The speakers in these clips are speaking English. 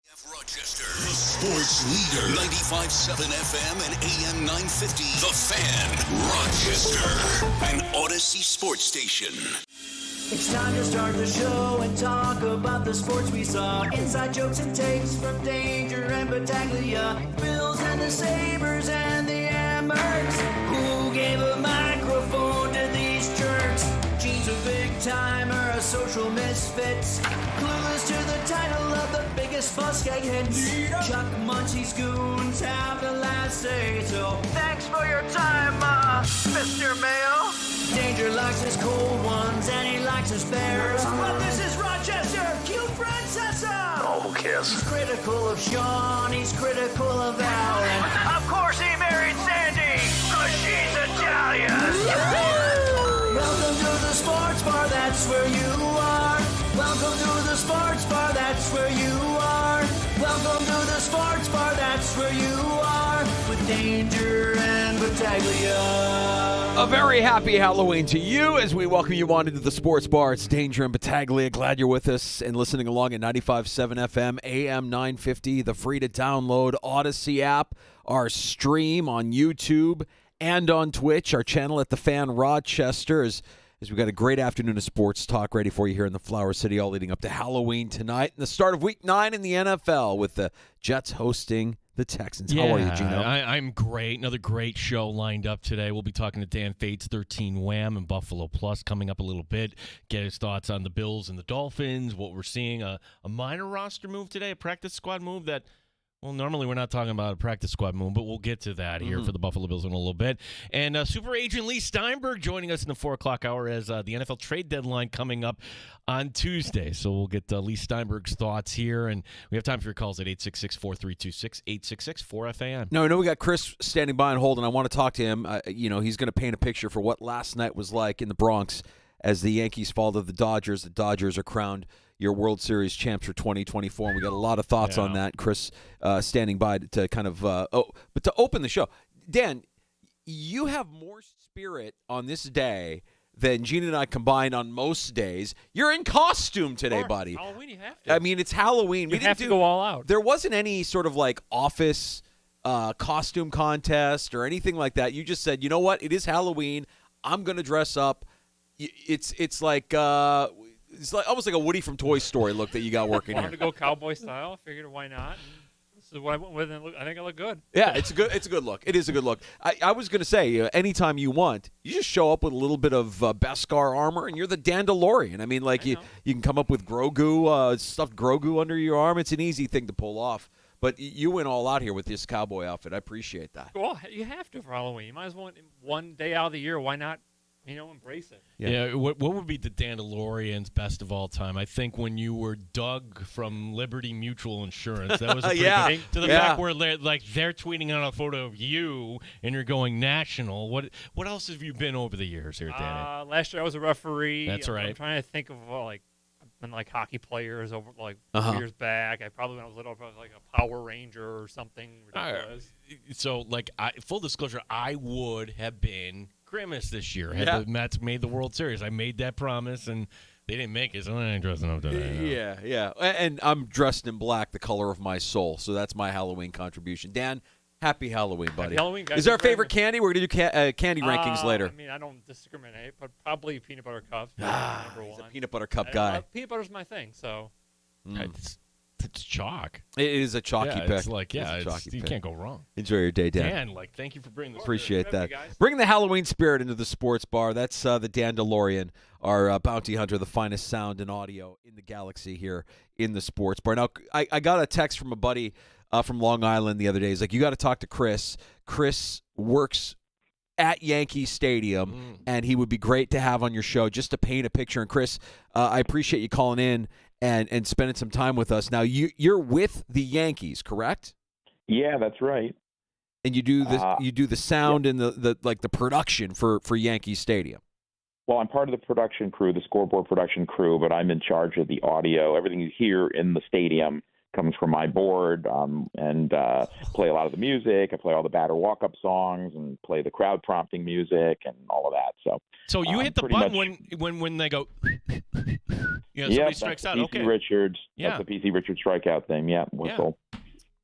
Rochester, the sports leader, 95.7 FM and AM 950. The Fan, Rochester, an Odyssey sports station. It's time to start the show and talk about the sports we saw. Inside jokes and takes from Danger and Battaglia. Bills and the Sabres and the Ambers. Who gave a microphone to these jerks? Gene's a big timer, a social misfit. Clueless to the title of the biggest buskeg hits. Chuck Muncie's goons have the last say. So thanks for your time, Mr. Mayo. Danger likes his cold ones and he likes his bears. But this is Rochester, Q Francesa. Oh, who cares? He's critical of Sean, he's critical of Alan. Of course he married Sandy, cause she's Italian. Welcome to the sports bar, that's where you are. Welcome to the sports bar, that's where you are. Welcome to the sports bar, that's where you are. With Danger and Battaglia. A very happy Halloween to you as we welcome you on into the sports bar. It's Danger and Battaglia. Glad you're with us and listening along at 95.7 FM, AM 950, the free-to-download Odyssey app, our stream on YouTube and on Twitch, our channel at The Fan Rochester. As we've got a great afternoon of sports talk ready for you here in the Flower City, all leading up to Halloween tonight and the start of Week 9 in the NFL with the Jets hosting the Texans. How are you, Gino? I'm great. Another great show lined up today. We'll be talking to Dan Fates, 13 Wham and Buffalo Plus coming up a little bit. Get his thoughts on the Bills and the Dolphins, what we're seeing. A minor roster move today, a practice squad move that, well, normally we're not talking about a practice squad move, but we'll get to that here for the Buffalo Bills in a little bit. And Super Agent Lee Steinberg joining us in the 4 o'clock hour as the NFL trade deadline coming up on Tuesday. So we'll get Lee Steinberg's thoughts here. And we have time for your calls at 866-4326, 866-4FAN. No, I know we got Chris standing by and holding. I want to talk to him. He's going to paint a picture for what last night was like in the Bronx as the Yankees fall to the Dodgers. The Dodgers are crowned your World Series champs for 2024, and we got a lot of thoughts on that. Chris standing by to kind of but to open the show. Dan, you have more spirit on this day than Gene and I combined on most days. You're in costume today, buddy. Halloween, you have to. I mean, it's Halloween. You have to go all out. There wasn't any sort of like office costume contest or anything like that. You just said, you know what? It is Halloween. I'm going to dress up. It's like almost like a Woody from Toy Story look that you got working I here. wanted to go cowboy style. I figured why not. And this is what I went with, and I think I look good. Yeah, it's a good look. It is a good look. I was going to say, anytime you want, you just show up with a little bit of Beskar armor, and you're the Dandalorian. I mean, like you can come up with Grogu, stuffed Grogu under your arm. It's an easy thing to pull off. But you went all out here with this cowboy outfit. I appreciate that. Well, you have to for Halloween. You might as well one day out of the year. Why not? Embrace it. Yeah. What would be the Dandalorian's best of all time? I think when you were Doug from Liberty Mutual Insurance. That was a pretty good thing. To the fact where they're tweeting out a photo of you and you're going national. What else have you been over the years here, Danny? Last year I was a referee. That's right. I'm trying to think of I've been like hockey players over years back. I probably when I was little, I was like a Power Ranger or something ridiculous. So full disclosure, I would have been Grimace this year had the Mets made the World Series. I made that promise, and they didn't make it, so I ain't dressing up today. Yeah. And I'm dressed in black, the color of my soul, so that's my Halloween contribution. Dan, happy Halloween, buddy. Happy Halloween, guys. Is there a favorite candy? We're going to do candy rankings later. I mean, I don't discriminate, but probably peanut butter cups. He's a peanut butter cup guy. Peanut butter's my thing, so. It's chalk. It is a chalky pick. It's like, you can't go wrong. Enjoy your day, Dan. Dan, thank you for bringing this. Appreciate that. Bring the Halloween spirit into the sports bar. That's the Dandalorian, our bounty hunter, the finest sound and audio in the galaxy here in the sports bar. Now, I got a text from a buddy from Long Island the other day. He's like, you got to talk to Chris. Chris works at Yankee Stadium, and he would be great to have on your show just to paint a picture. And Chris, I appreciate you calling in and spending some time with us. Now, you're with the Yankees, correct? Yeah, that's right. And you do the sound and the production for Yankee Stadium. Well, I'm part of the production crew, the scoreboard production crew, but I'm in charge of the audio. Everything you hear in the stadium comes from my board, and play a lot of the music. I play all the batter walk-up songs and play the crowd prompting music and all of that. So you hit the button when they go. Yeah, Yep, somebody that's strikes the out. PC Okay. Richards. Yeah. That's the PC Richards strikeout thing. Yeah, whistle.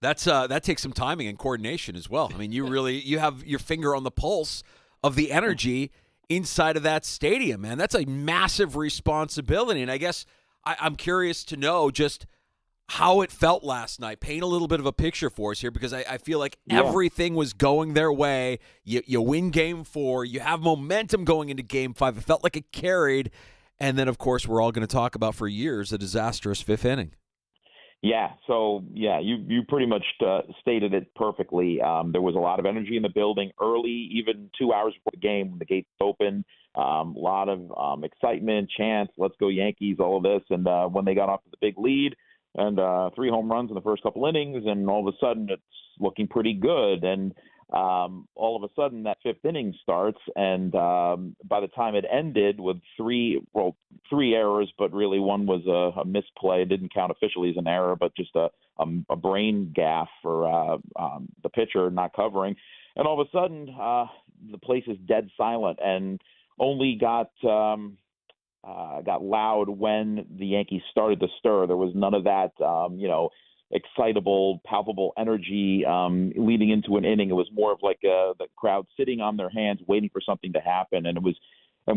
That takes some timing and coordination as well. I mean, you have your finger on the pulse of the energy inside of that stadium, man. That's a massive responsibility. And I guess I'm curious to know just how it felt last night. Paint a little bit of a picture for us here, because I feel like everything was going their way. You win Game 4. You have momentum going into Game 5. It felt like it carried. And then, of course, we're all going to talk about for years a disastrous fifth inning. Yeah, so you pretty much stated it perfectly. There was a lot of energy in the building early, even 2 hours before the game when the gates opened. A lot of excitement, chants, "Let's go Yankees!" All of this, and when they got off to the big lead and 3 home runs in the first couple innings, and all of a sudden it's looking pretty good. And all of a sudden that fifth inning starts, and by the time it ended with three errors, but really one was a misplay. It didn't count officially as an error, but just a brain gaffe for the pitcher not covering. And all of a sudden the place is dead silent, and only got loud when the Yankees started to stir. There was none of that, excitable, palpable energy leading into an inning. It was more of like the crowd sitting on their hands, waiting for something to happen. And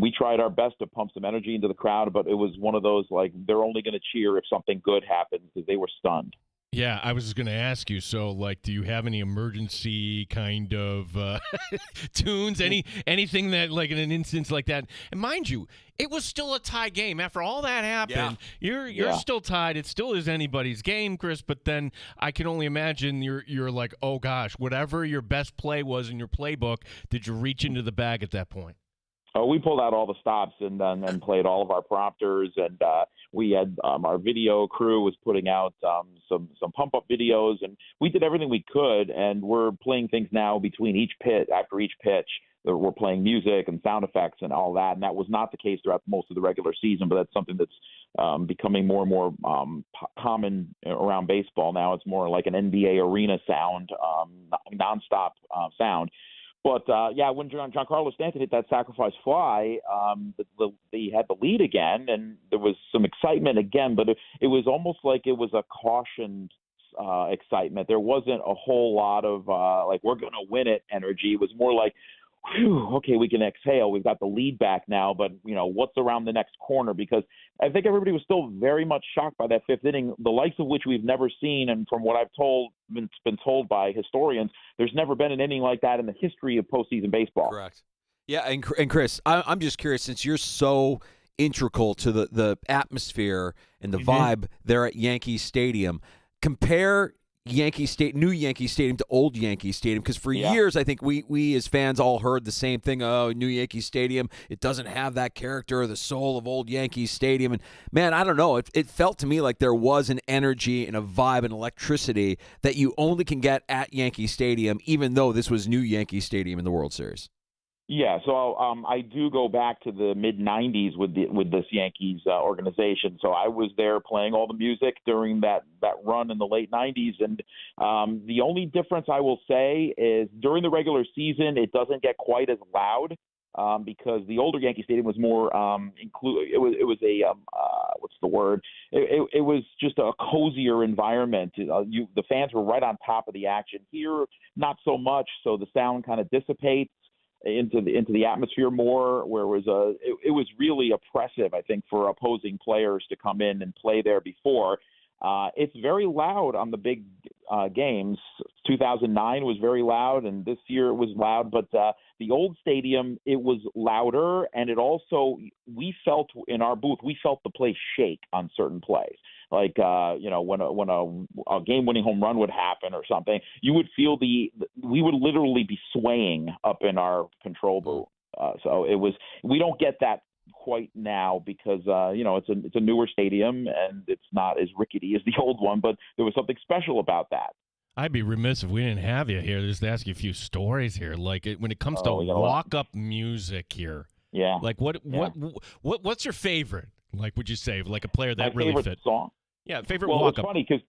we tried our best to pump some energy into the crowd, but it was one of those, like, they're only going to cheer if something good happens, because they were stunned. Yeah, I was just going to ask you, so, like, do you have any emergency kind of tunes, anything that, like, in an instance like that? And mind you, it was still a tie game. After all that happened, you're still tied. It still is anybody's game, Chris, but then I can only imagine you're like, oh, gosh, whatever your best play was in your playbook, did you reach into the bag at that point? Oh, we pulled out all the stops and played all of our prompters, and we had our video crew was putting out some pump up videos, and we did everything we could. And we're playing things now between each pitch, after each pitch. We're playing music and sound effects and all that, and that was not the case throughout most of the regular season. But that's something that's becoming more and more common around baseball now. It's more like an NBA arena sound, nonstop sound. But, when Giancarlo Stanton hit that sacrifice fly, they had the lead again, and there was some excitement again, but it was almost like it was a cautioned excitement. There wasn't a whole lot of, we're going to win it energy. It was more like, whew, okay, we can exhale. We've got the lead back now, but, what's around the next corner? Because I think everybody was still very much shocked by that fifth inning, the likes of which we've never seen. And from what I've been told by historians, there's never been an inning like that in the history of postseason baseball. Correct. Yeah, and Chris, I'm just curious, since you're so integral to the atmosphere and the vibe there at Yankee Stadium, compare new Yankee Stadium to old Yankee Stadium, because for years I think we as fans all heard the same thing. Oh, new Yankee Stadium, it doesn't have that character or the soul of old Yankee Stadium. And man, I don't know, it felt to me like there was an energy and a vibe and electricity that you only can get at Yankee Stadium, even though this was new Yankee Stadium in the World Series. Yeah, so I do go back to the mid '90s with this Yankees organization. So I was there playing all the music during that run in the late '90s, and the only difference I will say is during the regular season it doesn't get quite as loud because the older Yankee Stadium was more It was a what's the word? It was just a cozier environment. The fans were right on top of the action. Here, not so much. So the sound kind of dissipates into the atmosphere more, where it was really oppressive, I think, for opposing players to come in and play there before. It's very loud on the big games. 2009 was very loud, and this year it was loud. But the old stadium, it was louder, and it also, we felt in our booth, we felt the place shake on certain plays. Like when a game-winning home run would happen or something, you would feel we would literally be swaying up in our control booth. So it was. We don't get that quite now because it's a newer stadium and it's not as rickety as the old one. But there was something special about that. I'd be remiss if we didn't have you here just to ask you a few stories here. Like when it comes to walk-up music here. Yeah. Like what's your favorite? Like, would you say like a player that really fit? Song. Yeah, favorite walk-up. walk-up. It's funny because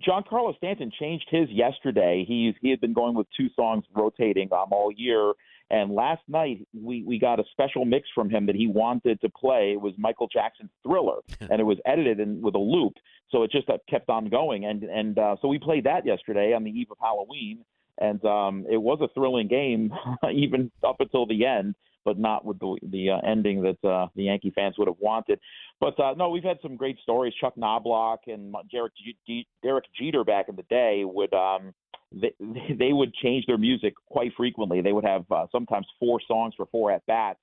Giancarlo Stanton changed his yesterday. He had been going with 2 songs rotating all year, And last night we got a special mix from him that he wanted to play. It was Michael Jackson's Thriller, and it was edited with a loop, so it just kept on going. And so we played that yesterday on the eve of Halloween, and it was a thrilling game, even up until the end, but not with the ending that the Yankee fans would have wanted. But no, we've had some great stories. Chuck Knobloch and Derek Jeter back in the day would they would change their music quite frequently. They would have sometimes 4 songs for 4 at bats.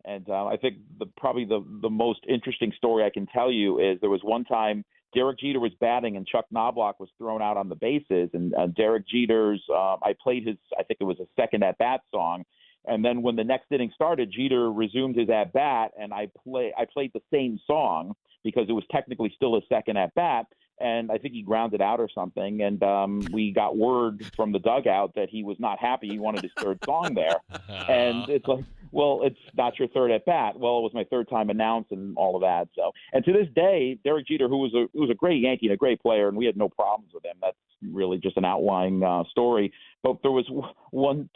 And I think probably the most interesting story I can tell you is there was one time Derek Jeter was batting and Chuck Knobloch was thrown out on the bases, and Derek Jeter's I played his, I think it was a second at bat song. And then when the next inning started, Jeter resumed his at bat, and I played the same song because it was technically still a second at bat. And I think he grounded out or something. And we got word from the dugout that he was not happy. He wanted his third song there. And it's like, well, it's not your third at bat. Well, it was my third time announced and all of that. So, and to this day, Derek Jeter, who was a great Yankee and a great player, and we had no problems with him. That's really just an outlying story. But there was one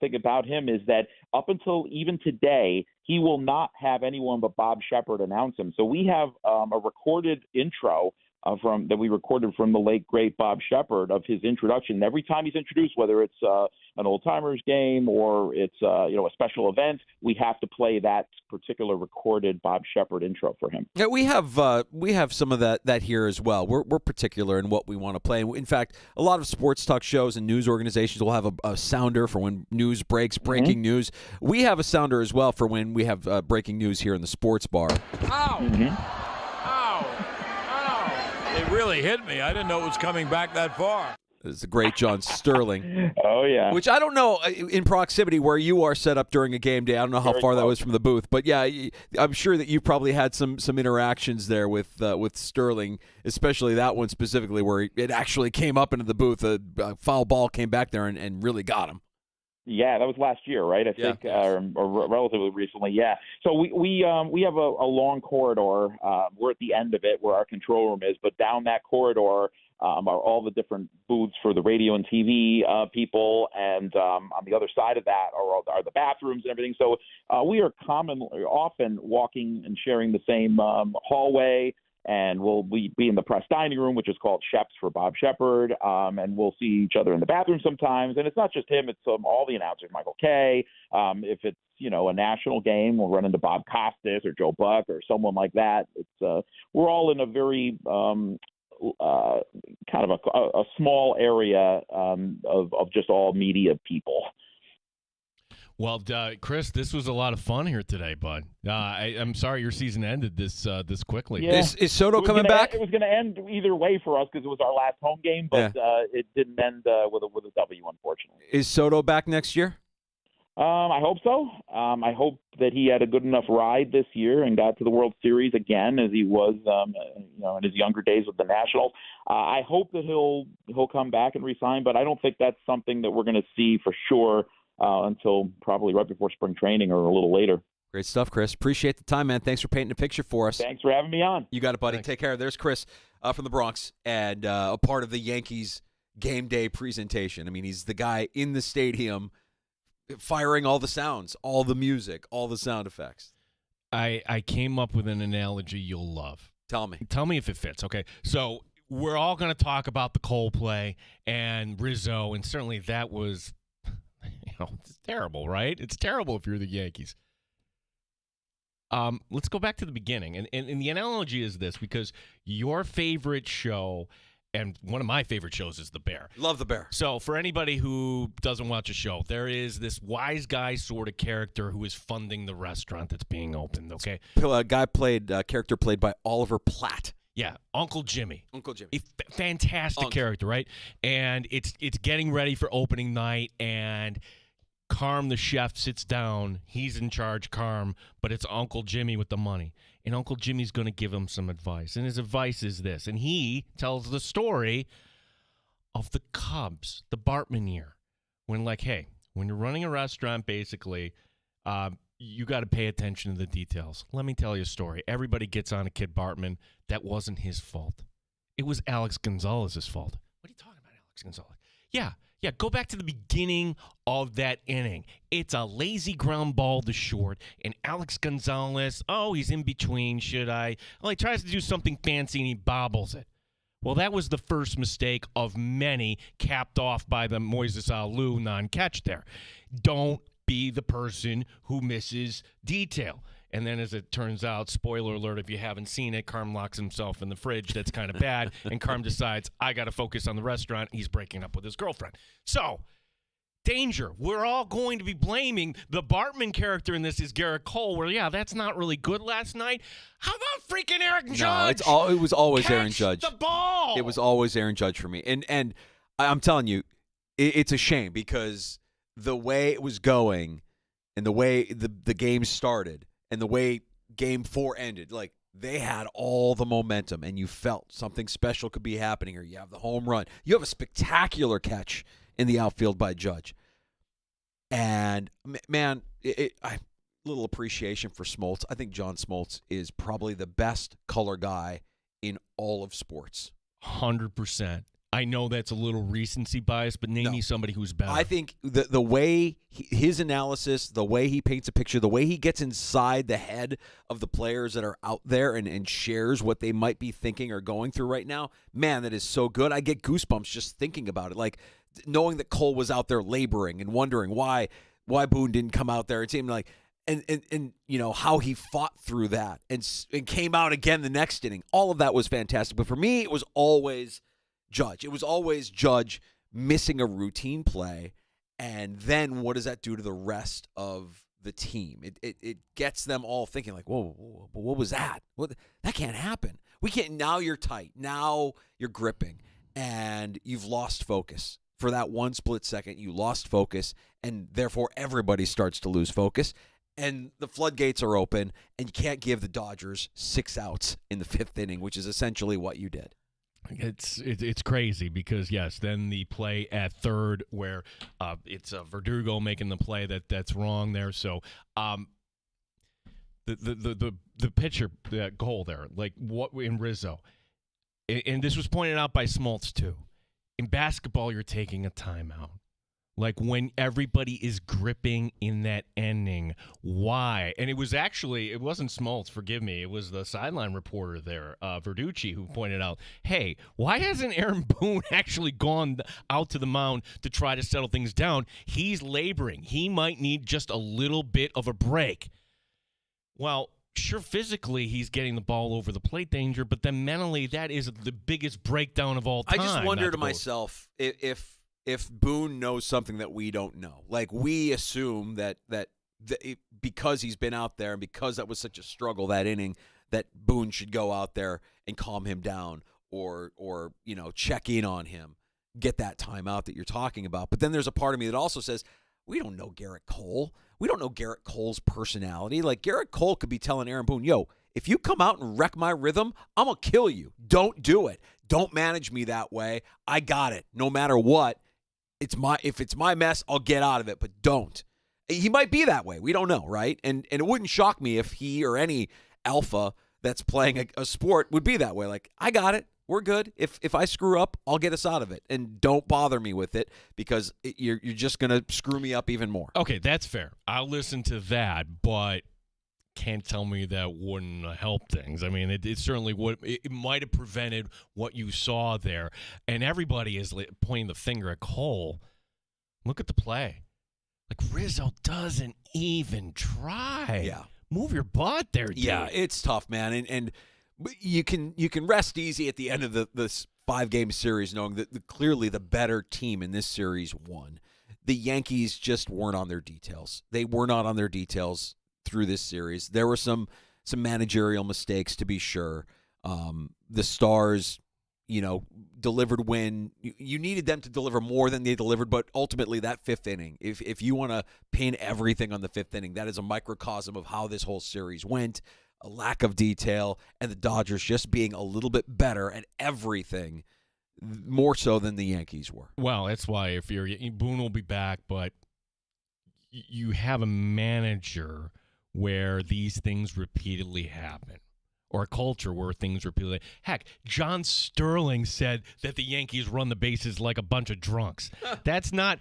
thing about him is that up until even today, he will not have anyone but Bob Shepard announce him. So we have a recorded intro that we recorded from the late great Bob Shepard of his introduction. Every time he's introduced, whether it's an old timers game or it's a special event, we have to play that particular recorded Bob Shepard intro for him. Yeah, we have some of that here as well. We're particular in what we want to play. In fact, a lot of sports talk shows and news organizations will have a sounder for when news breaks, breaking news. We have a sounder as well for when we have breaking news here in the sports bar. Ow! Ow! Ow! It really hit me. I didn't know it was coming back that far. It's the great John Sterling. Oh, yeah. Which I don't know in proximity where you are set up during a game day. I don't know how far that was from the booth. But, yeah, I'm sure that you probably had some interactions there with Sterling, especially that one specifically where it actually came up into the booth. A foul ball came back there and really got him. Yeah, that was last year, right? I think, or relatively recently. Yeah. So we have a long corridor. We're at the end of it where our control room is, but down that corridor are all the different booths for the radio and TV people, and on the other side of that are the bathrooms and everything. So we are often walking and sharing the same hallway. And we'll be in the press dining room, which is called Sheps for Bob Shepard, and we'll see each other in the bathroom sometimes. And it's not just him; it's all the announcers, Michael Kay. If it's a national game, we'll run into Bob Costas or Joe Buck or someone like that. It's we're all in a very kind of a small area of just all media people. Well, Chris, this was a lot of fun here today, bud. I'm sorry your season ended this quickly. Yeah. Is Soto coming back? It was going to end either way for us because it was our last home game, but it didn't end with a W, unfortunately. Is Soto back next year? I hope so. I hope that he had a good enough ride this year and got to the World Series again as he was, in his younger days with the Nationals. I hope that he'll come back and resign, but I don't think that's something that we're going to see for sure until probably right before spring training or a little later. Great stuff, Chris. Appreciate the time, man. Thanks for painting a picture for us. Thanks for having me on. You got it, buddy. Thanks. Take care. There's Chris from the Bronx and a part of the Yankees game day presentation. I mean, he's the guy in the stadium firing all the sounds, all the music, all the sound effects. I came up with an analogy you'll love. Tell me. Tell me if it fits, okay? So we're all going to talk about the Coldplay and Rizzo, and certainly that was – it's terrible, right? It's terrible if you're the Yankees. Let's go back to the beginning. And the analogy is this, because your favorite show, and one of my favorite shows is The Bear. Love The Bear. So for anybody who doesn't watch a show, there is this wise guy sort of character who is funding the restaurant that's being opened, okay? A character played by Oliver Platt. Yeah, Uncle Jimmy. Uncle Jimmy. A fantastic character, right? And it's getting ready for opening night, and Carm, the chef, sits down. He's in charge, Carm, but it's Uncle Jimmy with the money. And Uncle Jimmy's going to give him some advice. And his advice is this. And he tells the story of the Cubs, the Bartman year. When, hey, when you're running a restaurant, basically, you got to pay attention to the details. Let me tell you a story. Everybody gets on a Kid Bartman. That wasn't his fault. It was Alex Gonzalez's fault. What are you talking about, Alex Gonzalez? Yeah, Yeah, go back to the beginning of that inning. It's a lazy ground ball to short, and Alex Gonzalez, he's in between. Should I? Well, he tries to do something fancy, and he bobbles it. Well, that was the first mistake of many, capped off by the Moises Alou non-catch there. Don't be the person who misses detail. And then, as it turns out, spoiler alert, if you haven't seen it, Carm locks himself in the fridge. That's kind of bad. And Carm decides, I got to focus on the restaurant. He's breaking up with his girlfriend. So, danger. We're all going to be blaming the Bartman character in this is Garrett Cole, where, yeah, that's not really good last night. How about freaking Aaron Judge? No, it was always Catch Aaron Judge. The ball. It was always Aaron Judge for me. And I'm telling you, it's a shame because the way it was going and the way the game started, and the way Game 4 ended, like, they had all the momentum, and you felt something special could be happening here. You have the home run. You have a spectacular catch in the outfield by Judge. And, man, little appreciation for Smoltz. I think John Smoltz is probably the best color guy in all of sports. 100%. I know that's a little recency bias, but name me somebody who's better. I think the way his analysis, the way he paints a picture, the way he gets inside the head of the players that are out there and shares what they might be thinking or going through right now, man, that is so good. I get goosebumps just thinking about it. Like, knowing that Cole was out there laboring and wondering why Boone didn't come out there. It seemed like, and you know, how he fought through that and came out again the next inning. All of that was fantastic. But for me, it was always Judge. It was always Judge missing a routine play, and then what does that do to the rest of the team? It gets them all thinking like, whoa, what was that? That can't happen. We can't. Now you're tight. Now you're gripping, and you've lost focus. For that one split second, you lost focus, and therefore everybody starts to lose focus, and the floodgates are open, and you can't give the Dodgers 6 outs in the 5th inning, which is essentially what you did. It's crazy because, yes, then the play at third where it's Verdugo making the play that's wrong there. So the pitcher, that goal there, like what in Rizzo, and this was pointed out by Smoltz too. In basketball, you're taking a timeout. Like when everybody is gripping in that inning, why? And it wasn't Smoltz, forgive me. It was the sideline reporter there, Verducci, who pointed out, hey, why hasn't Aaron Boone actually gone out to the mound to try to settle things down? He's laboring. He might need just a little bit of a break. Well, sure, physically he's getting the ball over the plate danger, but then mentally that is the biggest breakdown of all time. I just wonder to myself if Boone knows something that we don't know. Like, we assume that because he's been out there and because that was such a struggle that inning, that Boone should go out there and calm him down or you know, check in on him, get that timeout that you're talking about. But then there's a part of me that also says, we don't know Garrett Cole. We don't know Garrett Cole's personality. Like, Garrett Cole could be telling Aaron Boone, yo, if you come out and wreck my rhythm, I'm going to kill you. Don't do it. Don't manage me that way. I got it. No matter what. If it's my mess, I'll get out of it, but don't. He might be that way. We don't know, right? And it wouldn't shock me if he or any alpha that's playing a sport would be that way. Like, I got it. We're good. If I screw up, I'll get us out of it. And don't bother me with it because you're just going to screw me up even more. Okay, that's fair. I'll listen to that, but can't tell me that wouldn't help things. I mean, it certainly would. It might have prevented what you saw there. And everybody is pointing the finger at Cole. Look at the play. Like, Rizzo doesn't even try. Yeah. Move your butt there, dude. Yeah, it's tough, man. And you can rest easy at the end of this 5-game series knowing that clearly the better team in this series won. The Yankees just weren't on their details. They were not on their details through this series. There were some managerial mistakes, to be sure. The Stars, you know, delivered when you needed them to deliver more than they delivered, but ultimately that 5th inning, if you want to pin everything on the 5th inning, that is a microcosm of how this whole series went. A lack of detail, and the Dodgers just being a little bit better at everything, more so than the Yankees were. Well, that's why Boone will be back, but you have a manager where these things repeatedly happen, or a culture where things are people. Heck, John Sterling said that the Yankees run the bases like a bunch of drunks. That's not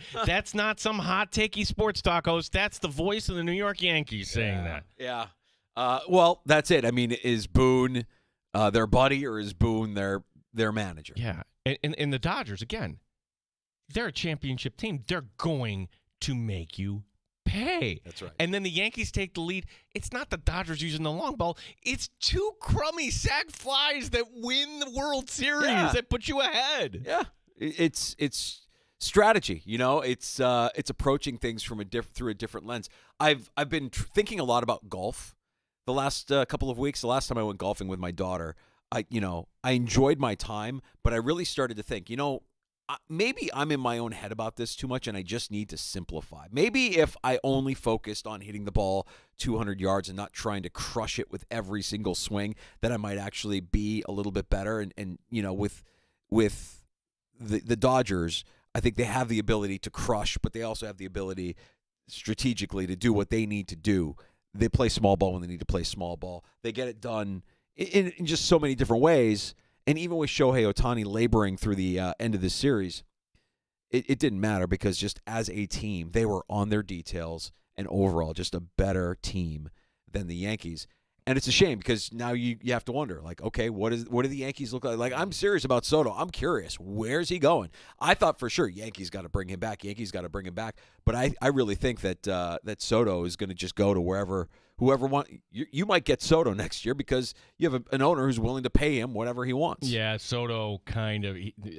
some hot takey sports talk host. That's the voice of the New York Yankees saying that. Yeah. Well, that's it. I mean, is Boone their buddy or is Boone their manager? Yeah. And the Dodgers, again, they're a championship team. They're going to make you pay. That's right. And then the Yankees take the lead. It's not the Dodgers using the long ball. It's two crummy sac flies that win the World Series that put you ahead. Yeah. It's strategy, It's approaching things from through a different lens. I've been thinking a lot about golf the last couple of weeks. The last time I went golfing with my daughter, I enjoyed my time, but I really started to think, maybe I'm in my own head about this too much and I just need to simplify. Maybe if I only focused on hitting the ball 200 yards and not trying to crush it with every single swing, that I might actually be a little bit better. And with the Dodgers, I think they have the ability to crush, but they also have the ability strategically to do what they need to do. They play small ball when they need to play small ball. They get it done in just so many different ways. And even with Shohei Ohtani laboring through the end of this series, it didn't matter because just as a team, they were on their details and overall just a better team than the Yankees. And it's a shame because now you have to wonder, like, okay, what do the Yankees look like? Like, I'm serious about Soto. I'm curious. Where's he going? I thought for sure Yankees got to bring him back. But I really think that Soto is going to just go to whoever wants. You might get Soto next year because you have an owner who's willing to pay him whatever he wants. Yeah, Soto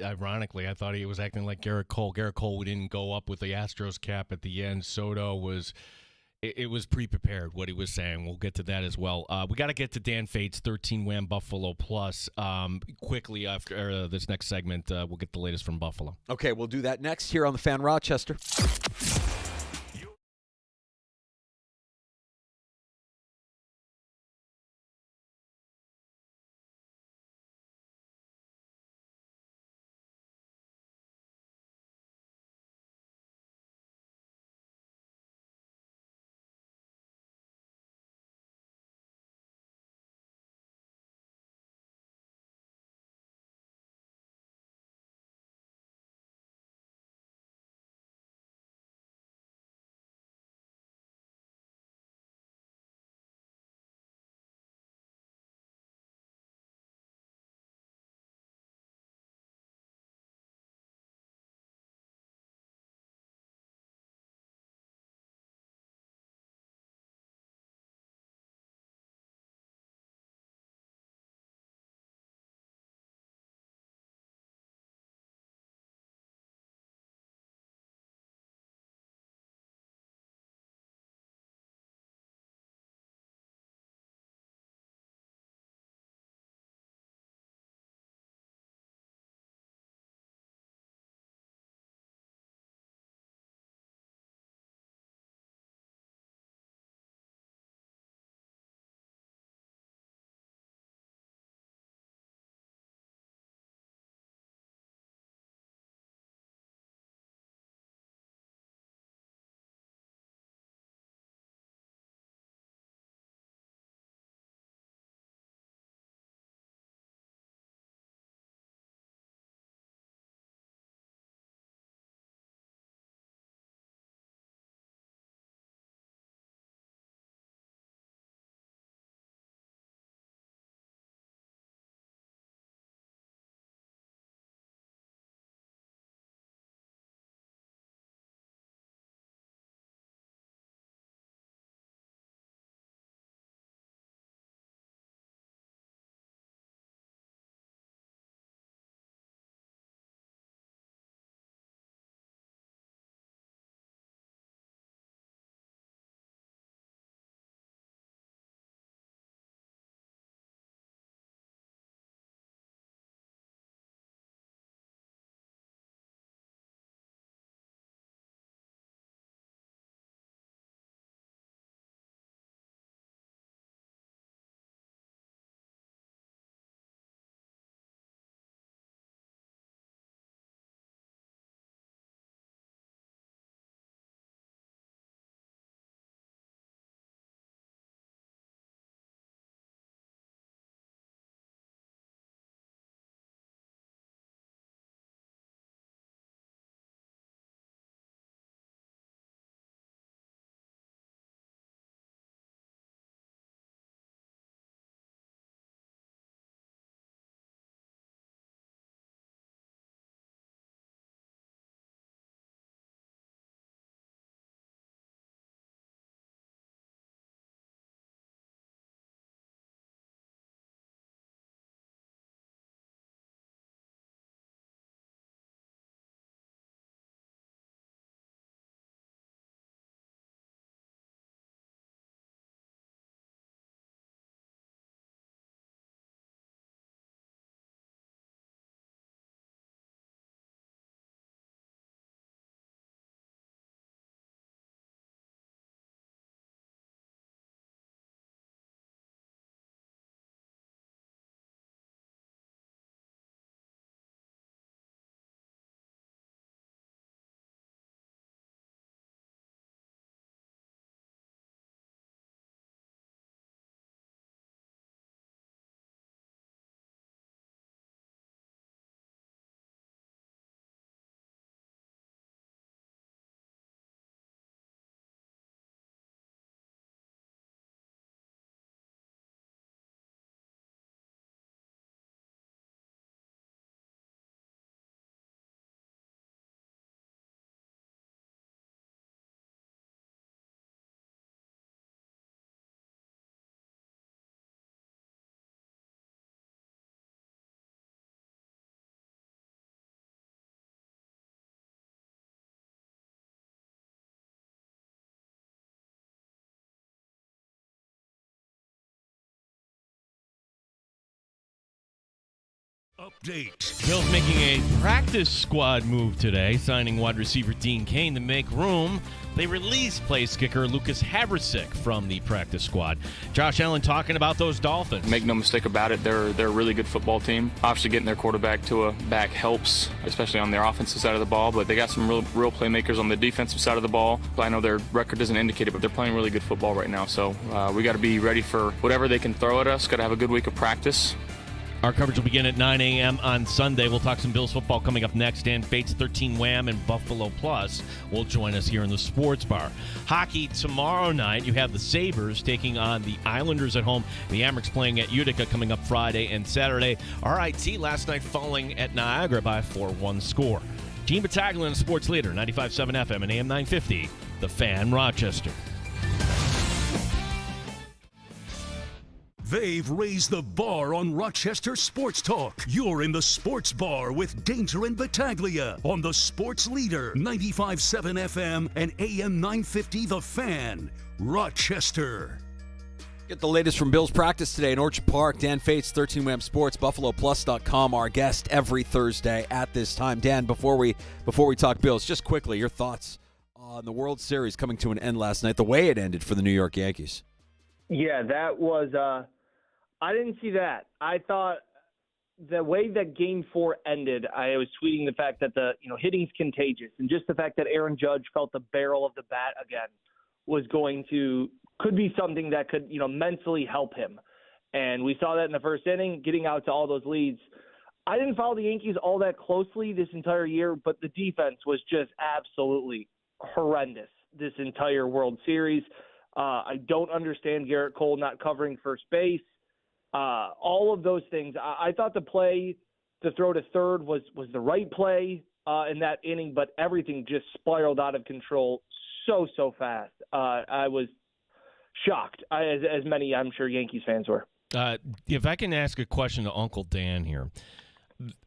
ironically, I thought he was acting like Garrett Cole. Garrett Cole didn't go up with the Astros cap at the end. Soto was... It was pre-prepared what he was saying. We'll get to that as well. We got to get to Dan Fate's 13 Wham Buffalo Plus quickly after this next segment. We'll get the latest from Buffalo. Okay, we'll do that next here on the Fan Rochester. update. Bills making a practice squad move today, signing wide receiver Dean Cain to make room. They released place kicker Lucas Haversick from the practice squad. Josh Allen talking about those Dolphins. Make no mistake about it, they're a really good football team. Obviously, getting their quarterback back helps, especially on their offensive side of the ball, but they got some real playmakers on the defensive side of the ball. I know their record doesn't indicate it, but they're playing really good football right now, so we got to be ready for whatever they can throw at us. Got to have a good week of practice. Our coverage will begin at 9 a.m. on Sunday. We'll talk some Bills football coming up next. Dan Fates, 13 Wham, and Buffalo Plus will join us here in the Sports Bar. Hockey tomorrow night. You have the Sabres taking on the Islanders at home. The Amerks playing at Utica coming up Friday and Saturday. RIT last night falling at Niagara by a 4-1 score. Gene Battaglia, sports leader, 95.7 FM and AM 950, The Fan, Rochester. They've raised the bar on Rochester Sports Talk. You're in the Sports Bar with Danger and Battaglia on the Sports Leader, 95.7 FM and AM 950 The Fan, Rochester. Get the latest from Bills practice today in Orchard Park. Dan Fates, 13 Wham Sports, BuffaloPlus.com, our guest every Thursday at this time. Dan, before we talk Bills, just quickly, your thoughts on the World Series coming to an end last night, the way it ended for the New York Yankees. Yeah, that was I didn't see that. I thought the way that Game 4 ended, I was tweeting the fact that hitting's contagious, and just the fact that Aaron Judge felt the barrel of the bat again could be something that could mentally help him. And we saw that in the first inning, getting out to all those leads. I didn't follow the Yankees all that closely this entire year, but the defense was just absolutely horrendous this entire World Series. I don't understand Garrett Cole not covering first base. All of those things. I thought the play to throw to third was the right play in that inning, but everything just spiraled out of control so fast. I was shocked, as many, I'm sure, Yankees fans were. If I can ask a question to Uncle Dan here.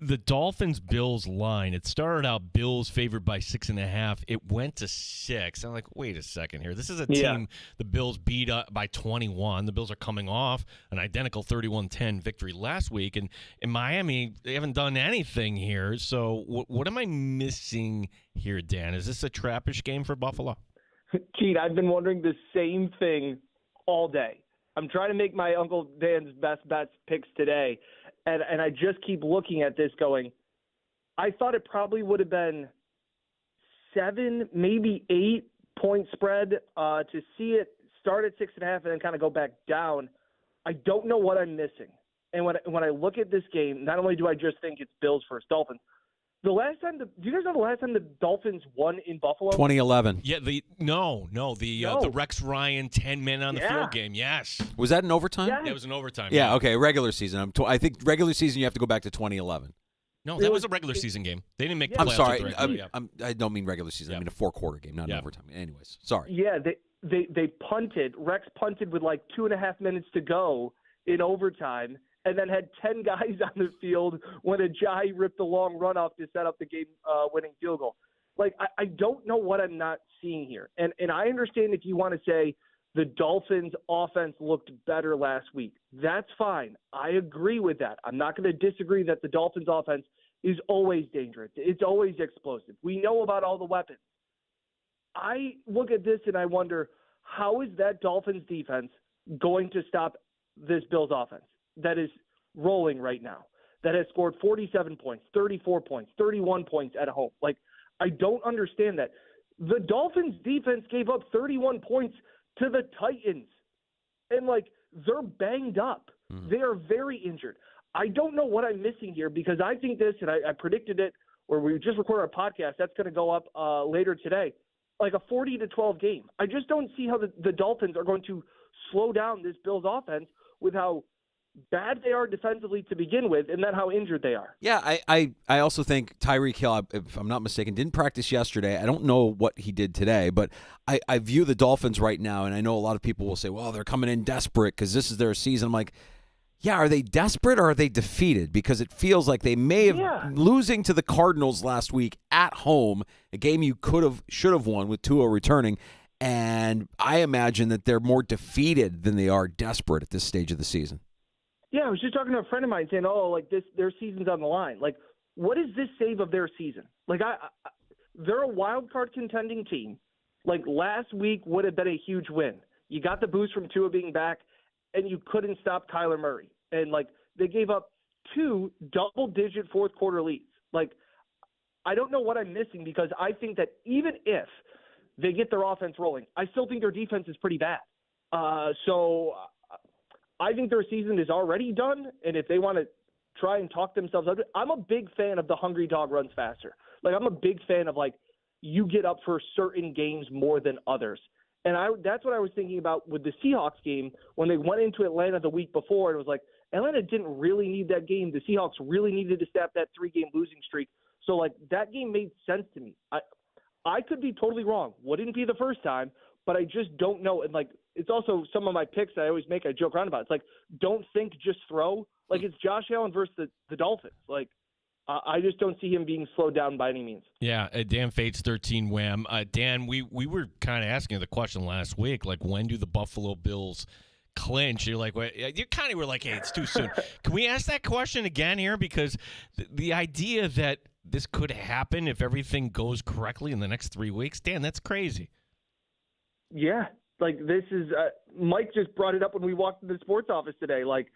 The Dolphins-Bills line, it started out Bills favored by 6.5. It went to 6. I'm like, wait a second here. This is a team the Bills beat up by 21. The Bills are coming off an identical 31-10 victory last week. And in Miami, they haven't done anything here. So what am I missing here, Dan? Is this a trappish game for Buffalo? Gene, I've been wondering the same thing all day. I'm trying to make my Uncle Dan's best bets picks today. And I just keep looking at this going, I thought it probably would have been 7, maybe 8-point spread to see it start at 6.5 and then kind of go back down. I don't know what I'm missing. And when I look at this game, not only do I just think it's Bills versus Dolphins, do you guys know the last time the Dolphins won in Buffalo? 2011. Yeah, the Rex Ryan 10-man on the field game. Yes. Was that in overtime? Yeah, it was in overtime. Yeah, okay, regular season. I think regular season you have to go back to 2011. No, that was a regular season game. They didn't make the I'm playoffs. sorry. I don't mean regular season. I mean a 4-quarter game, not an overtime. Anyways, sorry. Yeah, they punted. Rex punted with like 2.5 minutes to go in overtime, and then had 10 guys on the field when Ajayi ripped a long run off to set up the game-winning field goal. Like, I don't know what I'm not seeing here. And I understand if you want to say the Dolphins' offense looked better last week. That's fine. I agree with that. I'm not going to disagree that the Dolphins' offense is always dangerous. It's always explosive. We know about all the weapons. I look at this and I wonder, how is that Dolphins defense going to stop this Bills offense that is rolling right now, that has scored 47 points, 34 points, 31 points at home? Like, I don't understand that. The Dolphins defense gave up 31 points to the Titans, and like, they're banged up. They are very injured. I don't know what I'm missing here, because I think this, and I predicted it, or we just recorded our podcast, that's going to go up later today, like a 40-12 game. I just don't see how the Dolphins are going to slow down this Bills offense with how bad they are defensively to begin with, and then how injured they are. Yeah, I also think Tyreek Hill, if I'm not mistaken, didn't practice yesterday. I don't know what he did today, but I view the Dolphins right now, and I know a lot of people will say, well, they're coming in desperate because this is their season. I'm like, yeah, are they desperate or are they defeated? Because it feels like they may have losing to the Cardinals last week at home, a game you should have won with Tua returning, and I imagine that they're more defeated than they are desperate at this stage of the season. Yeah, I was just talking to a friend of mine saying, "Oh, like their season's on the line." Like, what is this save of their season? Like, they're a wild card contending team. Like last week would have been a huge win. You got the boost from Tua being back, and you couldn't stop Kyler Murray. And like they gave up 2 double-digit fourth quarter leads. Like, I don't know what I'm missing because I think that even if they get their offense rolling, I still think their defense is pretty bad. So I think their season is already done, and if they want to try and talk themselves out, I'm a big fan of the hungry dog runs faster. Like, I'm a big fan of, like, you get up for certain games more than others. And that's what I was thinking about with the Seahawks game when they went into Atlanta the week before. It was like, Atlanta didn't really need that game. The Seahawks really needed to snap that 3-game losing streak. So, like, that game made sense to me. I could be totally wrong. Wouldn't be the first time, but I just don't know. And, like, it's also some of my picks I always make, I joke around about. It's like, don't think, just throw. Like, it's Josh Allen versus the Dolphins. Like, I just don't see him being slowed down by any means. Yeah, Dan Fates 13 Wham. Dan, we were kind of asking the question last week, like, when do the Buffalo Bills clinch? You're like, well, you kind of were like, hey, it's too soon. Can we ask that question again here? Because the idea that this could happen if everything goes correctly in the next 3 weeks, Dan, that's crazy. Yeah, like this is Mike just brought it up when we walked in the sports office today. Like,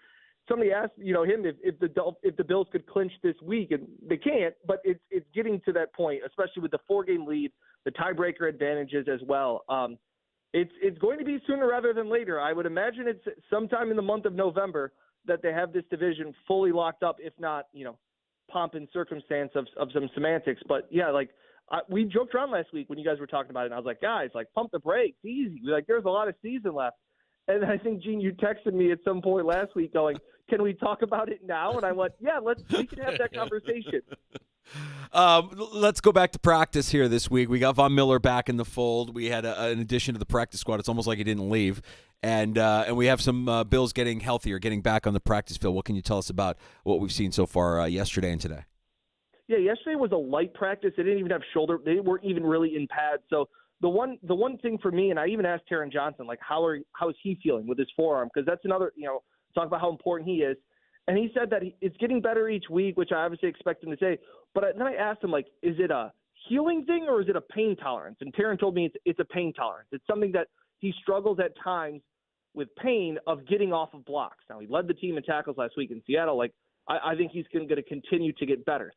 somebody asked, him if the Bills could clinch this week, and they can't. But it's getting to that point, especially with the 4-game lead, the tiebreaker advantages as well. It's going to be sooner rather than later. I would imagine it's sometime in the month of November that they have this division fully locked up, if not, pomp and circumstance of some semantics. But yeah, like we joked around last week when you guys were talking about it, and I was like, guys, like, pump the brakes, easy. Like, there's a lot of season left. And I think, Gene, you texted me at some point last week going, can we talk about it now? And I went, yeah, we can have that conversation. Let's go back to practice here this week. We got Von Miller back in the fold. We had an addition to the practice squad. It's almost like he didn't leave. And we have some Bills getting healthier, getting back on the practice field. What can you tell us about what we've seen so far yesterday and today? Yeah, yesterday was a light practice. They didn't even have shoulder. They weren't even really in pads. So the one thing for me, and I even asked Taron Johnson, like, how is he feeling with his forearm? Because that's another, talk about how important he is. And he said that it's getting better each week, which I obviously expect him to say. But then I asked him, like, is it a healing thing or is it a pain tolerance? And Taron told me it's a pain tolerance. It's something that he struggles at times with pain of getting off of blocks. Now, he led the team in tackles last week in Seattle. Like, I think he's going to continue to get better.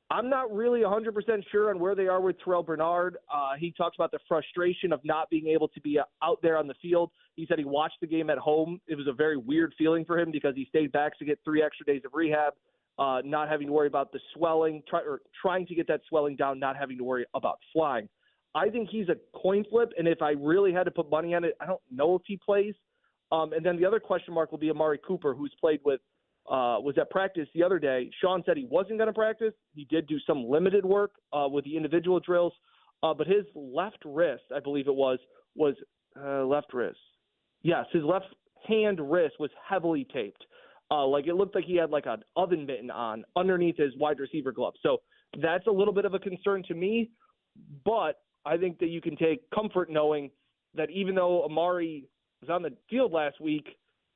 I'm not really 100% sure on where they are with Terrell Bernard. He talks about the frustration of not being able to be out there on the field. He said he watched the game at home. It was a very weird feeling for him because he stayed back to get 3 extra days of rehab, not having to worry about the swelling, trying to get that swelling down, not having to worry about flying. I think he's a coin flip, and if I really had to put money on it, I don't know if he plays. And then the other question mark will be Amari Cooper, who's played with was at practice the other day. Sean said he wasn't going to practice. He did do some limited work with the individual drills, but his left wrist, I believe it was left wrist. Yes, his left hand wrist was heavily taped. Like, it looked like he had like an oven mitten on underneath his wide receiver glove. So that's a little bit of a concern to me, but I think that you can take comfort knowing that even though Amari was on the field last week,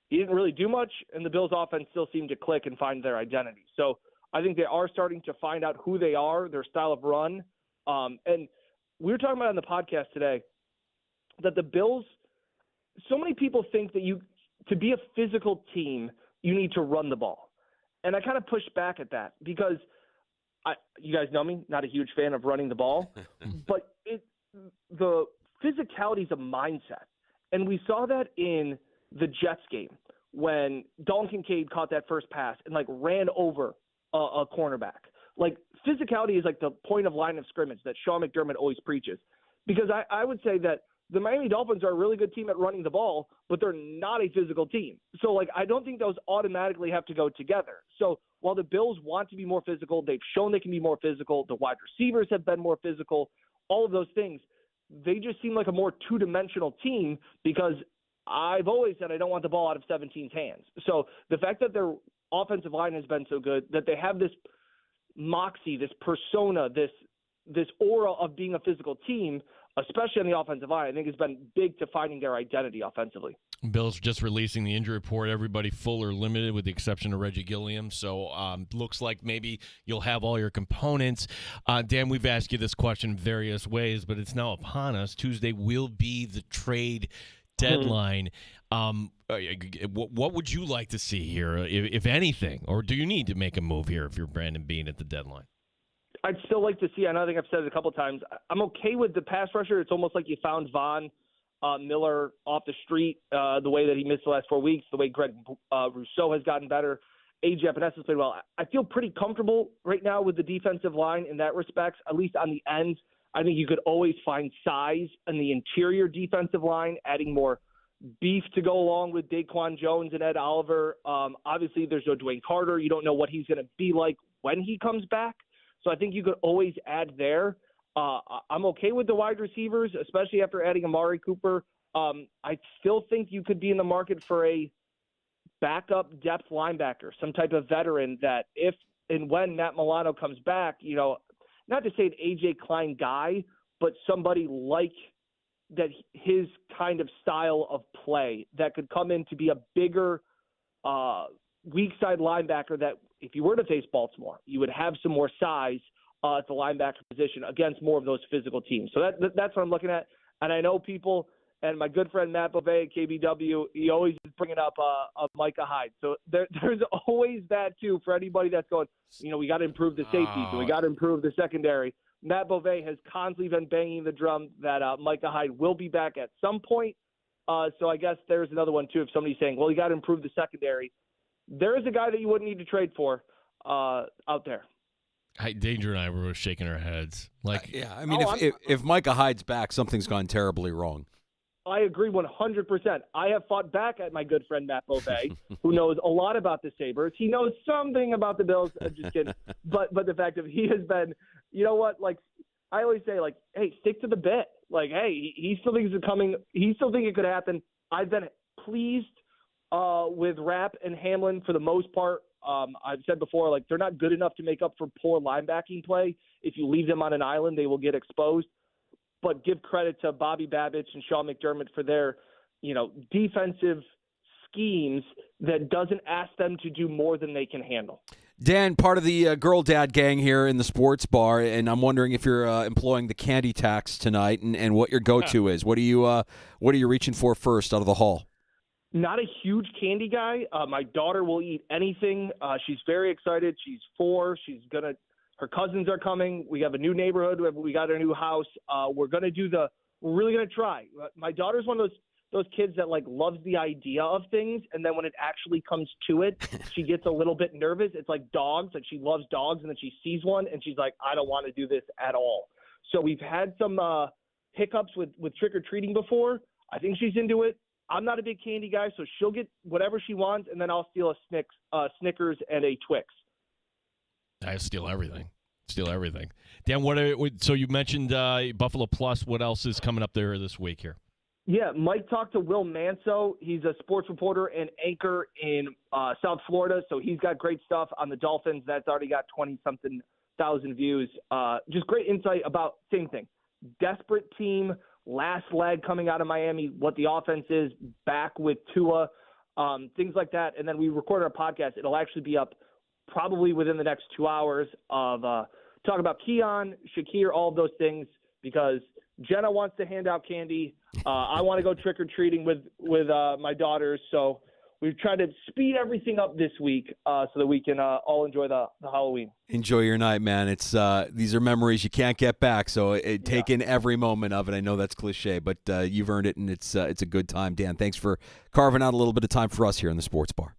he didn't really do much, and the Bills' offense still seemed to click and find their identity. So I think they are starting to find out who they are, their style of run. And we were talking about on the podcast today that the Bills, so many people think that to be a physical team, you need to run the ball. And I kind of pushed back at that because you guys know me, not a huge fan of running the ball, but the physicality is a mindset. And we saw that in the Jets game when Dalton Kincaid caught that first pass and like ran over a cornerback. Like, physicality is like the point of line of scrimmage that Sean McDermott always preaches. Because I would say that the Miami Dolphins are a really good team at running the ball, but they're not a physical team. So, like, I don't think those automatically have to go together. So while the Bills want to be more physical, they've shown they can be more physical. The wide receivers have been more physical, all of those things. They just seem like a more two-dimensional team because I've always said I don't want the ball out of 17's hands. So the fact that their offensive line has been so good, that they have this moxie, this persona, this aura of being a physical team, especially on the offensive line, I think has been big to finding their identity offensively. Bills just releasing the injury report. Everybody full or limited with the exception of Reggie Gilliam. So looks like maybe you'll have all your components. Dan, we've asked you this question various ways, but it's now upon us. Tuesday will be the trade deadline. What would you like to see here, if anything? Or do you need to make a move here if you're Brandon Beane at the deadline? I'd still like to see, I think I've said it a couple of times, I'm okay with the pass rusher. It's almost like you found Von Miller off the street, the way that he missed the last 4 weeks, the way Greg Rousseau has gotten better. A.J. Epinesa has played well. I feel pretty comfortable right now with the defensive line in that respect, at least on the ends. I think you could always find size in the interior defensive line, adding more beef to go along with Daquan Jones and Ed Oliver. Obviously, there's no Dwayne Carter. You don't know what he's going to be like when he comes back. So I think you could always add there. I'm okay with the wide receivers, especially after adding Amari Cooper. I still think you could be in the market for a backup depth linebacker, some type of veteran that if and when Matt Milano comes back, not to say an A.J. Klein guy, but somebody like that, his kind of style of play that could come in to be a bigger weak side linebacker that if you were to face Baltimore, you would have some more size at the linebacker position against more of those physical teams. So that's what I'm looking at. And I know people, and my good friend Matt Bove at KBW, he always is bringing up Micah Hyde. So there's always that too for anybody that's going, we got to improve the safeties and we got to improve the secondary. Matt Bove has constantly been banging the drum that Micah Hyde will be back at some point. So I guess there's another one too. If somebody's saying, well, you got to improve the secondary, there is a guy that you wouldn't need to trade for out there. Danger and I were shaking our heads. If Micah Hyde's back, something's gone terribly wrong. I agree 100%. I have fought back at my good friend Matt Bove, who knows a lot about the Sabres. He knows something about the Bills. I'm just kidding. But the fact that he has been, you know what? Like I always say, hey, stick to the bit. Hey, he still thinks it's coming. He still thinks it could happen. I've been pleased with Rapp and Hamlin for the most part. I've said before, they're not good enough to make up for poor linebacking play. If you leave them on an island, they will get exposed. But give credit to Bobby Babich and Sean McDermott for their, defensive schemes that doesn't ask them to do more than they can handle. Dan, part of the girl dad gang here in the sports bar, and I'm wondering if you're employing the candy tax tonight and what your go-to is. What are you reaching for first out of the hall? Not a huge candy guy. My daughter will eat anything. She's very excited. She's 4. Her cousins are coming. We have a new neighborhood. We got a new house. We're really going to try. My daughter's one of those kids that loves the idea of things. And then when it actually comes to it, she gets a little bit nervous. It's like dogs. She loves dogs. And then she sees one and she's like, I don't want to do this at all. So we've had some hiccups with trick-or-treating before. I think she's into it. I'm not a big candy guy, so she'll get whatever she wants, and then I'll steal a Snickers and a Twix. I steal everything. Dan, so you mentioned Buffalo Plus. What else is coming up there this week here? Yeah, Mike talked to Will Manso. He's a sports reporter and anchor in South Florida, so he's got great stuff on the Dolphins. That's already got 20-something thousand views. Just great insight about same thing. Desperate team. Last leg coming out of Miami, what the offense is, back with Tua, things like that. And then we record our podcast. It'll actually be up probably within the next 2 hours of talk about Keon, Shakir, all of those things, because Jenna wants to hand out candy. I want to go trick-or-treating with my daughters. So we've tried to speed everything up this week so that we can all enjoy the Halloween. Enjoy your night, man. It's these are memories you can't get back, so take in every moment of it. I know that's cliche, but you've earned it, and it's a good time. Dan, thanks for carving out a little bit of time for us here in the Sports Bar.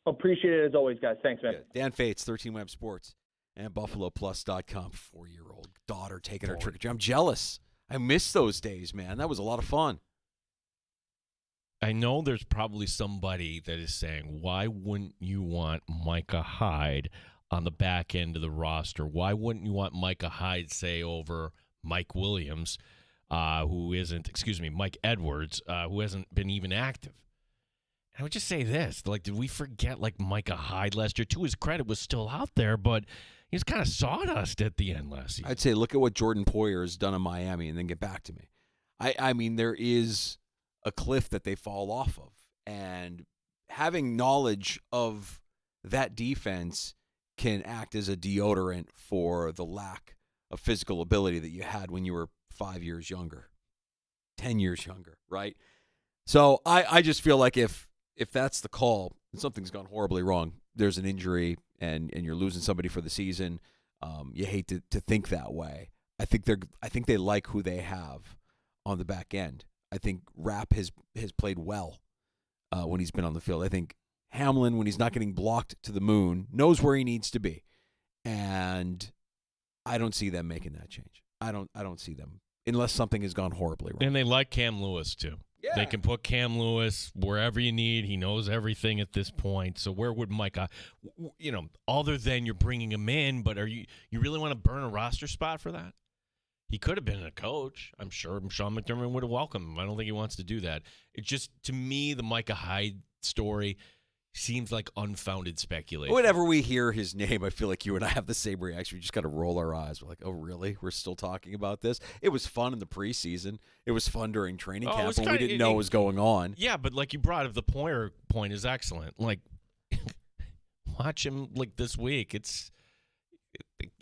Appreciate it as always, guys. Thanks, man. Good. Dan Fates, 13 Web Sports, and BuffaloPlus.com. 4-year-old daughter taking her trick-or-treat. I'm jealous. I miss those days, man. That was a lot of fun. I know there's probably somebody that is saying, why wouldn't you want Micah Hyde on the back end of the roster? Why wouldn't you want Micah Hyde, say, over Mike Williams, Mike Edwards, who hasn't been even active? And I would just say this, did we forget, Micah Hyde last year? To his credit, was still out there, but he was kind of sawdust at the end last season. I'd say look at what Jordan Poyer has done in Miami and then get back to me. I mean, there is a cliff that they fall off of. And having knowledge of that defense can act as a deodorant for the lack of physical ability that you had when you were 5 years younger, 10 years younger, right? So I just feel like if that's the call, something's gone horribly wrong. There's an injury and you're losing somebody for the season. You hate to think that way. I think they like who they have on the back end. I think Rapp has played well when he's been on the field. I think Hamlin, when he's not getting blocked to the moon, knows where he needs to be, and I don't see them making that change. I don't see them unless something has gone horribly wrong. And they like Cam Lewis too. Yeah. They can put Cam Lewis wherever you need. He knows everything at this point. So where would Micah, other than you're bringing him in, but you really want to burn a roster spot for that? He could have been a coach. I'm sure Sean McDermott would have welcomed him. I don't think he wants to do that. It's just, to me, the Micah Hyde story seems like unfounded speculation. Whenever we hear his name, I feel like you and I have the same reaction. We just got to roll our eyes. We're like, oh, really? We're still talking about this? It was fun in the preseason. It was fun during training camp when we didn't know what was going on. Yeah, but like you brought up, the Poyer point is excellent. Like, watch him like this week. It's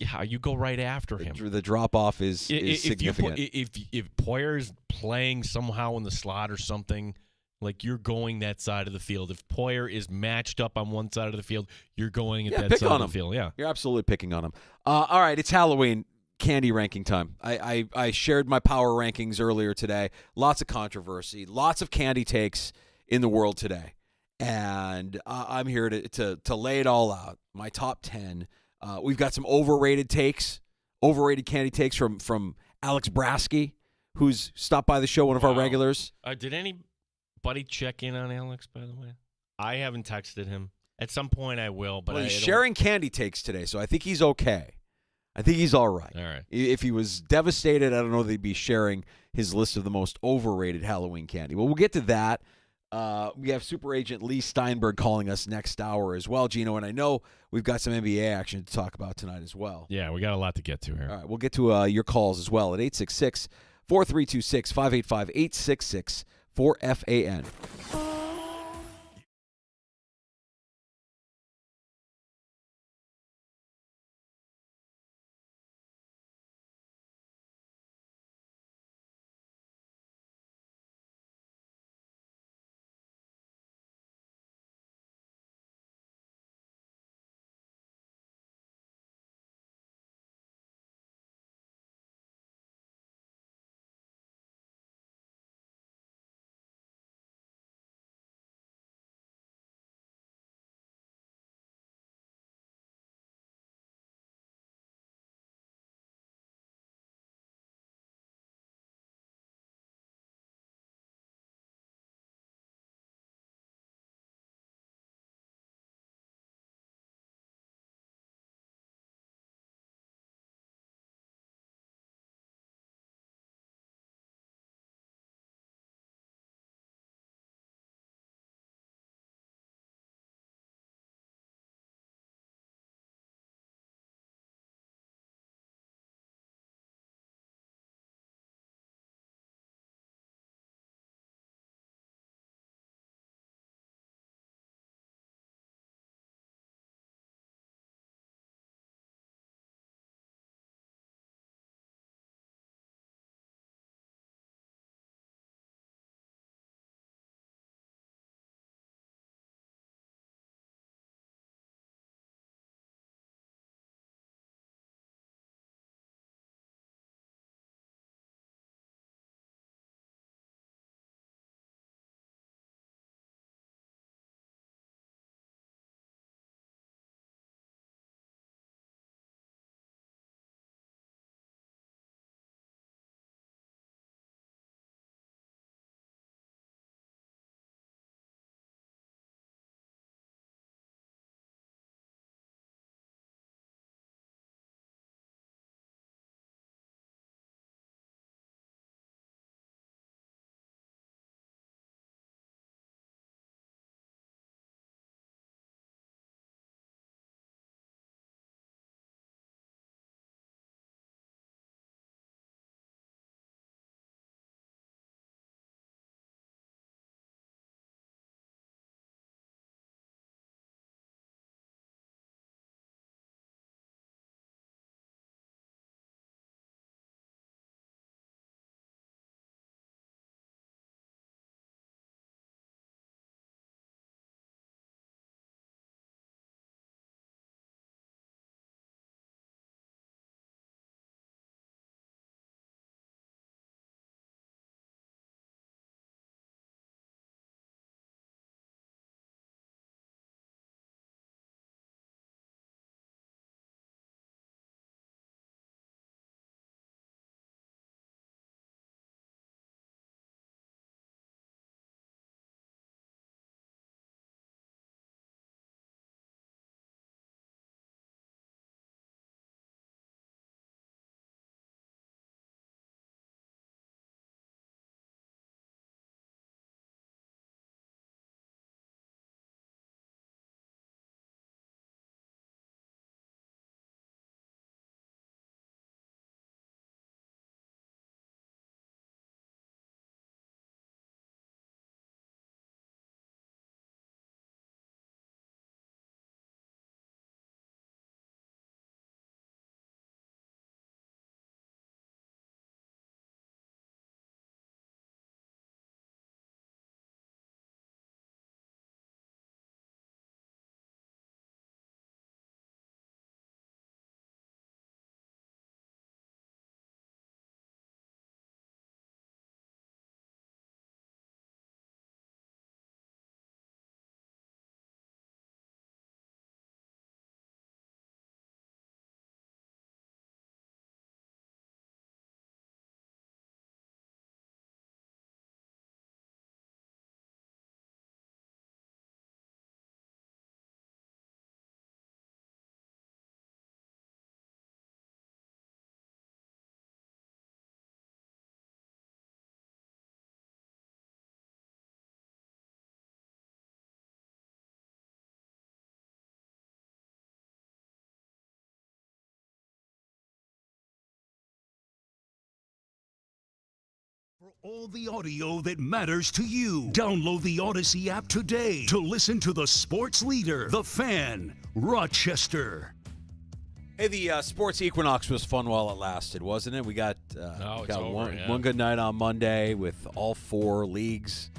how you go right after him. The drop-off is significant. If Poyer's playing somehow in the slot or something, like, you're going that side of the field. If Poyer is matched up on one side of the field, you're going at that side of the field. Yeah, you're absolutely picking on him. All right, it's Halloween. Candy ranking time. I shared my power rankings earlier today. Lots of controversy. Lots of candy takes in the world today. And I'm here to lay it all out. My top 10. We've got some overrated candy takes from Alex Brasky, who's stopped by the show, one of our regulars. Did anybody check in on Alex, by the way? I haven't texted him. At some point I will, but he's sharing candy takes today, so I think he's okay. I think he's all right. All right. If he was devastated, I don't know that he'd be sharing his list of the most overrated Halloween candy. Well, we'll get to that. We have Super Agent Lee Steinberg calling us next hour as well, Gino, and I know we've got some NBA action to talk about tonight as well. Yeah, we got a lot to get to here. All right, we'll get to your calls as well at 866-4326-585-866-4FAN. For all the audio that matters to you, download the Odyssey app today to listen to the sports leader, The Fan, Rochester. Hey, the sports equinox was fun while it lasted, wasn't it? We got, one good night on Monday with all 4 leagues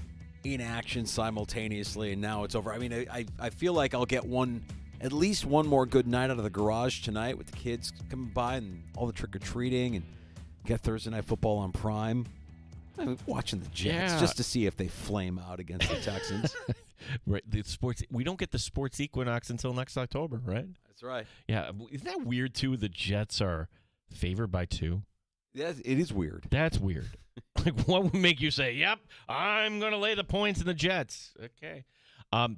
in action simultaneously, and now it's over. I mean, I feel like I'll get at least one more good night out of the garage tonight with the kids coming by and all the trick-or-treating, and get Thursday Night Football on Prime. I'm watching the Jets just to see if they flame out against the Texans. Right, we don't get the sports equinox until next October, right? That's right. Yeah, isn't that weird too? The Jets are favored by 2. Yeah, it is weird. That's weird. Like, what would make you say, "Yep, I'm going to lay the points in the Jets"? Okay.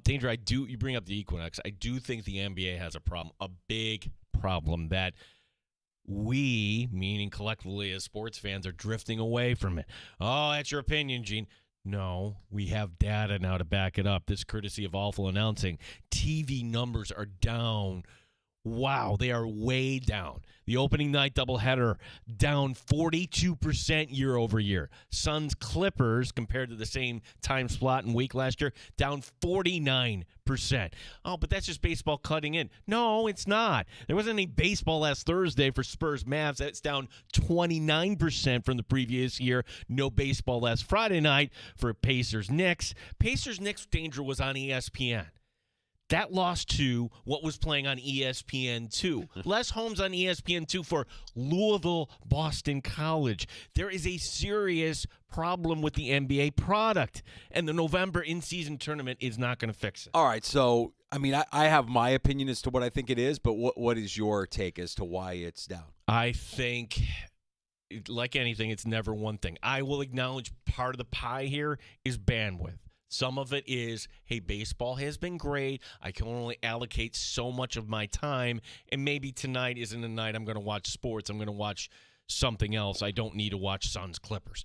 Danger, you bring up the equinox. I do think the NBA has a problem, a big problem that we, meaning collectively as sports fans, are drifting away from it. Oh, that's your opinion, Gene. No, we have data now to back it up. This courtesy of Awful Announcing. TV numbers are down. Wow, they are way down. The opening night doubleheader down 42% year over year. Suns Clippers, compared to the same time slot and week last year, down 49%. Oh, but that's just baseball cutting in. No, it's not. There wasn't any baseball last Thursday for Spurs Mavs. That's down 29% from the previous year. No baseball last Friday night for Pacers Knicks. Pacers Knicks Danger was on ESPN. That lost to what was playing on ESPN2. Les Holmes on ESPN2 for Louisville Boston College. There is a serious problem with the NBA product, and the November in-season tournament is not going to fix it. All right, so, I mean, I have my opinion as to what I think it is, but what is your take as to why it's down? I think, like anything, it's never one thing. I will acknowledge part of the pie here is bandwidth. Some of it is, hey, baseball has been great. I can only allocate so much of my time, and maybe tonight isn't a night I'm going to watch sports. I'm going to watch something else. I don't need to watch Suns Clippers.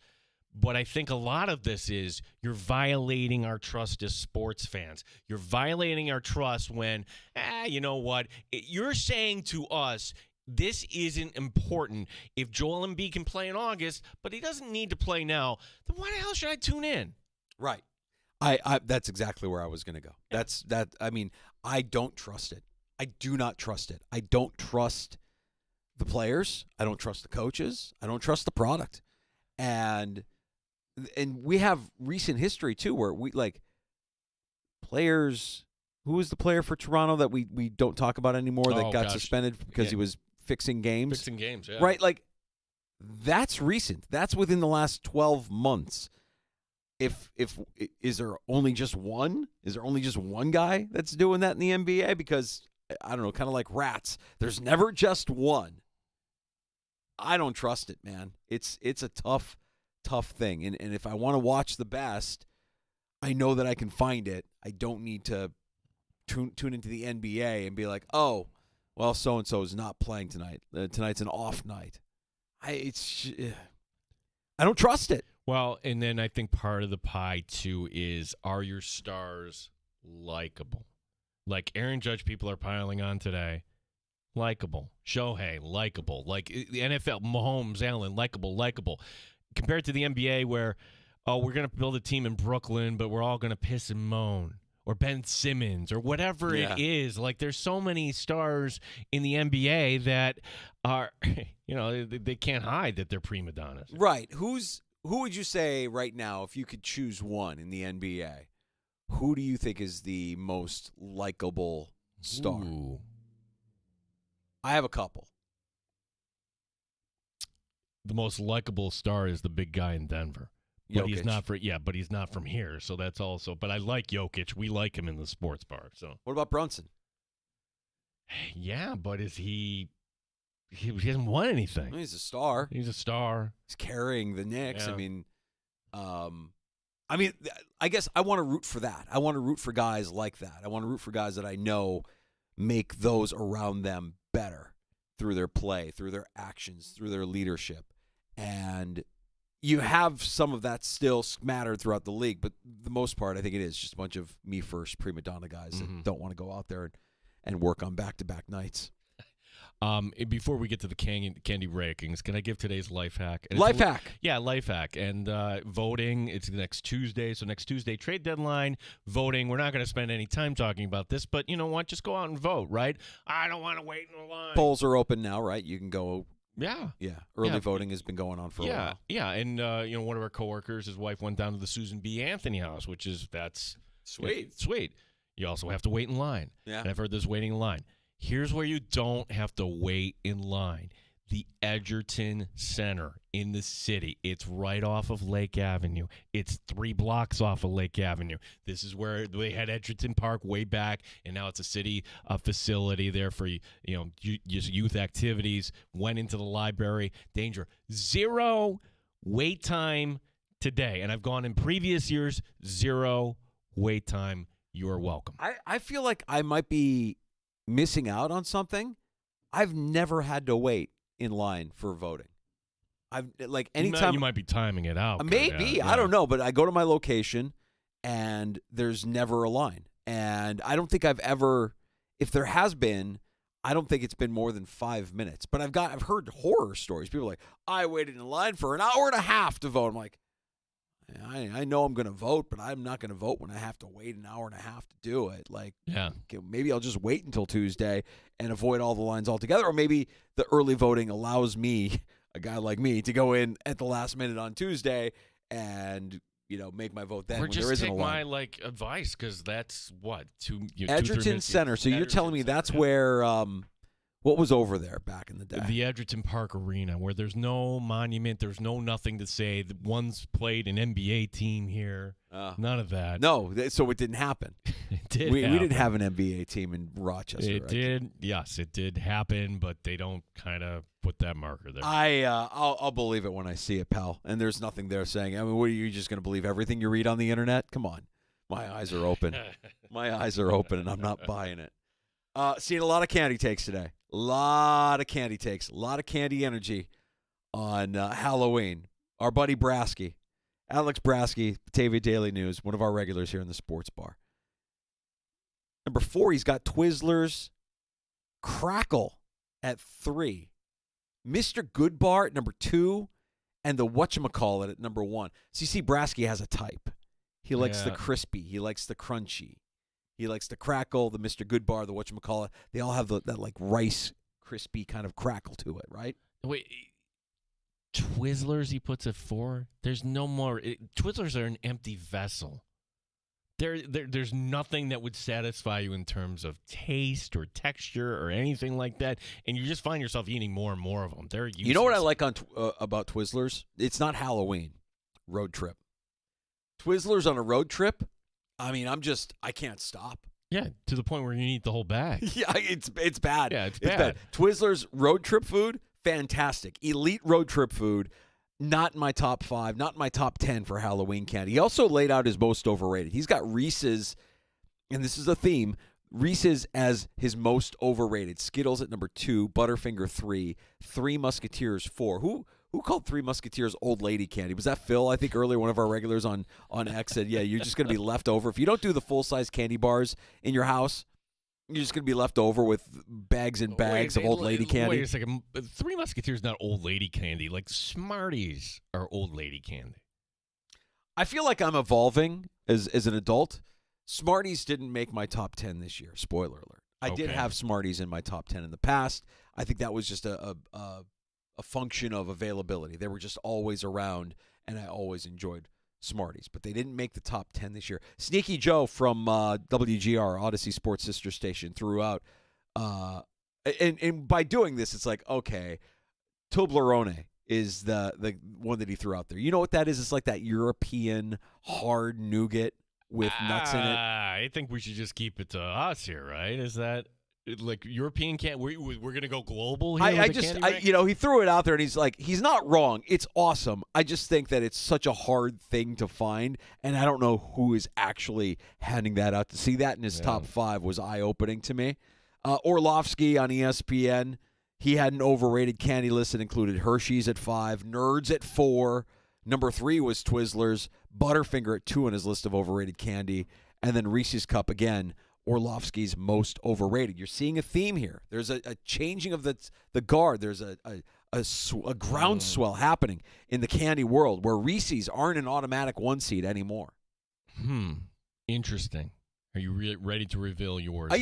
But I think a lot of this is you're violating our trust as sports fans. You're violating our trust when, you know what? You're saying to us, this isn't important. If Joel Embiid can play in August, but he doesn't need to play now, then why the hell should I tune in? Right. That's exactly where I was going to go. I mean, I don't trust it. I do not trust it. I don't trust the players. I don't trust the coaches. I don't trust the product. And we have recent history too, where we like players. Who was the player for Toronto that we don't talk about anymore that got suspended because he was fixing games? Fixing games, yeah. Right, like that's recent. That's within the last 12 months. If is there only just one? Is there only just one guy that's doing that in the NBA? Because I don't know, kind of like rats. There's never just one. I don't trust it, man. It's a tough thing. And if I want to watch the best, I know that I can find it. I don't need to tune into the NBA and be like, oh, well, so and so is not playing tonight. Tonight's an off night. I don't trust it. Well, and then I think part of the pie, too, is are your stars likable? Like Aaron Judge, people are piling on today. Likable. Shohei, likable. Like the NFL, Mahomes, Allen, likable. Compared to the NBA where, oh, we're going to build a team in Brooklyn, but we're all going to piss and moan. Or Ben Simmons, or whatever it is. Like, there's so many stars in the NBA that are, they can't hide that they're prima donnas. Right. Who would you say right now, if you could choose one in the NBA, who do you think is the most likable star? Ooh. I have a couple. The most likable star is the big guy in Denver. But he's not but he's not from here, so that's also. But I like Jokic. We like him in the sports bar. So what about Brunson? Yeah, but is he hasn't won anything. Well, he's a star. He's carrying the Knicks. Yeah. I mean, I guess I want to root for that. I want to root for guys like that. I want to root for guys that I know make those around them better through their play, through their actions, through their leadership. And you have some of that still smattered throughout the league, but the most part, I think it is just a bunch of me-first prima donna guys that don't want to go out there and work on back-to-back nights. Before we get to the candy rankings, can I give today's life hack? Life hack. Yeah, life hack. And voting, it's next Tuesday. So next Tuesday, trade deadline, voting. We're not going to spend any time talking about this, but you know what? Just go out and vote, right? I don't want to wait in the line. Polls are open now, right? You can go. Yeah. Yeah. Early voting has been going on for a while. Yeah. And, one of our coworkers, his wife went down to the Susan B. Anthony house, that's sweet. Sweet. You also have to wait in line. Yeah. And I've heard this waiting in line. Here's where you don't have to wait in line. The Edgerton Center in the city. It's right off of Lake Avenue. It's 3 blocks off of Lake Avenue. This is where they had Edgerton Park way back, and now it's a city facility there for just youth activities. Went into the library. Danger. 0 wait time today. And I've gone in previous years, 0 wait time. You're welcome. I feel like I might be missing out on something. I've never had to wait in line for voting. I've anytime you might be timing it out. Maybe I don't know, but I go to my location and there's never a line, and I don't think I've ever. If there has been, I don't think it's been more than 5 minutes. But I've heard horror stories. People are like, I waited in line for an hour and a half to vote. I'm like, I know I'm going to vote, but I'm not going to vote when I have to wait an hour and a half to do it. Maybe I'll just wait until Tuesday and avoid all the lines altogether. Or maybe the early voting allows me, a guy like me, to go in at the last minute on Tuesday and make my vote then when there isn't a line. My advice, because that's what Edgerton Center. So you're telling me that's where what was over there back in the day? The Edgerton Park Arena, where there's no monument, there's no nothing to say. The one's played an NBA team here. None of that. No, so it didn't happen. It did. We didn't have an NBA team in Rochester. It did. Yes, it did happen, but they don't kind of put that marker there. I'll believe it when I see it, pal. And there's nothing there saying. I mean, what are you just going to believe everything you read on the internet? Come on, my eyes are open. My eyes are open, and I'm not buying it. Seeing a lot of candy takes today. A lot of candy takes. A lot of candy energy on Halloween. Our buddy Brasky, Alex Brasky, Batavia Daily News, one of our regulars here in the sports bar. Number 4, he's got Twizzlers Crackle at 3. Mr. Goodbar at number 2. And the whatchamacallit at number 1. So you see Brasky has a type. He likes the crispy. He likes the crunchy. He likes the crackle, the Mr. Goodbar, the whatchamacallit. They all have that rice crispy kind of crackle to it, right? Wait, Twizzlers he puts at 4? There's no more. Twizzlers are an empty vessel. There's nothing that would satisfy you in terms of taste or texture or anything like that, and you just find yourself eating more and more of them. They're useless. You know what I like about Twizzlers? It's not Halloween. Road trip. Twizzlers on a road trip, I mean, I can't stop. Yeah, to the point where you eat the whole bag. Yeah, it's bad. Yeah, it's bad. Twizzlers road trip food, fantastic. Elite road trip food, not in my top 5, not in my top 10 for Halloween candy. He also laid out his most overrated. He's got Reese's, and this is a theme, Reese's as his most overrated. Skittles at number 2, Butterfinger 3, Three Musketeers 4. Who called Three Musketeers old lady candy? Was that Phil? I think earlier one of our regulars on X said, yeah, you're just going to be left over. If you don't do the full-size candy bars in your house, you're just going to be left over with bags and bags of old lady candy. Wait a second. Three Musketeers not old lady candy. Like Smarties are old lady candy. I feel like I'm evolving as an adult. Smarties didn't make my top 10 this year. Spoiler alert. I did have Smarties in my top 10 in the past. I think that was just a function of availability. They were just always around, and I always enjoyed Smarties. But they didn't make the top 10 this year. Sneaky Joe from WGR, Odyssey Sports Sister Station, threw out, and by doing this, it's like, okay, Toblerone is the one that he threw out there. You know what that is? It's like that European hard nougat with nuts in it. I think we should just keep it to us here, right? Is that like European can't? We're gonna go global here. He threw it out there, and he's like, he's not wrong. It's awesome. I just think that it's such a hard thing to find, and I don't know who is actually handing that out. To see that in his top 5 was eye-opening to me. Orlovsky on ESPN, he had an overrated candy list that included Hershey's at 5, Nerds at 4, number 3 was Twizzlers, Butterfinger at 2 on his list of overrated candy, and then Reese's Cup again Orlovsky's most overrated. You're seeing a theme here. There's a changing of the guard. There's a groundswell happening in the candy world where Reese's aren't an automatic 1 seed anymore. Interesting. Are you ready to reveal yours?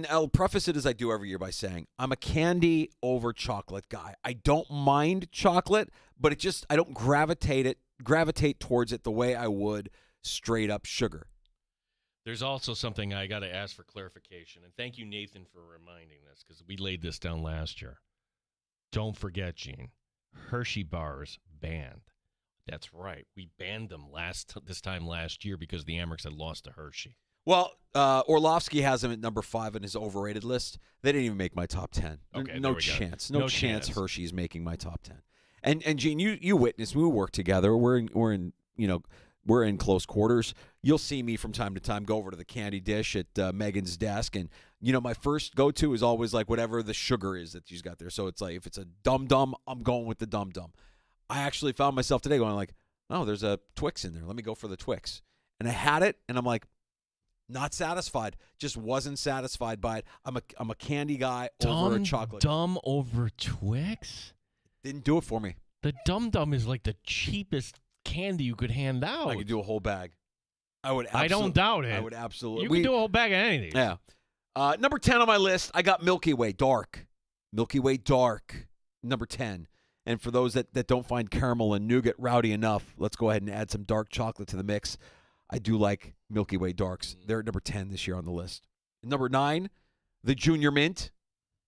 I'll preface it as I do every year by saying I'm a candy over chocolate guy. I don't mind chocolate, but I don't gravitate towards it the way I would straight up sugar. There's also something I got to ask for clarification, and thank you, Nathan, for reminding this because we laid this down last year. Don't forget, Gene, Hershey bars banned. That's right. We banned them this time last year because the Amerks had lost to Hershey. Well, Orlovsky has him at number 5 in his overrated list. They didn't even make my top 10. Okay, no chance. No chance Hershey's making my top 10. And Gene, you witnessed, we work together. We're in close quarters. You'll see me from time to time go over to the candy dish at Megan's desk, and my first go-to is always like whatever the sugar is that she's got there. So it's like if it's a Dum Dum, I'm going with the Dum Dum. I actually found myself today going like, oh, there's a Twix in there. Let me go for the Twix. And I had it, and I'm like, not satisfied. Just wasn't satisfied by it. I'm a candy guy over a chocolate. Dum over Twix? Didn't do it for me. The Dum Dum is like the cheapest candy you could hand out. I could do a whole bag. I don't doubt it. I would absolutely. You can do a whole bag of anything. Yeah. Number 10 on my list, I got Milky Way Dark. Milky Way Dark, number 10. And for those that don't find caramel and nougat rowdy enough, let's go ahead and add some dark chocolate to the mix. I do like Milky Way Darks. They're at number 10 this year on the list. Number 9, the Junior Mint.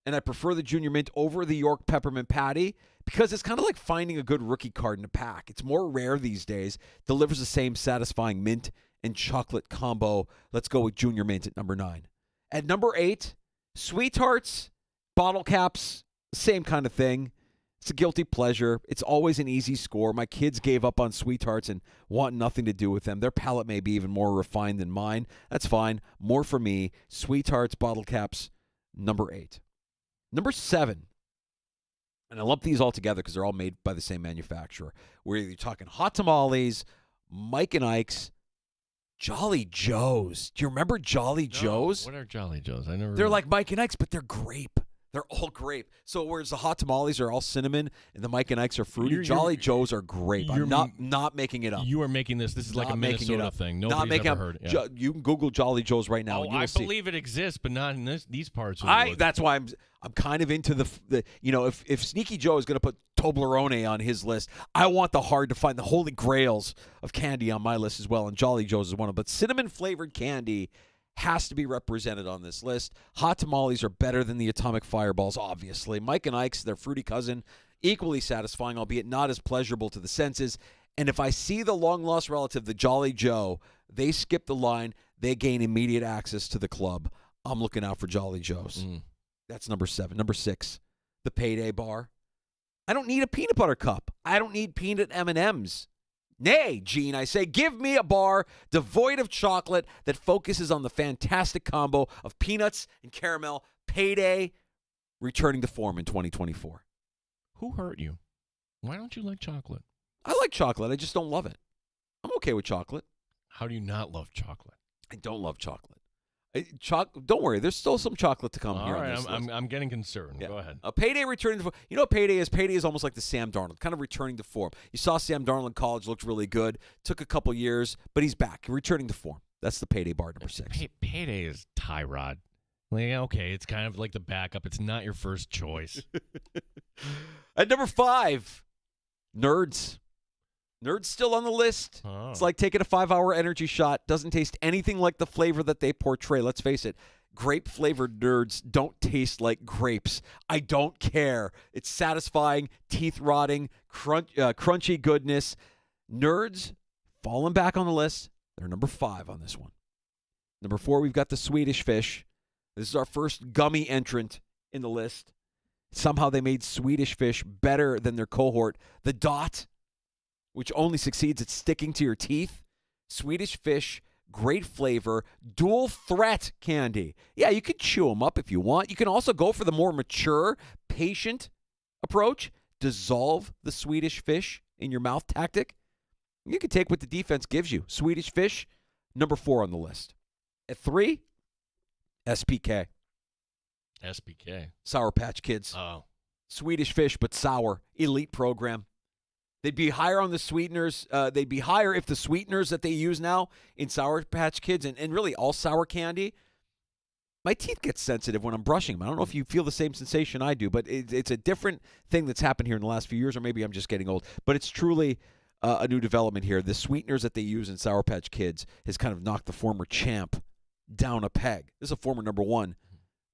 And I prefer the Junior Mint over the York Peppermint Patty because it's kind of like finding a good rookie card in a pack. It's more rare these days. Delivers the same satisfying mint and chocolate combo. Let's go with Junior Mint at number 9. At number 8, Sweethearts, bottle caps, same kind of thing. It's a guilty pleasure. It's always an easy score. My kids gave up on Sweethearts and want nothing to do with them. Their palate may be even more refined than mine. That's fine. More for me. Sweethearts, bottle caps, number 8. Number 7, and I lump these all together because they're all made by the same manufacturer. We're either talking Hot Tamales, Mike and Ike's, Jolly Joe's. Do you remember Jolly Joe's? What are Jolly Joe's? They're like Mike and Ike's, but they're grape. They're all grape. So whereas the Hot Tamales are all cinnamon and the Mike and Ike's are fruity, Jolly Joe's are grape. I'm not making it up. You are making this. This is like a Minnesota thing. Nobody's ever heard it. Yeah. You can Google Jolly Joe's right now. Oh, and you will I see. believe it exists, but not in these parts of the world. That's why I'm kind of into the if Sneaky Joe is going to put Toblerone on his list, I want the hard to find, the holy grails of candy on my list as well, and Jolly Joe's is one of them. But cinnamon flavored candy has to be represented on this list. Hot Tamales are better than the Atomic Fireballs, obviously. Mike and Ike's, their fruity cousin, equally satisfying, albeit not as pleasurable to the senses. And if I see the long-lost relative, the Jolly Joe, they skip the line, they gain immediate access to the club. I'm looking out for Jolly Joe's. That's number 7. Number 6, the Payday Bar. I don't need a peanut butter cup. I don't need peanut M&Ms. Nay, Gene, I say, give me a bar devoid of chocolate that focuses on the fantastic combo of peanuts and caramel. Payday returning to form in 2024. Who hurt you? Why don't you like chocolate? I like chocolate. I just don't love it. I'm okay with chocolate. How do you not love chocolate? I don't love chocolate. Don't worry, there's still some chocolate to come All here. right, on this list. I'm getting concerned. Yeah. Go ahead. Payday returning to form. You know what Payday is? Payday is almost like the Sam Darnold, kind of returning to form. You saw Sam Darnold in college, looked really good. Took a couple years, but he's back, returning to form. That's the Payday Bar, number 6. Payday is Tyrod. Like, okay, it's kind of like the backup. It's not your first choice. At number 5, Nerds. Nerds still on the list. Oh. It's like taking a 5-hour energy shot. Doesn't taste anything like the flavor that they portray. Let's face it. Grape-flavored Nerds don't taste like grapes. I don't care. It's satisfying, teeth-rotting, crunchy goodness. Nerds, falling back on the list. They're number 5 on this one. Number 4, we've got the Swedish Fish. This is our first gummy entrant in the list. Somehow they made Swedish Fish better than their cohort. The Dot, which only succeeds at sticking to your teeth. Swedish Fish, great flavor, dual threat candy. Yeah, you could chew them up if you want. You can also go for the more mature, patient approach. Dissolve the Swedish Fish in your mouth tactic. You can take what the defense gives you. Swedish Fish, number 4 on the list. At 3, SPK. SBK. Sour Patch Kids. Oh. Swedish fish, but sour. Elite program. They'd be higher on the sweeteners. They'd be higher if the sweeteners that they use now in Sour Patch Kids and really all sour candy. My teeth get sensitive when I'm brushing them. I don't know if you feel the same sensation I do, but it's a different thing that's happened here in the last few years, or maybe I'm just getting old. But it's truly a new development here. The sweeteners that they use in Sour Patch Kids has kind of knocked the former champ down a peg. This is a former number one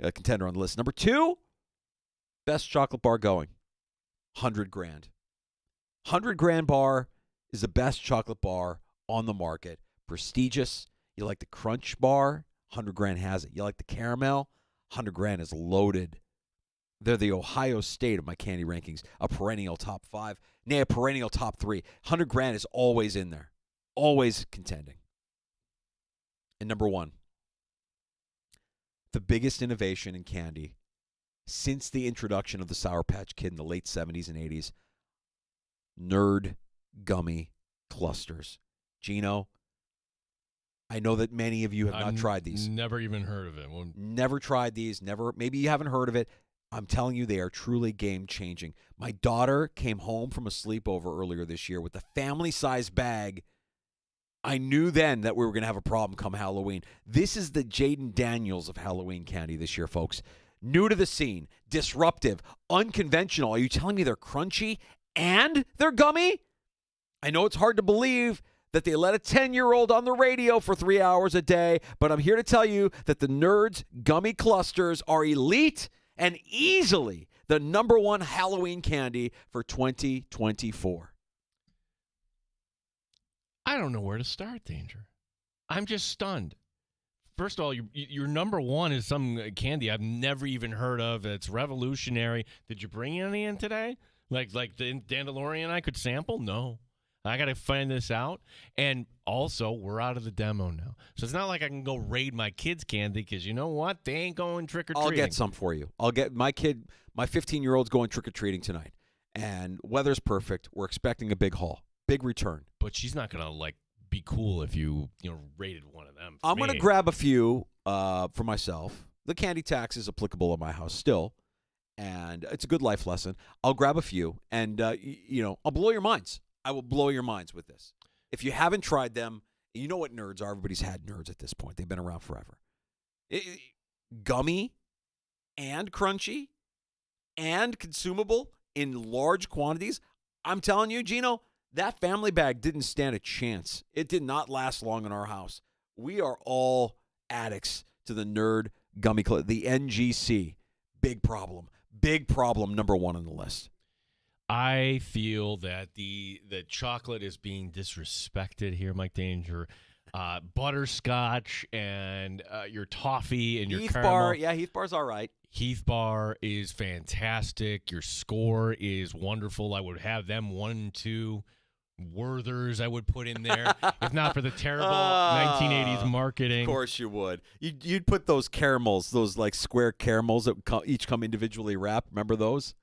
contender on the list. Number two, best chocolate bar going, $100 grand. $100 grand bar is the best chocolate bar on the market. Prestigious. You like the Crunch bar? $100 grand has it. You like the caramel? $100 grand is loaded. They're the Ohio State of my candy rankings, a perennial top 5, nay, a perennial top 3. $100 grand is always in there, always contending. And number one, the biggest innovation in candy since the introduction of the Sour Patch Kid in the late 70s and 80s, Nerd Gummy Clusters. Gino, I know that many of you have not tried these. Never even heard of it. Never tried these. Never. Maybe you haven't heard of it. I'm telling you, they are truly game-changing. My daughter came home from a sleepover earlier this year with a family-size bag. I knew then that we were going to have a problem come Halloween. This is the Jaden Daniels of Halloween candy this year, folks. New to the scene, disruptive, unconventional. Are you telling me they're crunchy and they're gummy? I know it's hard to believe that they let a 10-year-old on the radio for 3 hours a day, but I'm here to tell you that the Nerds Gummy Clusters are elite and easily the number one Halloween candy for 2024. I don't know where to start, Danger. I'm just stunned. First of all, your number one is some candy I've never even heard of. It's revolutionary. Did you bring any in today? Like the Dandelion I could sample? No. I got to find this out. And also, we're out of the demo now. So it's not like I can go raid my kids' candy because you know what? They ain't going trick-or-treating. I'll get some for you. I'll get my 15-year-old's going trick-or-treating tonight. And weather's perfect. We're expecting a big haul. Big return. But she's not going to, be cool if you raided one of them. I'm going to grab a few for myself. The candy tax is applicable in my house still. And it's a good life lesson. I'll grab a few. And, I'll blow your minds. I will blow your minds with this. If you haven't tried them, you know what nerds are. Everybody's had nerds at this point. They've been around forever. Gummy and crunchy and consumable in large quantities. I'm telling you, Gino, that family bag didn't stand a chance. It did not last long in our house. We are all addicts to the Nerd Gummy Club. The NGC, big problem. Big problem, number one on the list. I feel that the chocolate is being disrespected here, Mike Danger. Butterscotch and your toffee and your Heath caramel. Bar, yeah, Heath Bar's all right. Heath Bar is fantastic. Your score is wonderful. I would have them 1, 2 Werthers I would put in there, if not for the terrible 1980s marketing. Of course you would. You'd put those caramels, those square caramels that each come individually wrapped. Remember those?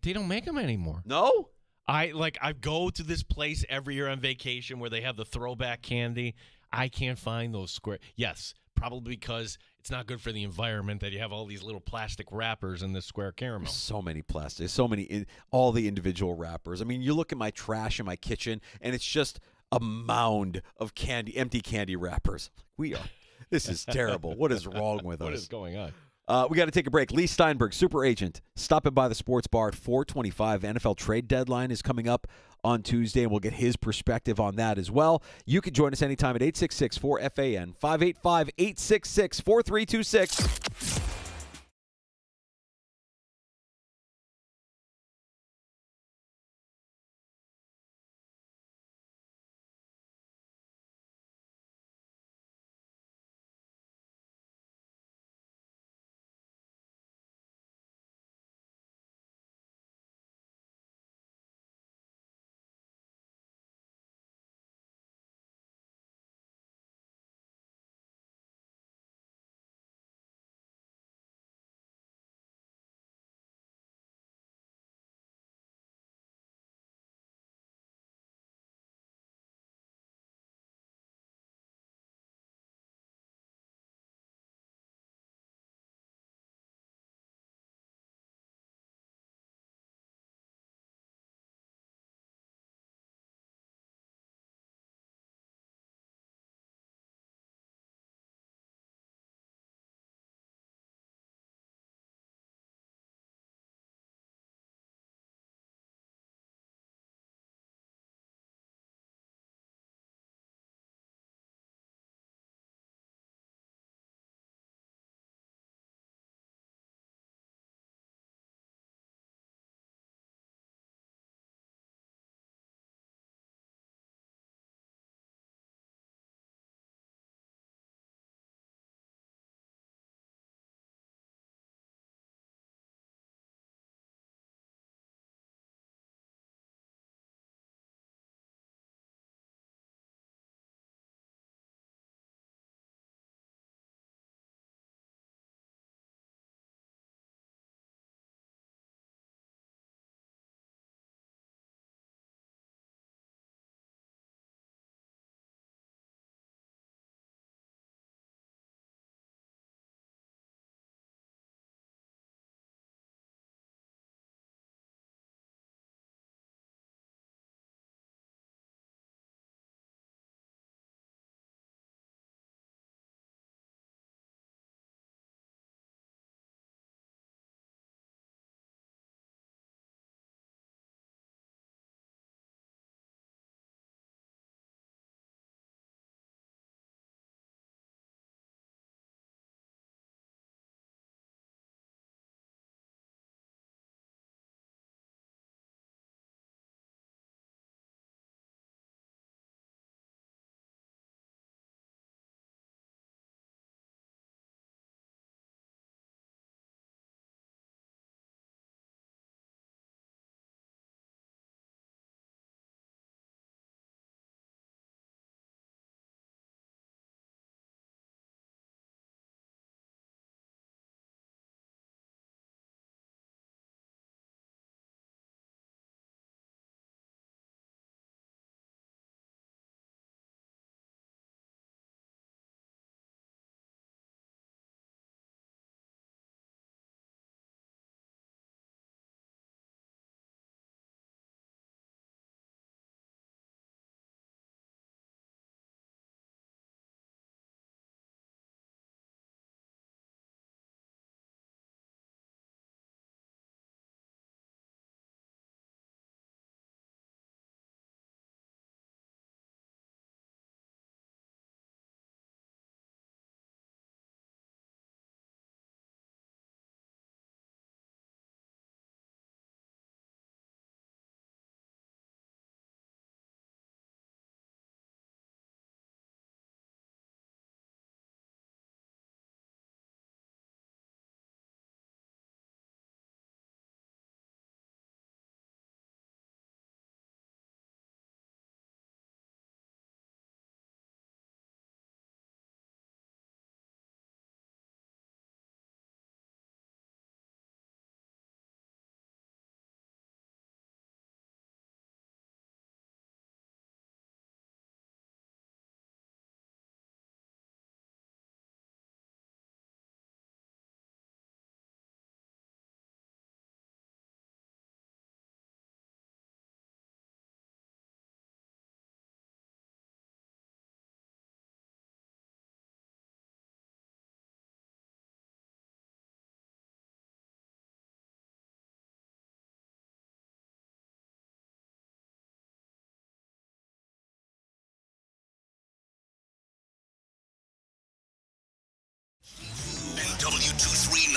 They don't make them anymore. No? I go to this place every year on vacation where they have the throwback candy. I can't find those square. Yes, probably because it's not good for the environment that you have all these little plastic wrappers in this square caramel. So many plastics, all the individual wrappers. I mean, you look at my trash in my kitchen, and it's just a mound of empty candy wrappers. This is terrible. What is wrong with us? What is going on? We got to take a break. Lee Steinberg, super agent, stopping by the sports bar at 4:25. NFL trade deadline is coming up on Tuesday, and we'll get his perspective on that as well. You can join us anytime at 866-4FAN, 585-866-4326.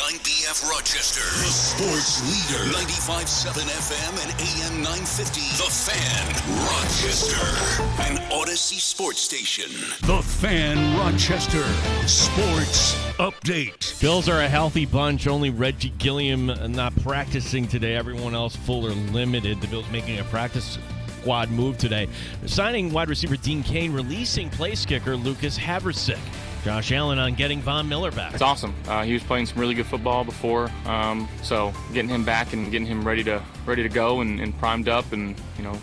9BF Rochester, the sports leader. 95.7 FM and AM 950. The Fan, Rochester, an Odyssey sports station. The Fan Rochester Sports Update. Bills are a healthy bunch. Only Reggie Gilliam not practicing today. Everyone else full or limited. The Bills making a practice squad move today. They're signing wide receiver Dean Cain, releasing place kicker Lucas Haversick. Josh Allen on getting Von Miller back. It's awesome. He was playing some really good football before, so getting him back and getting him ready to go and primed up, and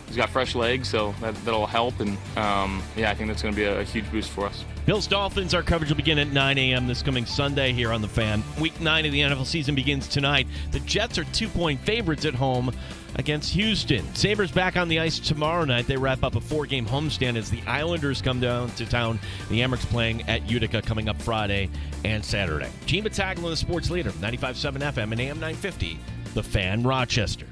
he's got fresh legs, so that'll help. And I think that's going to be a huge boost for us. Bills Dolphins, our coverage will begin at 9 a.m. this coming Sunday here on The Fan. Week 9 of the NFL season begins tonight. The Jets are 2-point favorites at home against Houston. Sabres back on the ice tomorrow night. They wrap up a 4-game homestand as the Islanders come down to town. The Amerks playing at Utica coming up Friday and Saturday. Gene Battaglia, the sports leader, 95.7 FM and AM 950, The Fan, Rochester.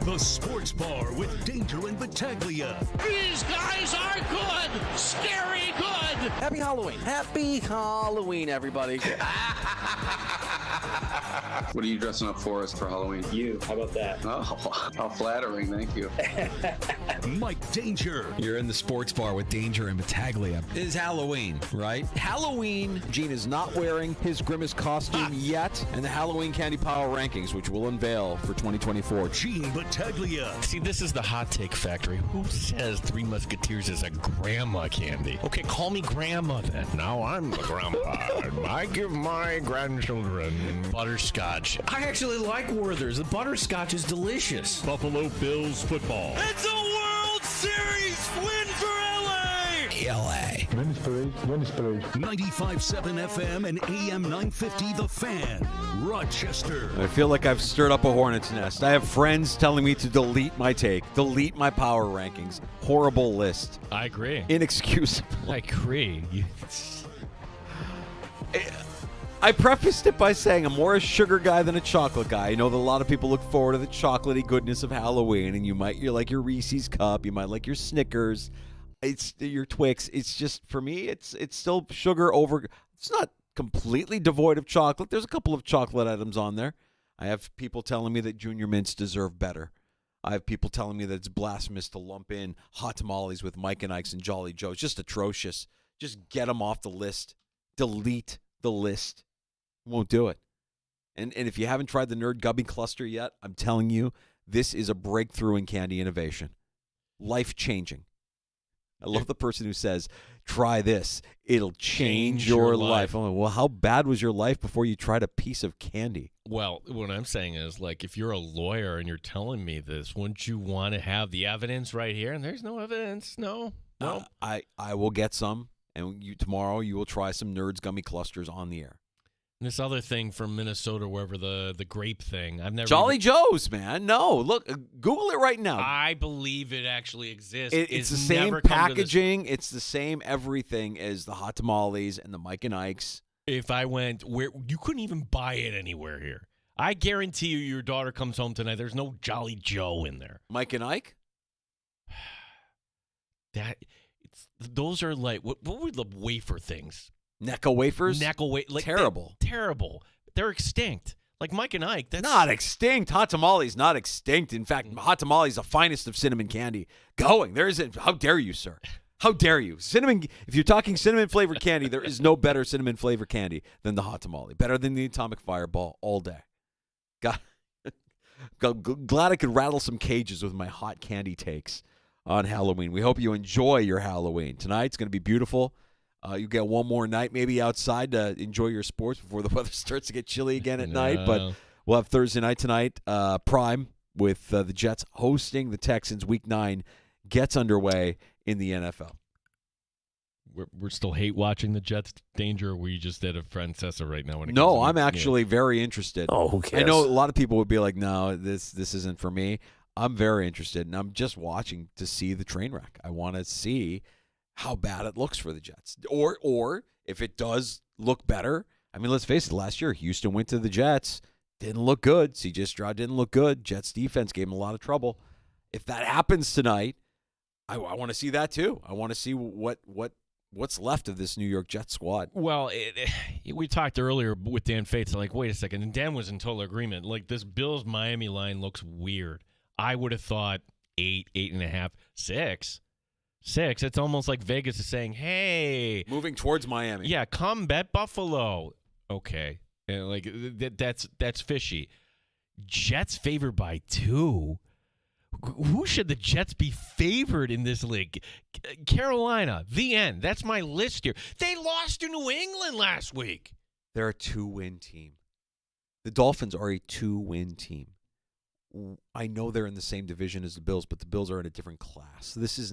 The Sports Bar with Danger and Battaglia. These guys are good. Scary good. Happy Halloween. Happy Halloween, everybody. What are you dressing up for us for Halloween? You. How about that? Oh, how flattering. Thank you. Mike Danger. You're in the Sports Bar with Danger and Battaglia. It is Halloween, right? Halloween. Gene is not wearing his Grimace costume yet. And the Halloween Candy Power Rankings, which we'll unveil for 2024. Gene Battaglia. See, this is the hot take factory. Who says Three Musketeers is a grandma candy? Okay, call me grandma then. Now I'm the grandpa. I give my grandchildren butterscotch. I actually like Werther's. The butterscotch is delicious. Buffalo Bills football. It's a World Series win for LA. LA. 95.7 FM and AM 950 The Fan, Rochester. I feel like I've stirred up a hornet's nest. I have friends telling me to delete my take, delete my power rankings. Horrible list. I agree. Inexcusable. I agree. I prefaced it by saying I'm more a sugar guy than a chocolate guy. I know that a lot of people look forward to the chocolatey goodness of Halloween, and you like your Reese's cup, you might like your Snickers, it's your Twix. It's just, for me, it's still sugar over. It's not completely devoid of chocolate. There's a couple of chocolate items on there. I have people telling me that Junior Mints deserve better. I have people telling me that it's blasphemous to lump in hot tamales with Mike and Ike's and Jolly Joe's. Just atrocious. Just get them off the list. Delete the list. Won't do it. And if you haven't tried the Nerd Gummy Cluster yet, I'm telling you, this is a breakthrough in candy innovation. Life-changing. I love the person who says, try this. It'll change your life. I'm like, well, how bad was your life before you tried a piece of candy? Well, what I'm saying is, like, if you're a lawyer and you're telling me this, wouldn't you want to have the evidence right here? And there's no evidence. No. I will get some, and tomorrow you will try some Nerds Gummy Clusters on the air. And this other thing from Minnesota, wherever the grape thing, I've never. Jolly Joe's, man. No, look, Google it right now. I believe it actually exists. It's the same packaging. It's the same everything as the hot tamales and the Mike and Ike's. If I went where you couldn't even buy it anywhere here, I guarantee you, your daughter comes home tonight. There's no Jolly Joe in there. Mike and Ike. Those are like what were the wafer things? Necco wafers? Like terrible. Terrible. They're extinct. Like Mike and Ike. That's not extinct. Hot tamales not extinct. In fact, hot tamales the finest of cinnamon candy going. There isn't. How dare you, sir? How dare you? Cinnamon. If you're talking cinnamon flavored candy, there is no better cinnamon flavored candy than the hot tamale. Better than the atomic fireball all day. Glad I could rattle some cages with my hot candy takes on Halloween. We hope you enjoy your Halloween. Tonight's going to be beautiful. You get one more night maybe outside to enjoy your sports before the weather starts to get chilly again at night. But we'll have Thursday night tonight, prime, with the Jets hosting the Texans. Week 9 gets underway in the NFL. We're still hate watching the Jets, Danger, or we just did a Francesa right now? No, I'm actually very interested. Oh, who cares? I know a lot of people would be like, no, this isn't for me. I'm very interested, and I'm just watching to see the train wreck. I want to see how bad it looks for the Jets. Or if it does look better, I mean, let's face it, last year Houston went to the Jets, didn't look good. C.J. Stroud didn't look good. Jets defense gave him a lot of trouble. If that happens tonight, I want to see that too. I want to see what's left of this New York Jets squad. Well, we talked earlier with Dan Fates. Like, wait a second, and Dan was in total agreement. Like, this Bills Miami line looks weird. I would have thought 8.5, 6. It's almost like Vegas is saying, "Hey, moving towards Miami." Yeah, come bet Buffalo. Okay, and like that's fishy. Jets favored by 2. Who should the Jets be favored in this league? Carolina. The end. That's my list here. They lost to New England last week. They're a 2-win team. The Dolphins are a 2-win team. I know they're in the same division as the Bills, but the Bills are in a different class. These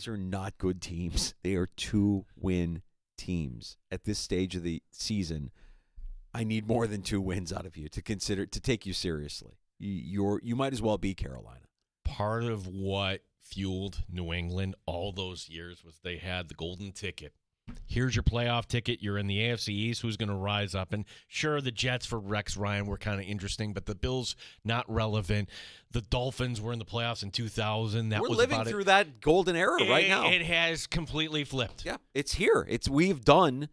are not good teams. They are 2-win teams. At this stage of the season, I need more than 2 wins out of you to take you seriously. You might as well be Carolina. Part of what fueled New England all those years was they had the golden ticket. Here's your playoff ticket. You're in the AFC East. Who's going to rise up? And sure, the Jets for Rex Ryan were kind of interesting, but the Bills not relevant. The Dolphins were in the playoffs in 2000. We're living through that golden era right now. It has completely flipped. Yeah, it's here. We've done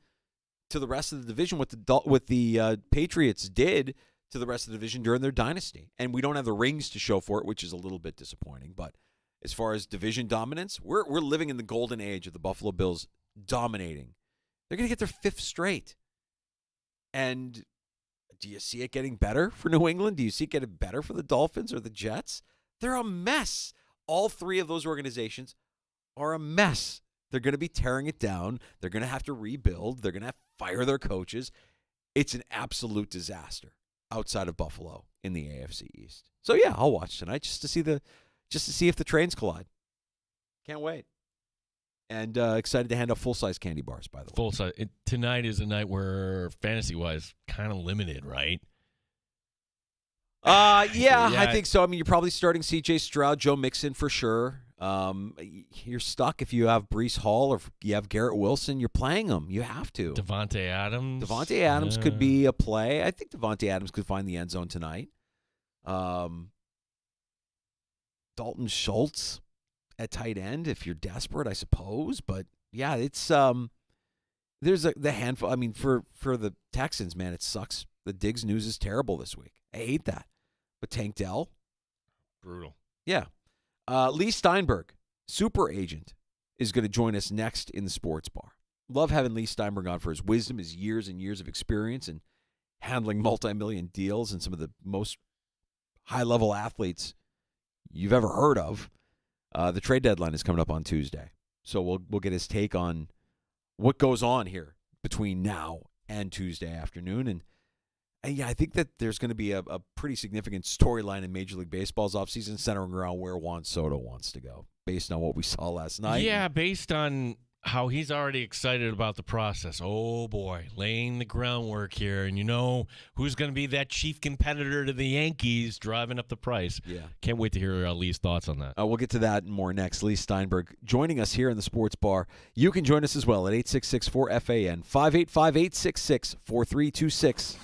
to the rest of the division what the Patriots did to the rest of the division during their dynasty, and we don't have the rings to show for it, which is a little bit disappointing. But as far as division dominance, we're living in the golden age of the Buffalo Bills dominating. They're going to get their 5th straight. And do you see it getting better for New England? Do you see it getting better for the Dolphins or the Jets? They're a mess. All 3 of those organizations are a mess. They're going to be tearing it down. They're going to have to rebuild. They're going to have to fire their coaches. It's an absolute disaster outside of Buffalo in the AFC East. So yeah, I'll watch tonight just to see if the trains collide. Can't wait. And excited to hand out full-size candy bars, by the way. Full-size. Tonight is a night where, fantasy-wise, kind of limited, right? Yeah, I think so. I mean, you're probably starting C.J. Stroud, Joe Mixon for sure. You're stuck if you have Breece Hall or if you have Garrett Wilson. You're playing them. You have to. Devontae Adams could be a play. I think Devontae Adams could find the end zone tonight. Dalton Schultz at tight end if you're desperate, I suppose. But yeah, it's there's the handful. I mean, for the Texans, man, it sucks. The Diggs news is terrible this week. I hate that. But Tank Dell, brutal. Yeah. Lee Steinberg, super agent, is going to join us next in the sports bar. Love having Lee Steinberg on for his wisdom, his years and years of experience in handling multi-million deals and some of the most high-level athletes you've ever heard of. The trade deadline is coming up on Tuesday, so we'll get his take on what goes on here between now and Tuesday afternoon. And yeah, I think that there's going to be a pretty significant storyline in Major League Baseball's offseason centering around where Juan Soto wants to go, based on what we saw last night. Yeah, based on how he's already excited about the process. Oh, boy, laying the groundwork here. And you know who's going to be that chief competitor to the Yankees driving up the price. Yeah. Can't wait to hear Lee's thoughts on that. We'll get to that and more next. Lee Steinberg joining us here in the sports bar. You can join us as well at 866-4FAN, 585-866-4326.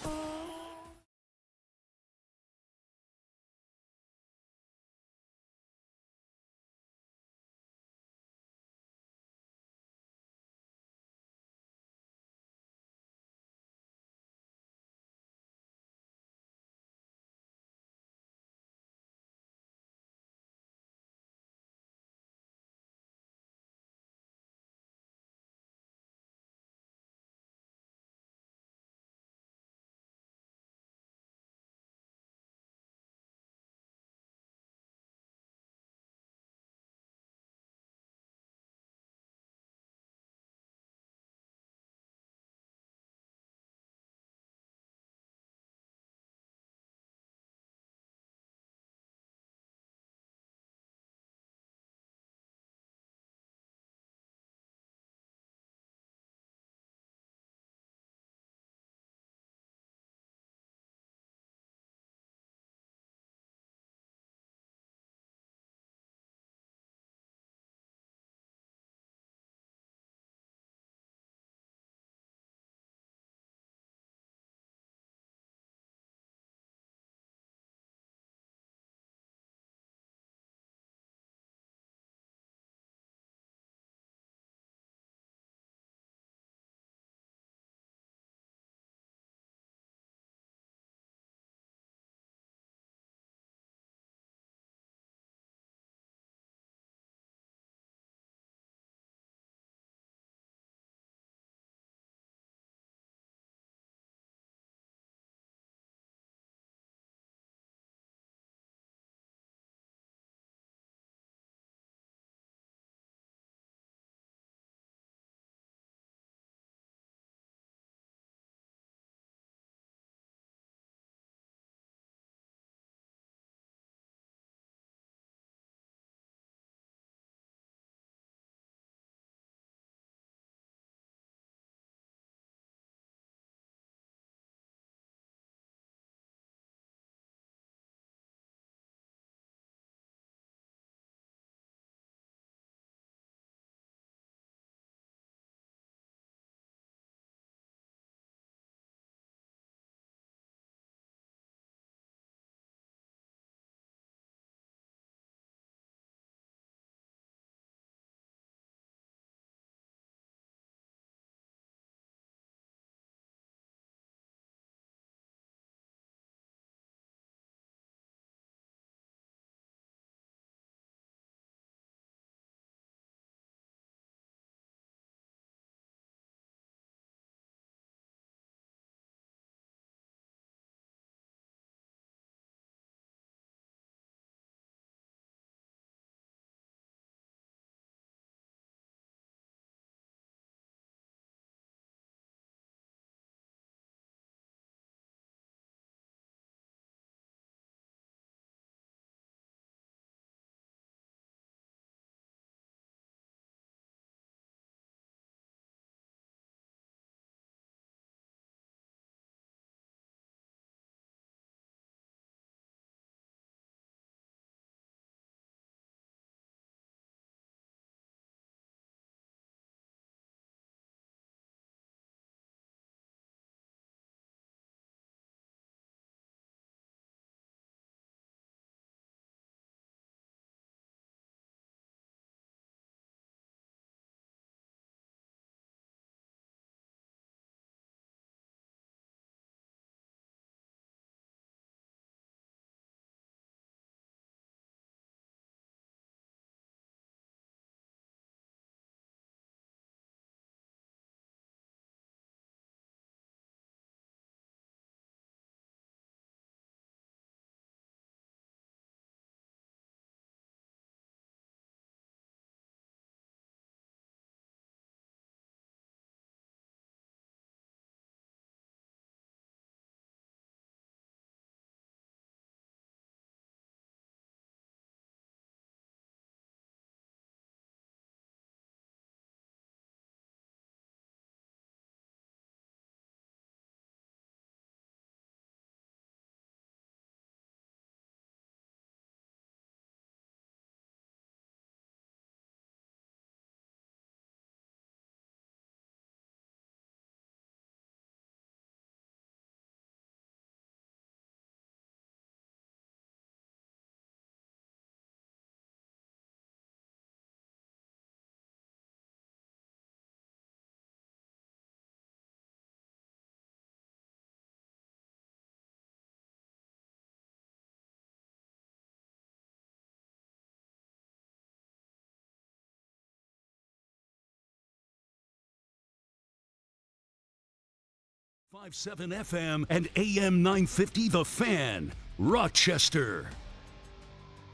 97 FM and AM 950 The Fan, Rochester.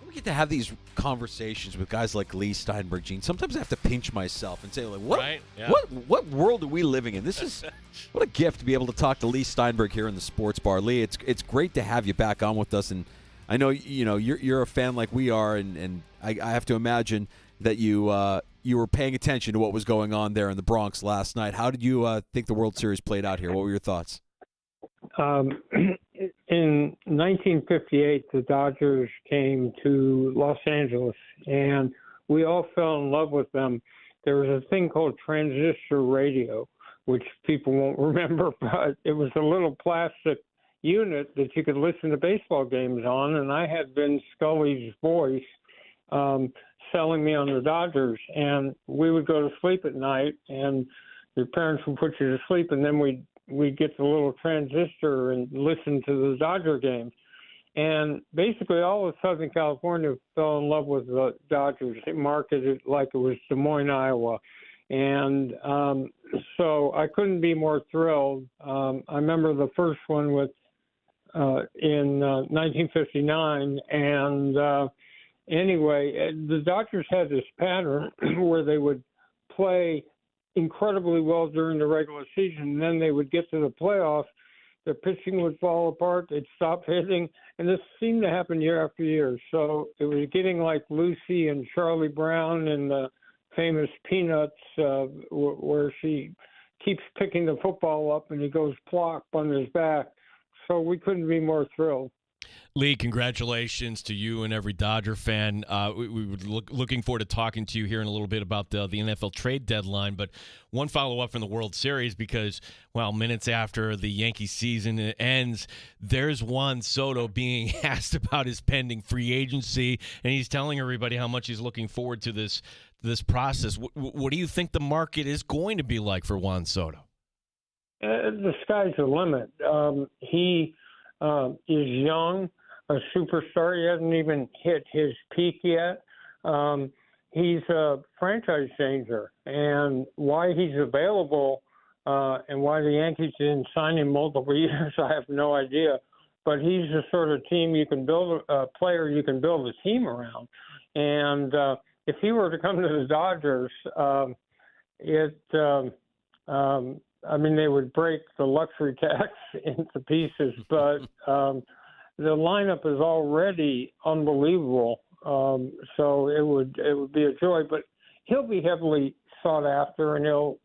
We get to have these conversations with guys like Lee Steinberg, Gene. Sometimes I have to pinch myself and say, like, what, Right, yeah. what world are we living in? This is what a gift to be able to talk to Lee Steinberg here in the Sports Bar. Lee, it's great to have you back on with us, and I know you're a fan like we are, and I have to imagine that you were paying attention to what was going on there in the Bronx last night. How did you think the World Series played out here? What were your thoughts? In 1958, the Dodgers came to Los Angeles, and we all fell in love with them. There was a thing called transistor radio, which people won't remember, but it was a little plastic unit that you could listen to baseball games on, and I had Vin Scully's voice selling me on the Dodgers, and we would go to sleep at night, and your parents would put you to sleep, and then we'd get the little transistor and listen to the Dodger games. And basically all of Southern California fell in love with the Dodgers. They marketed it like it was Des Moines, Iowa. And so I couldn't be more thrilled. I remember the first one in 1959. And anyway, the Dodgers had this pattern where they would play incredibly well during the regular season, and then they would get to the playoffs, their pitching would fall apart, they'd stop hitting, and this seemed to happen year after year. So it was getting like Lucy and Charlie Brown and the famous Peanuts, where she keeps picking the football up and he goes plop on his back. So we couldn't be more thrilled. Lee, congratulations to you and every Dodger fan. We were looking forward to talking to you here in a little bit about the NFL trade deadline, but one follow-up from the World Series because, well, minutes after the Yankees season ends, there's Juan Soto being asked about his pending free agency, and he's telling everybody how much he's looking forward to this process. What do you think the market is going to be like for Juan Soto? The sky's the limit. He is young, a superstar. He hasn't even hit his peak yet. He's a franchise changer, and why he's available and why the Yankees didn't sign him multiple years, I have no idea. But he's the sort of team you can build a player you can build a team around. And if he were to come to the Dodgers, they would break the luxury tax into pieces, but the lineup is already unbelievable. So it would be a joy, but he'll be heavily sought after, and he'll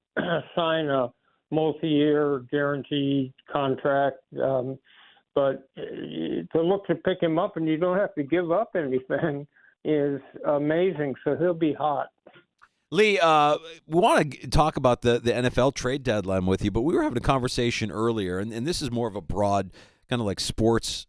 sign a multi-year guaranteed contract. But to look to pick him up and you don't have to give up anything is amazing. So he'll be hot. Lee, we want to talk about the NFL trade deadline with you, but we were having a conversation earlier, and this is more of a broad kind of like sports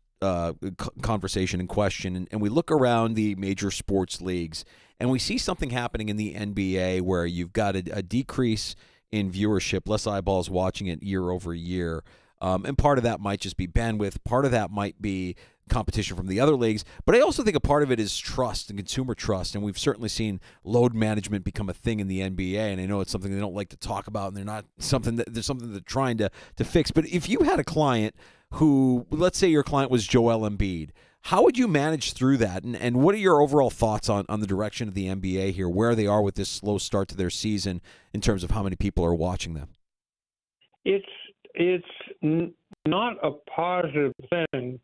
conversation and question, and we look around the major sports leagues, and we see something happening in the NBA where you've got a decrease in viewership, less eyeballs watching it year over year, and part of that might just be bandwidth, part of that might be competition from the other leagues, but I also think a part of it is trust and consumer trust, and we've certainly seen load management become a thing in the NBA, and I know it's something they don't like to talk about, and there's something they're trying to fix. But if you had a client who, let's say your client was Joel Embiid, how would you manage through that, and what are your overall thoughts on the direction of the NBA here, where they are with this slow start to their season in terms of how many people are watching them? It's not a positive thing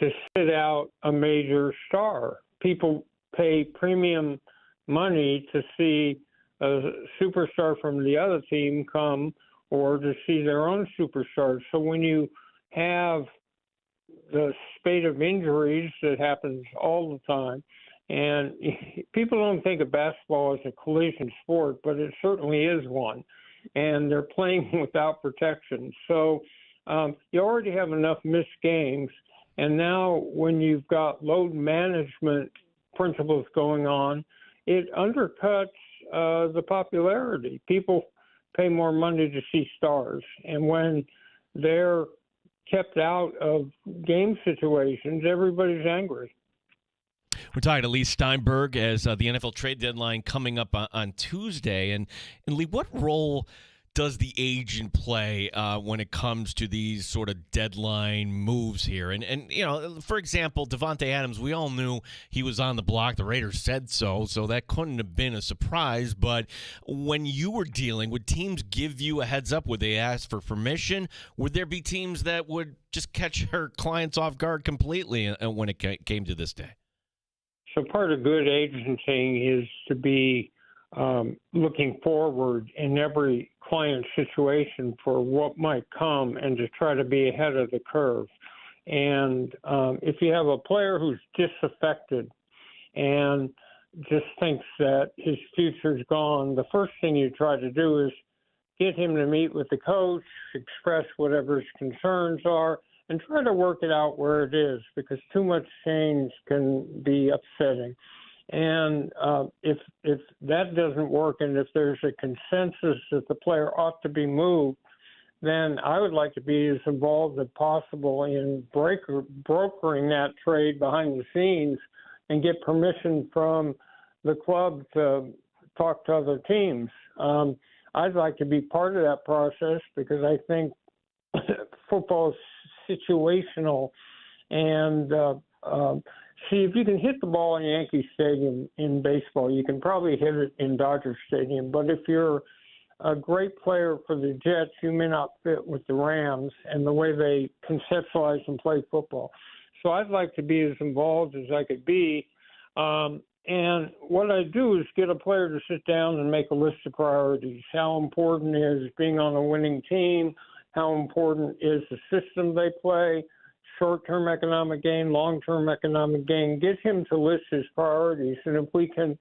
to sit out a major star. People pay premium money to see a superstar from the other team come or to see their own superstars. So when you have the spate of injuries that happens all the time, and people don't think of basketball as a collision sport, but it certainly is one, and they're playing without protection. So you already have enough missed games. And now when you've got load management principles going on, it undercuts the popularity. People pay more money to see stars. And when they're kept out of game situations, everybody's angry. We're talking to Lee Steinberg as the NFL trade deadline coming up on Tuesday. And Lee, what role does the agent play when it comes to these sort of deadline moves here? And for example, Devontae Adams, we all knew he was on the block. The Raiders said so that couldn't have been a surprise. But when you were dealing, would teams give you a heads up? Would they ask for permission? Would there be teams that would just catch their clients off guard completely when it came to this day? So part of good agenting is to be looking forward in every client situation for what might come and to try to be ahead of the curve. And if you have a player who's disaffected and just thinks that his future's gone, the first thing you try to do is get him to meet with the coach, express whatever his concerns are, and try to work it out where it is, because too much change can be upsetting. And if that doesn't work, and if there's a consensus that the player ought to be moved, then I would like to be as involved as possible in brokering that trade behind the scenes and get permission from the club to talk to other teams. I'd like to be part of that process because I think football is situational. And see, if you can hit the ball in Yankee Stadium in baseball, you can probably hit it in Dodger Stadium. But if you're a great player for the Jets, you may not fit with the Rams and the way they conceptualize and play football. So I'd like to be as involved as I could be. And what I do is get a player to sit down and make a list of priorities. How important is being on a winning team? How important is the system they play? Short-term economic gain, long-term economic gain. Get him to list his priorities. And if we can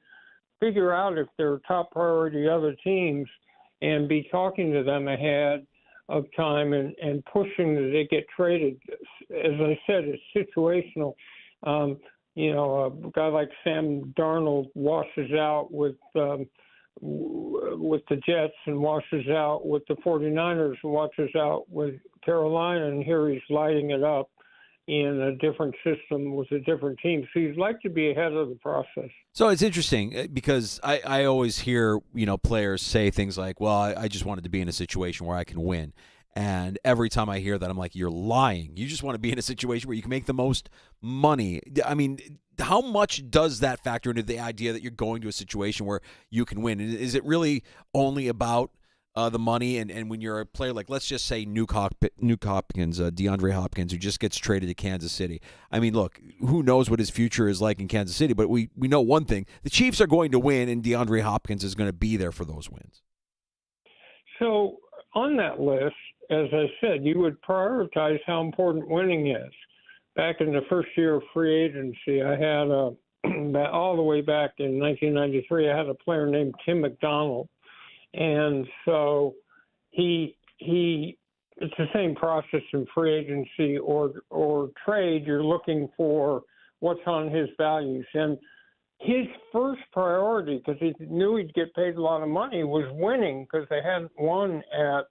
figure out if they're top priority other teams and be talking to them ahead of time and pushing that they get traded, as I said, it's situational. A guy like Sam Darnold washes out with the Jets and washes out with the 49ers and washes out with Carolina, and here he's lighting it up in a different system with a different team. So you'd like to be ahead of the process. So it's interesting because I always hear, players say things like, well, I just wanted to be in a situation where I can win. And every time I hear that, I'm like, you're lying. You just want to be in a situation where you can make the most money. I mean, how much does that factor into the idea that you're going to a situation where you can win? Is it really only about the money? And when you're a player like, let's just say Nuke Hopkins, DeAndre Hopkins, who just gets traded to Kansas City. I mean, look, who knows what his future is like in Kansas City, but we know one thing. The Chiefs are going to win, and DeAndre Hopkins is going to be there for those wins. So on that list, as I said, you would prioritize how important winning is. Back in the first year of free agency, I had all the way back in 1993, I had a player named Tim McDonald. And so it's the same process in free agency or trade. You're looking for what's on his values. And his first priority, because he knew he'd get paid a lot of money, was winning because they hadn't won at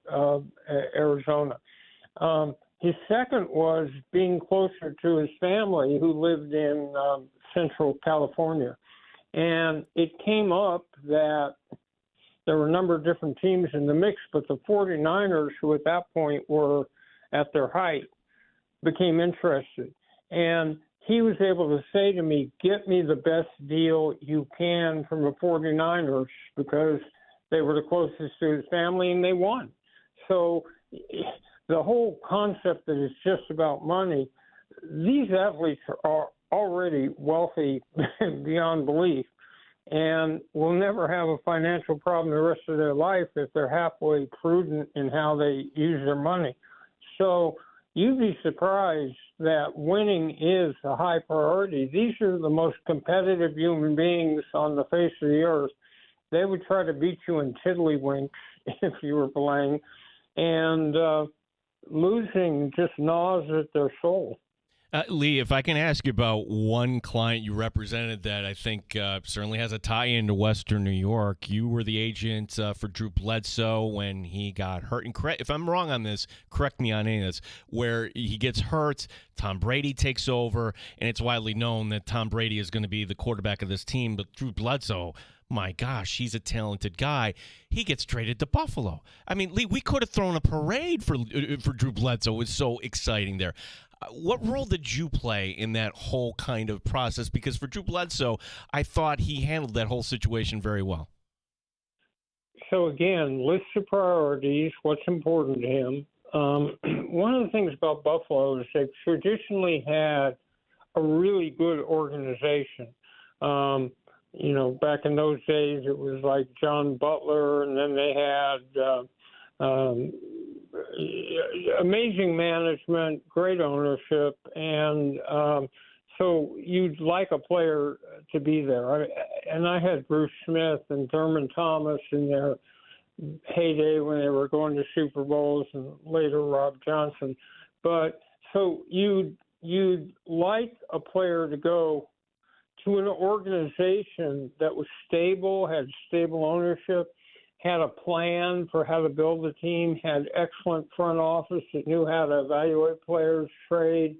Arizona. His second was being closer to his family who lived in Central California. And it came up that there were a number of different teams in the mix, but the 49ers, who at that point were at their height, became interested. And he was able to say to me, get me the best deal you can from the 49ers, because they were the closest to his family and they won. So the whole concept that it's just about money, these athletes are already wealthy beyond belief and will never have a financial problem the rest of their life if they're halfway prudent in how they use their money. So you'd be surprised that winning is a high priority. These are the most competitive human beings on the face of the earth. They would try to beat you in tiddlywinks if you were playing, and losing just gnaws at their soul. Lee, if I can ask you about one client you represented that I think certainly has a tie-in to Western New York. You were the agent for Drew Bledsoe when he got hurt. And if I'm wrong on this, correct me on any of this, where he gets hurt, Tom Brady takes over, and it's widely known that Tom Brady is going to be the quarterback of this team. But Drew Bledsoe, my gosh, he's a talented guy. He gets traded to Buffalo. I mean, Lee, we could have thrown a parade for Drew Bledsoe. It was so exciting there. What role did you play in that whole kind of process? Because for Drew Bledsoe, I thought he handled that whole situation very well. So again, list of priorities, what's important to him. One of the things about Buffalo is they've traditionally had a really good organization. Back in those days, it was like John Butler, and then they had amazing management, great ownership, and so you'd like a player to be there. I had Bruce Smith and Thurman Thomas in their heyday when they were going to Super Bowls, and later Rob Johnson. But so you'd like a player to go to an organization that was stable, had stable ownership, had a plan for how to build a team, had excellent front office that knew how to evaluate players, trade,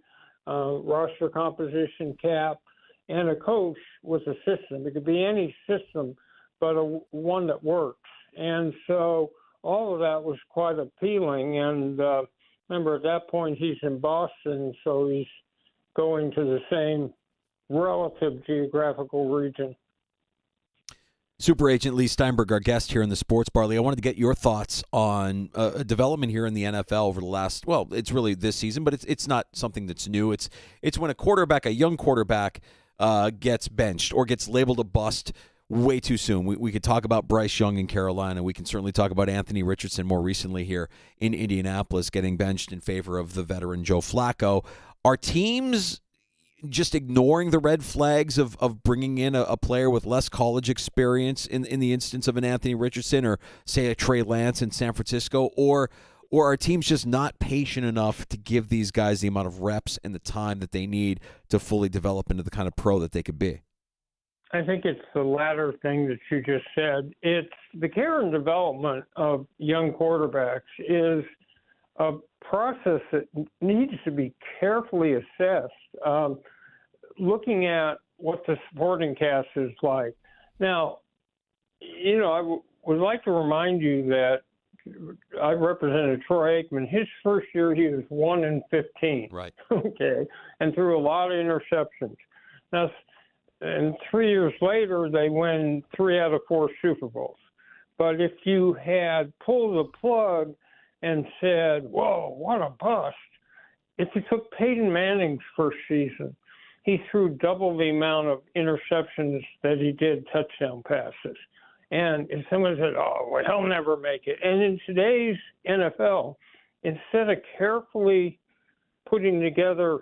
roster composition, cap, and a coach with a system. It could be any system, but one that works. And so all of that was quite appealing. And remember, at that point, he's in Boston, so he's going to the same relative geographical region. Super Agent Lee Steinberg, our guest here in the Sports Bar. Lee, I wanted to get your thoughts on a development here in the NFL over the last, well, it's really this season, but it's not something that's new. It's when a young quarterback gets benched or gets labeled a bust way too soon. We could talk about Bryce Young in Carolina. We can certainly talk about Anthony Richardson more recently here in Indianapolis getting benched in favor of the veteran Joe Flacco. Are teams just ignoring the red flags of bringing in a player with less college experience in the instance of an Anthony Richardson or, say, a Trey Lance in San Francisco? Or are teams just not patient enough to give these guys the amount of reps and the time that they need to fully develop into the kind of pro that they could be? I think it's the latter thing that you just said. It's the care and development of young quarterbacks is a process that needs to be carefully assessed, looking at what the supporting cast is like. Now, I would like to remind you that I represented Troy Aikman. His first year, he was 1-15. Right. Okay, and threw a lot of interceptions. Now, and 3 years later, they win 3 out of 4 Super Bowls. But if you had pulled the plug and said, whoa, what a bust. If you took Peyton Manning's first season, he threw double the amount of interceptions that he did touchdown passes. And if someone said, oh, well, he'll never make it. And in today's NFL, instead of carefully putting together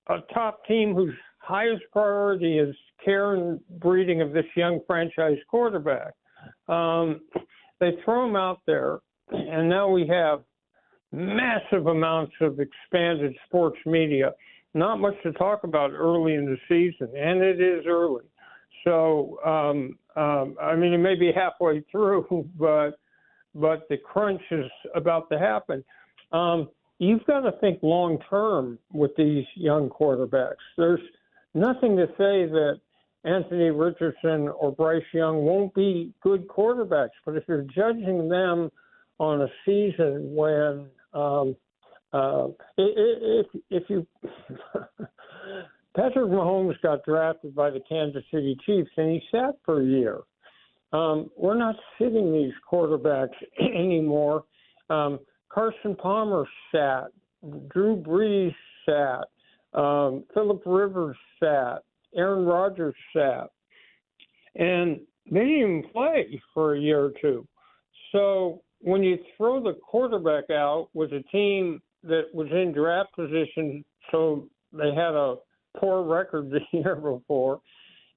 a top team whose highest priority is care and breeding of this young franchise quarterback, they throw him out there. And now we have massive amounts of expanded sports media. Not much to talk about early in the season, and it is early. So, it may be halfway through, but the crunch is about to happen. You've got to think long term with these young quarterbacks. There's nothing to say that Anthony Richardson or Bryce Young won't be good quarterbacks, but if you're judging them on a season when if you Patrick Mahomes got drafted by the Kansas City Chiefs and he sat for a year. We're not sitting these quarterbacks anymore. Carson Palmer sat, Drew Brees sat, Phillip Rivers sat, Aaron Rodgers sat, and they didn't even play for a year or two. So when you throw the quarterback out with a team that was in draft position, so they had a poor record the year before,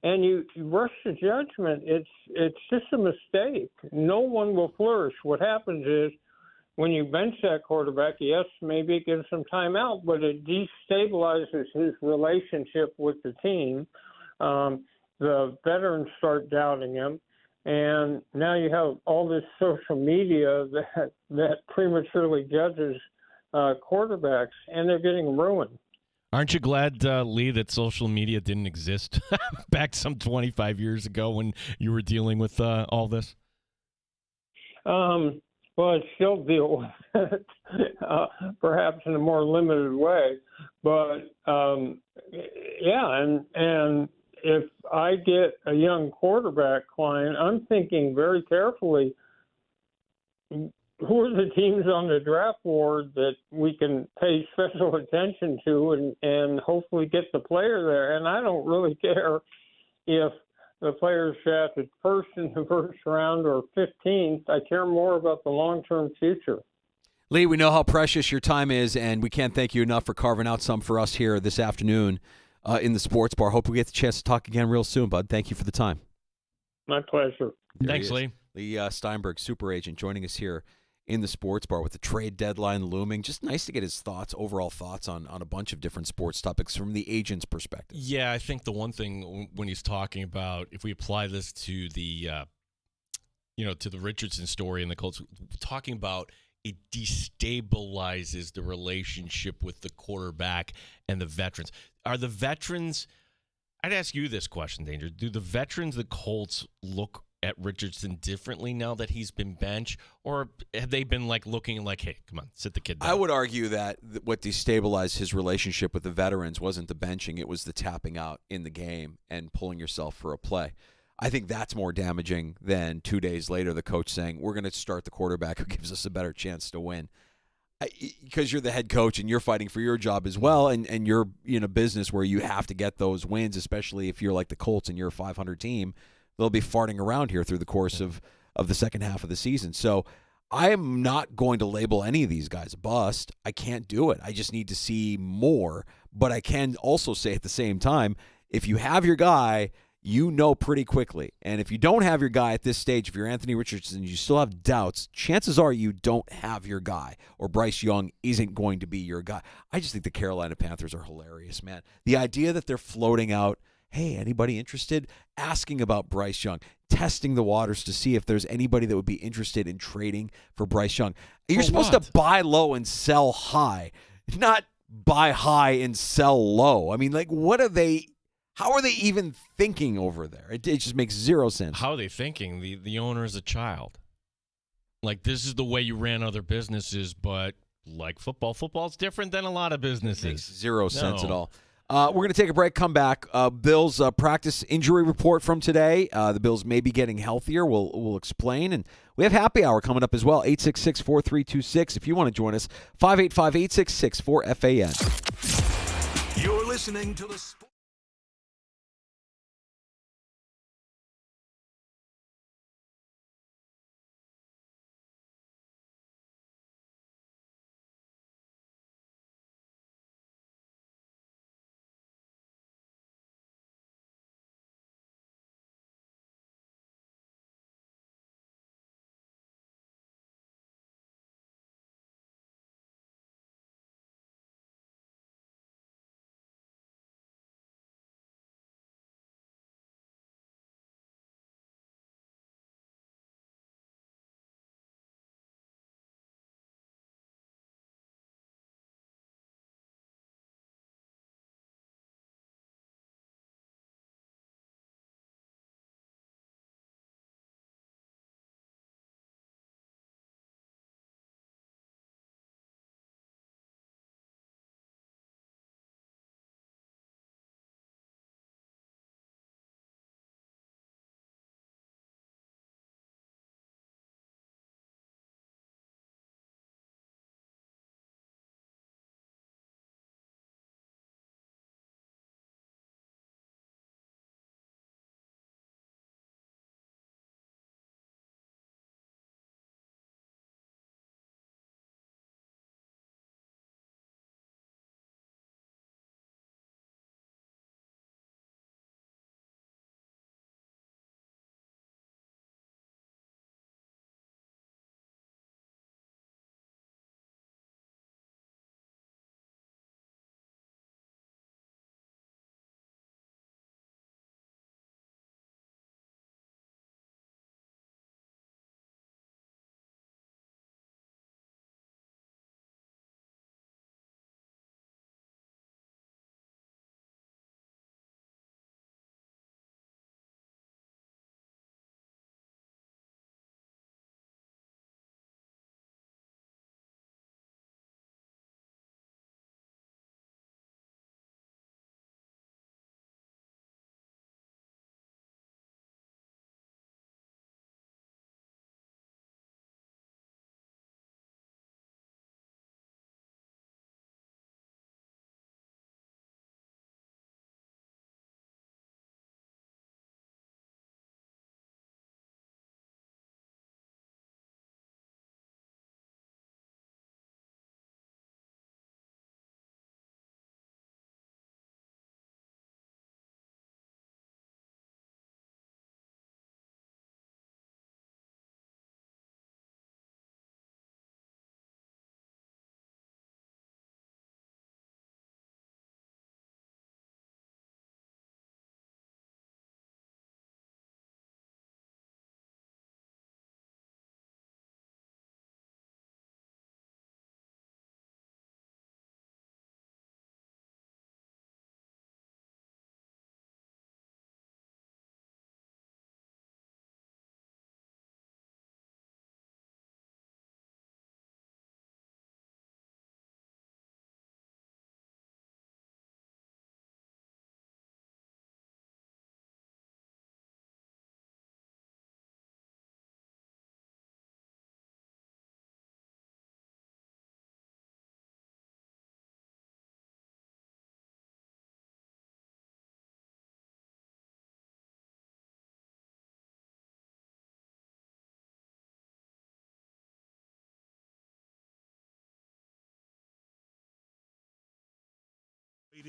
and you rush to judgment, it's just a mistake. No one will flourish. What happens is when you bench that quarterback, yes, maybe it gives him time out, but it destabilizes his relationship with the team. The veterans start doubting him. And now you have all this social media that prematurely judges quarterbacks, and they're getting ruined. Aren't you glad, Lee, that social media didn't exist back some 25 years ago when you were dealing with all this? Well, I still deal with it, perhaps in a more limited way. But yeah, and if I get a young quarterback client, I'm thinking very carefully, who are the teams on the draft board that we can pay special attention to and hopefully get the player there. And I don't really care if the player's drafted first in the first round or 15th. I care more about the long-term future. Lee, we know how precious your time is, and we can't thank you enough for carving out some for us here this afternoon in the sports bar. Hope we get the chance to talk again real soon, bud. Thank you for the time. My pleasure. Thanks, Lee. Lee Steinberg, super agent, joining us here in the sports bar with the trade deadline looming. Just nice to get his overall thoughts on a bunch of different sports topics from the agent's perspective. Yeah, I think the one thing when he's talking about, if we apply this to the, to the Richardson story and the Colts, talking about it destabilizes the relationship with the quarterback and the veterans. Are the veterans, I'd ask you this question, Danger, do the veterans, the Colts, look at Richardson differently now that he's been benched, or have they been looking like, hey, come on, sit the kid down? I would argue that what destabilized his relationship with the veterans wasn't the benching, it was the tapping out in the game and pulling yourself for a play. I think that's more damaging than 2 days later the coach saying, we're going to start the quarterback who gives us a better chance to win. Because you're the head coach and you're fighting for your job as well, and you're in a business where you have to get those wins, especially if you're like the Colts and you're a 500 team. They'll be farting around here through the course of the second half of the season. So I am not going to label any of these guys a bust. I can't do it. I just need to see more. But I can also say at the same time, if you have your guy, you know pretty quickly. And if you don't have your guy at this stage, if you're Anthony Richardson, you still have doubts, chances are you don't have your guy, or Bryce Young isn't going to be your guy. I just think the Carolina Panthers are hilarious, man. The idea that they're floating out, hey, anybody interested? Asking about Bryce Young, testing the waters to see if there's anybody that would be interested in trading for Bryce Young. You're supposed to buy low and sell high, not buy high and sell low. I mean, what are they? How are they even thinking over there? It just makes zero sense. How are they thinking? The owner is a child. This is the way you ran other businesses, but like football's different than a lot of businesses. It makes zero sense at all. We're going to take a break, come back. Bills practice injury report from today. The Bills may be getting healthier. We'll explain. And we have happy hour coming up as well, 866-4326. If you want to join us, 585-866-4FAN. You're listening to the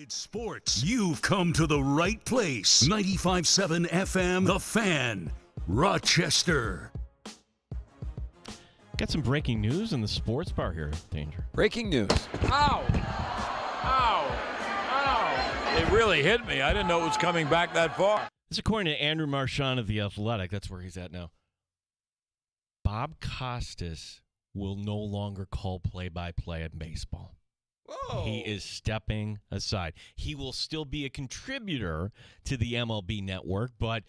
Sports. You've come to the right place. 95.7 FM, The Fan, Rochester. Got some breaking news in the sports bar here, Danger. Breaking news. Ow! Ow! Ow! It really hit me. I didn't know it was coming back that far. This is according to Andrew Marchand of The Athletic. That's where he's at now. Bob Costas will no longer call play-by-play in baseball. Whoa. He is stepping aside. He will still be a contributor to the MLB network, but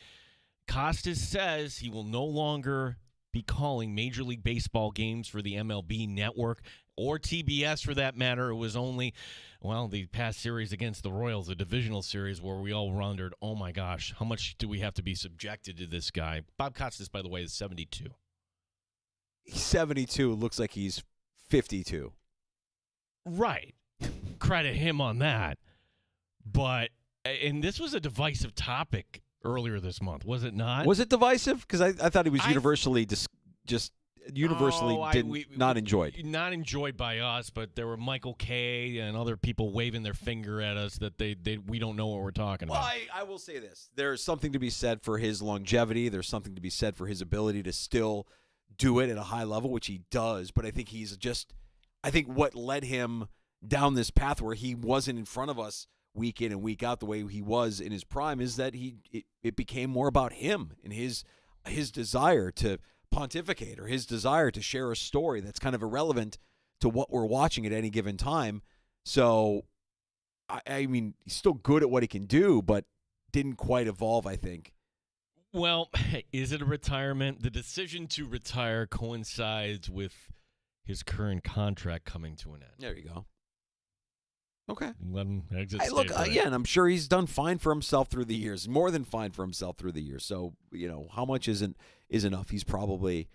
Costas says he will no longer be calling Major League Baseball games for the MLB network or TBS for that matter. It was only, the past series against the Royals, a divisional series where we all wondered, oh my gosh, how much do we have to be subjected to this guy? Bob Costas, by the way, is 72. He's 72. Looks like he's 52. Right. Credit him on that. But, and this was a divisive topic earlier this month, was it not? Was it divisive? Because I thought he was universally not enjoyed. Not enjoyed by us, but there were Michael Kay and other people waving their finger at us that we don't know what we're talking about. Well, I will say this. There's something to be said for his longevity. There's something to be said for his ability to still do it at a high level, which he does. But I think I think what led him down this path where he wasn't in front of us week in and week out the way he was in his prime is that it became more about him and his desire to pontificate or his desire to share a story that's kind of irrelevant to what we're watching at any given time. So, I mean, he's still good at what he can do, but didn't quite evolve, I think. Well, is it a retirement? The decision to retire coincides with his current contract coming to an end. There you go. Okay. Let him exit. And I'm sure he's done fine for himself through the years, more than fine for himself through the years. So, how much is enough? He's probably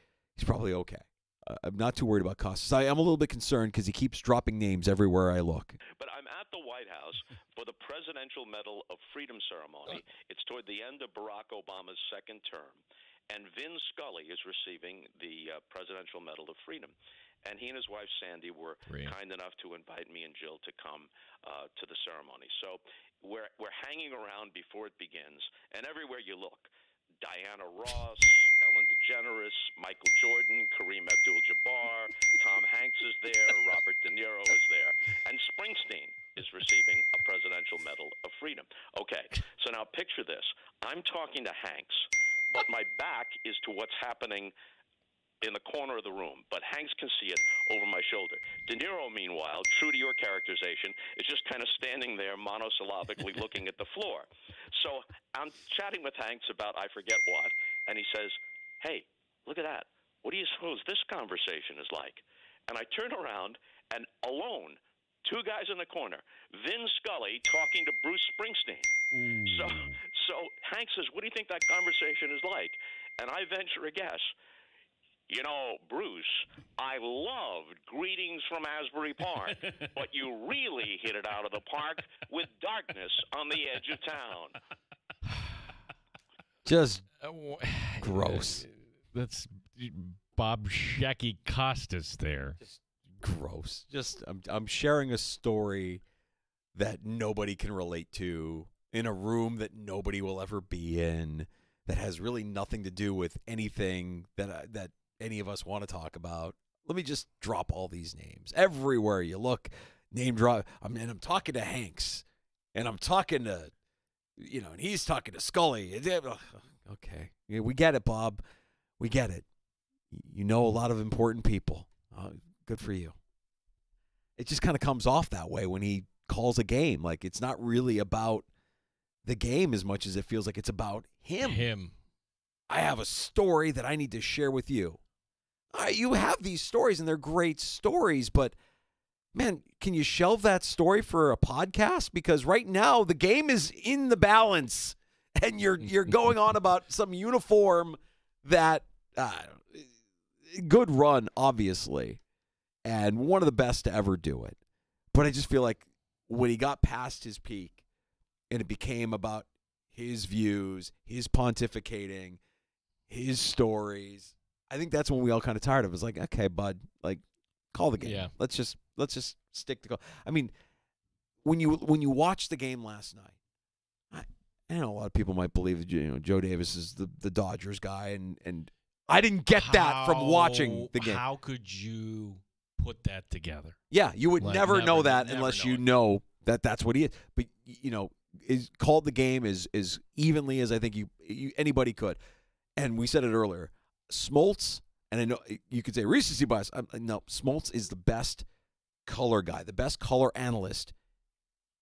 okay. I'm not too worried about Costas. I am a little bit concerned because he keeps dropping names everywhere I look. But I'm at the White House for the Presidential Medal of Freedom ceremony. It's toward the end of Barack Obama's second term. And Vin Scully is receiving the Presidential Medal of Freedom. And he and his wife, Sandy, were kind enough to invite me and Jill to come to the ceremony. So we're hanging around before it begins. And everywhere you look, Diana Ross, Ellen DeGeneres, Michael Jordan, Kareem Abdul-Jabbar, Tom Hanks is there, Robert De Niro is there. And Springsteen is receiving a Presidential Medal of Freedom. Okay, so now picture this. I'm talking to Hanks, but my back is to what's happening in the corner of the room, but Hanks can see it over my shoulder. De Niro, meanwhile, true to your characterization, is just kind of standing there monosyllabically looking at the floor. So I'm chatting with Hanks about I forget what, and he says, hey, look at that. What do you suppose this conversation is like? And I turn around, and alone, two guys in the corner, Vin Scully talking to Bruce Springsteen. So Hank says, what do you think that conversation is like? And I venture a guess. Bruce, I loved Greetings from Asbury Park, but you really hit it out of the park with Darkness on the Edge of Town. Just gross. That's Bob Shecky Costas there. Just gross. I'm sharing a story that nobody can relate to in a room that nobody will ever be in, that has really nothing to do with anything that any of us want to talk about. Let me just drop all these names. Everywhere you look, name drop. And I'm talking to Hanks, and I'm talking to, and he's talking to Scully. Okay. Yeah, we get it, Bob. We get it. You know a lot of important people. Good for you. It just kind of comes off that way when he calls a game. Like, it's not really about the game as much as it feels like it's about him. I have a story that I need to share with you. You have these stories, and they're great stories, but, man, can you shelve that story for a podcast? Because right now the game is in the balance, and you're going on about some uniform that good run, obviously, and one of the best to ever do it. But I just feel like when he got past his peak and it became about his views, his pontificating, his stories, I think that's when we all kind of tired of it. It's like, okay, bud, like, call the game. Yeah. Let's just stick to call. I mean, when you watch the game last night, I know a lot of people might believe that Joe Davis is the Dodgers guy, and I didn't get that from watching the game. How could you put that together? Yeah, you would never know that unless you know that that's what he is. But is called the game as evenly as I think anybody could. And we said it earlier, Smoltz, and I know you could say recency bias. No, Smoltz is the best color guy, the best color analyst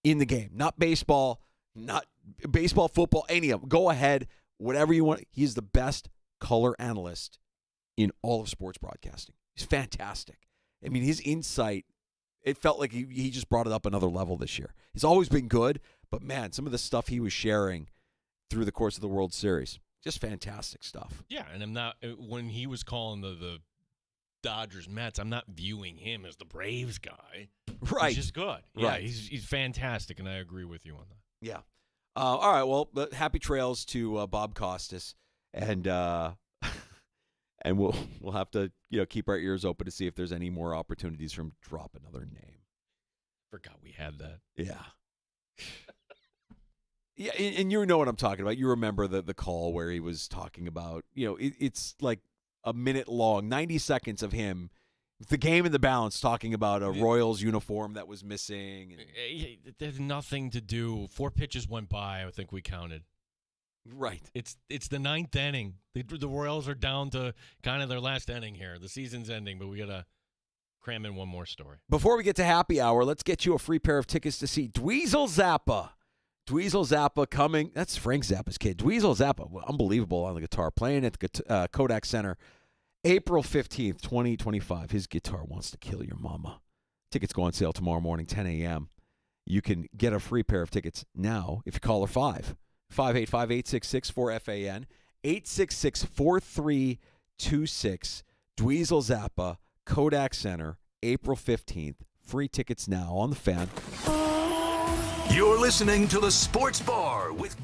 in the game. Not baseball, football, any of them. Go ahead, whatever you want. He's the best color analyst in all of sports broadcasting. He's fantastic. I mean, his insight, it felt like he just brought it up another level this year. He's always been good, but man, some of the stuff he was sharing through the course of the World Series, just fantastic stuff. Yeah, and I'm not, when he was calling the Dodgers Mets, I'm not viewing him as the Braves guy. Right. He's just good. Yeah, right. He's fantastic, and I agree with you on that. Yeah. All right, well, happy trails to Bob Costas, and and we'll have to keep our ears open to see if there's any more opportunities from drop another name. Forgot we had that. Yeah. Yeah, and you know what I'm talking about. You remember the call where he was talking about, it's like a minute long, 90 seconds of him, the game in the balance, talking about a Royals uniform that was missing. And there's nothing to do. 4 pitches went by, I think we counted. Right. It's the 9th inning. The Royals are down to kind of their last inning here. The season's ending, but we got to cram in one more story. Before we get to happy hour, let's get you a free pair of tickets to see Dweezil Zappa. Dweezil Zappa coming. That's Frank Zappa's kid. Dweezil Zappa, unbelievable on the guitar, playing at the Kodak Center. April 15th, 2025. His guitar wants to kill your mama. Tickets go on sale tomorrow morning, 10 a.m. You can get a free pair of tickets now if you call her 585-866-4FAN, 866-4326. Dweezil Zappa, Kodak Center, April 15th. Free tickets now on the Fan. You're listening to the Sports Bar with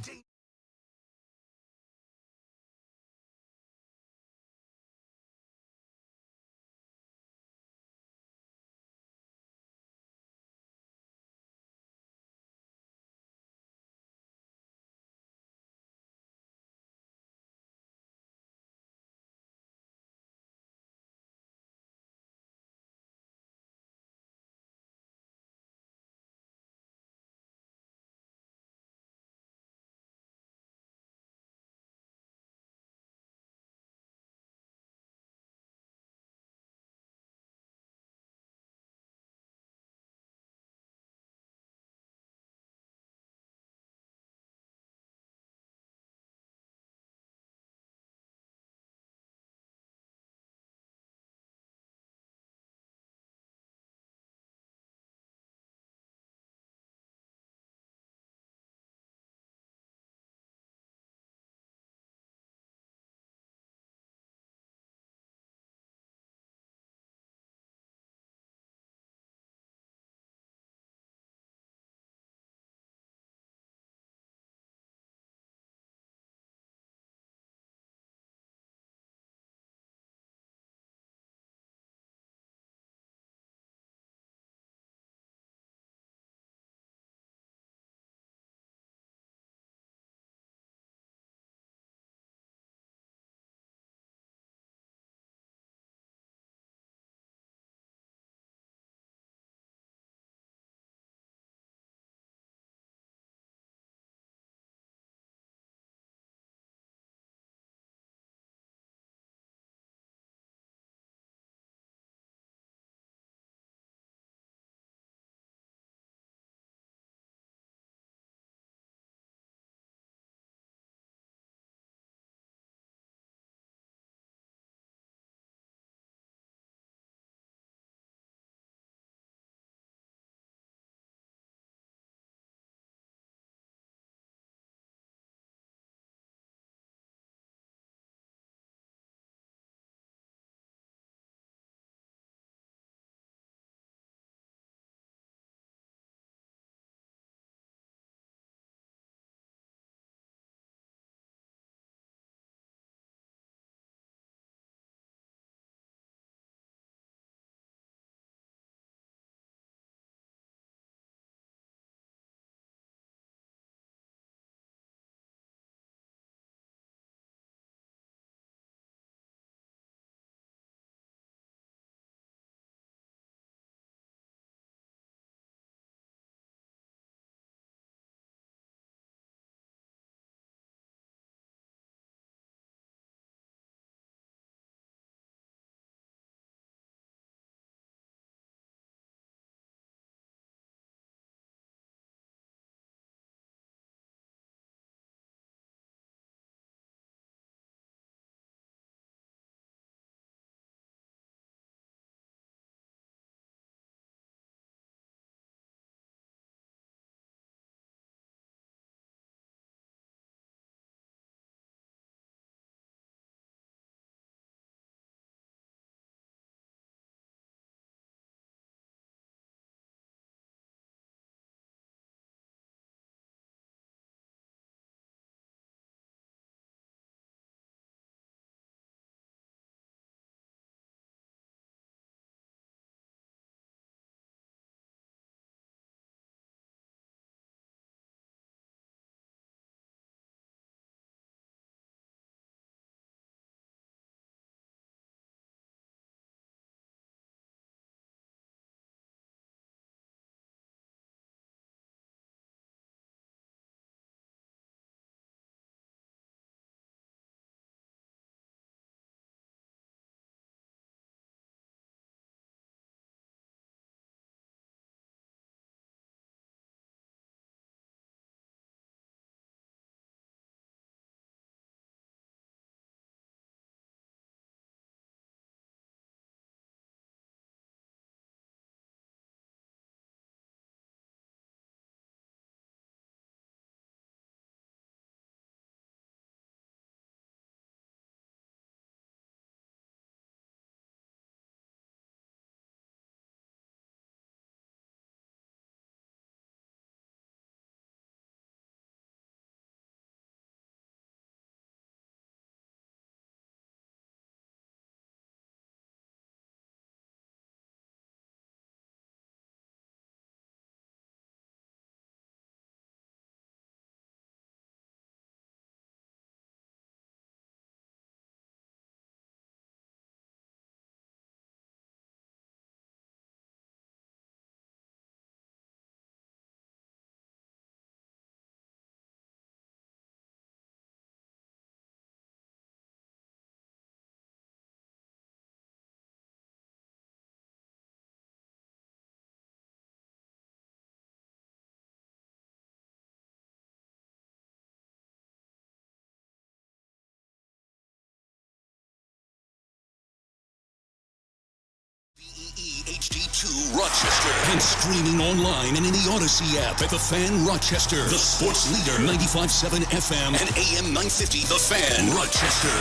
HD2 Rochester. And streaming online and in the Odyssey app at The Fan Rochester. The sports leader, 95.7 FM and AM 950. The Fan Rochester.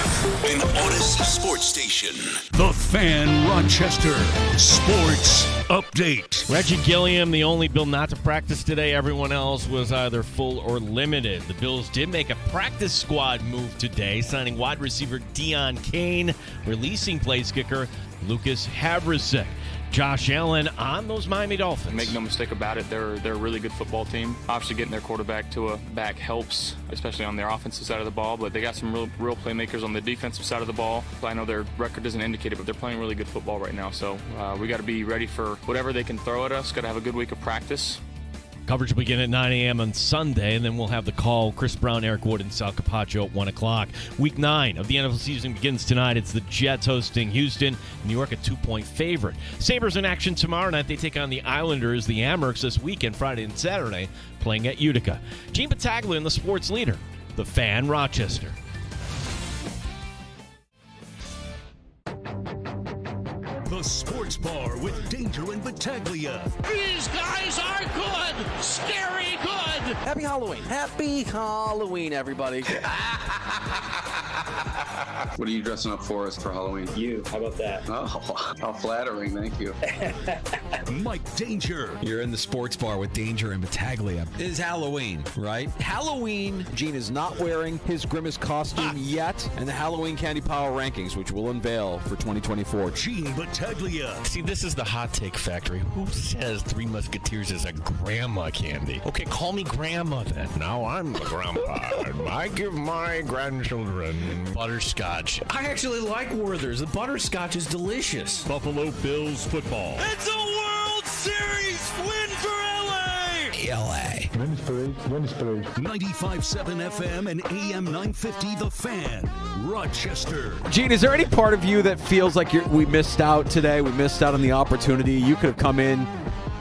An Odyssey sports station. The Fan Rochester Sports Update. Reggie Gilliam, the only Bill not to practice today. Everyone else was either full or limited. The Bills did make a practice squad move today, signing wide receiver Deion Kane, releasing place kicker Lucas Havrisek. Josh Allen on those Miami Dolphins. Make no mistake about it, they're a really good football team. Obviously, getting their quarterback to a back helps, especially on their offensive side of the ball, but they got some real playmakers on the defensive side of the ball. I know their record doesn't indicate it, but they're playing really good football right now, so we got to be ready for whatever they can throw at us. Got to have a good week of practice. Coverage will begin at 9 a.m. on Sunday, and then we'll have the call. Chris Brown, Eric Wood, and Sal Capaccio at 1 o'clock. Week 9 of the NFL season begins tonight. It's the Jets hosting Houston. New York a 2-point favorite. Sabres in action tomorrow night. They take on the Islanders. The Amherst this weekend, Friday and Saturday, playing at Utica. Gene Battaglia and the sports leader, the Fan Rochester. The Sports Bar with Danger and Battaglia. These guys are good. Scary good. Happy Halloween. Happy Halloween, everybody. What are you dressing up for us for Halloween? You. How about that? Oh, how flattering. Thank you. Mike Danger. You're in the Sports Bar with Danger and Battaglia. It is Halloween, right? Halloween. Gene is not wearing his Grimace costume yet, and the Halloween Candy Power Rankings, which we'll unveil for 2024. Gene Battaglia. See, this is the hot take factory. Who says Three Musketeers is a grandma candy? Okay, call me grandma then. Now I'm the grandpa. I give my grandchildren butterscotch. I actually like Werther's. The butterscotch is delicious. Buffalo Bills football. It's a World Series win for LA. LA. 95.7 FM and AM 950 The Fan. Rochester. Gene, is there any part of you that feels like we missed out today? We missed out on the opportunity. You could have come in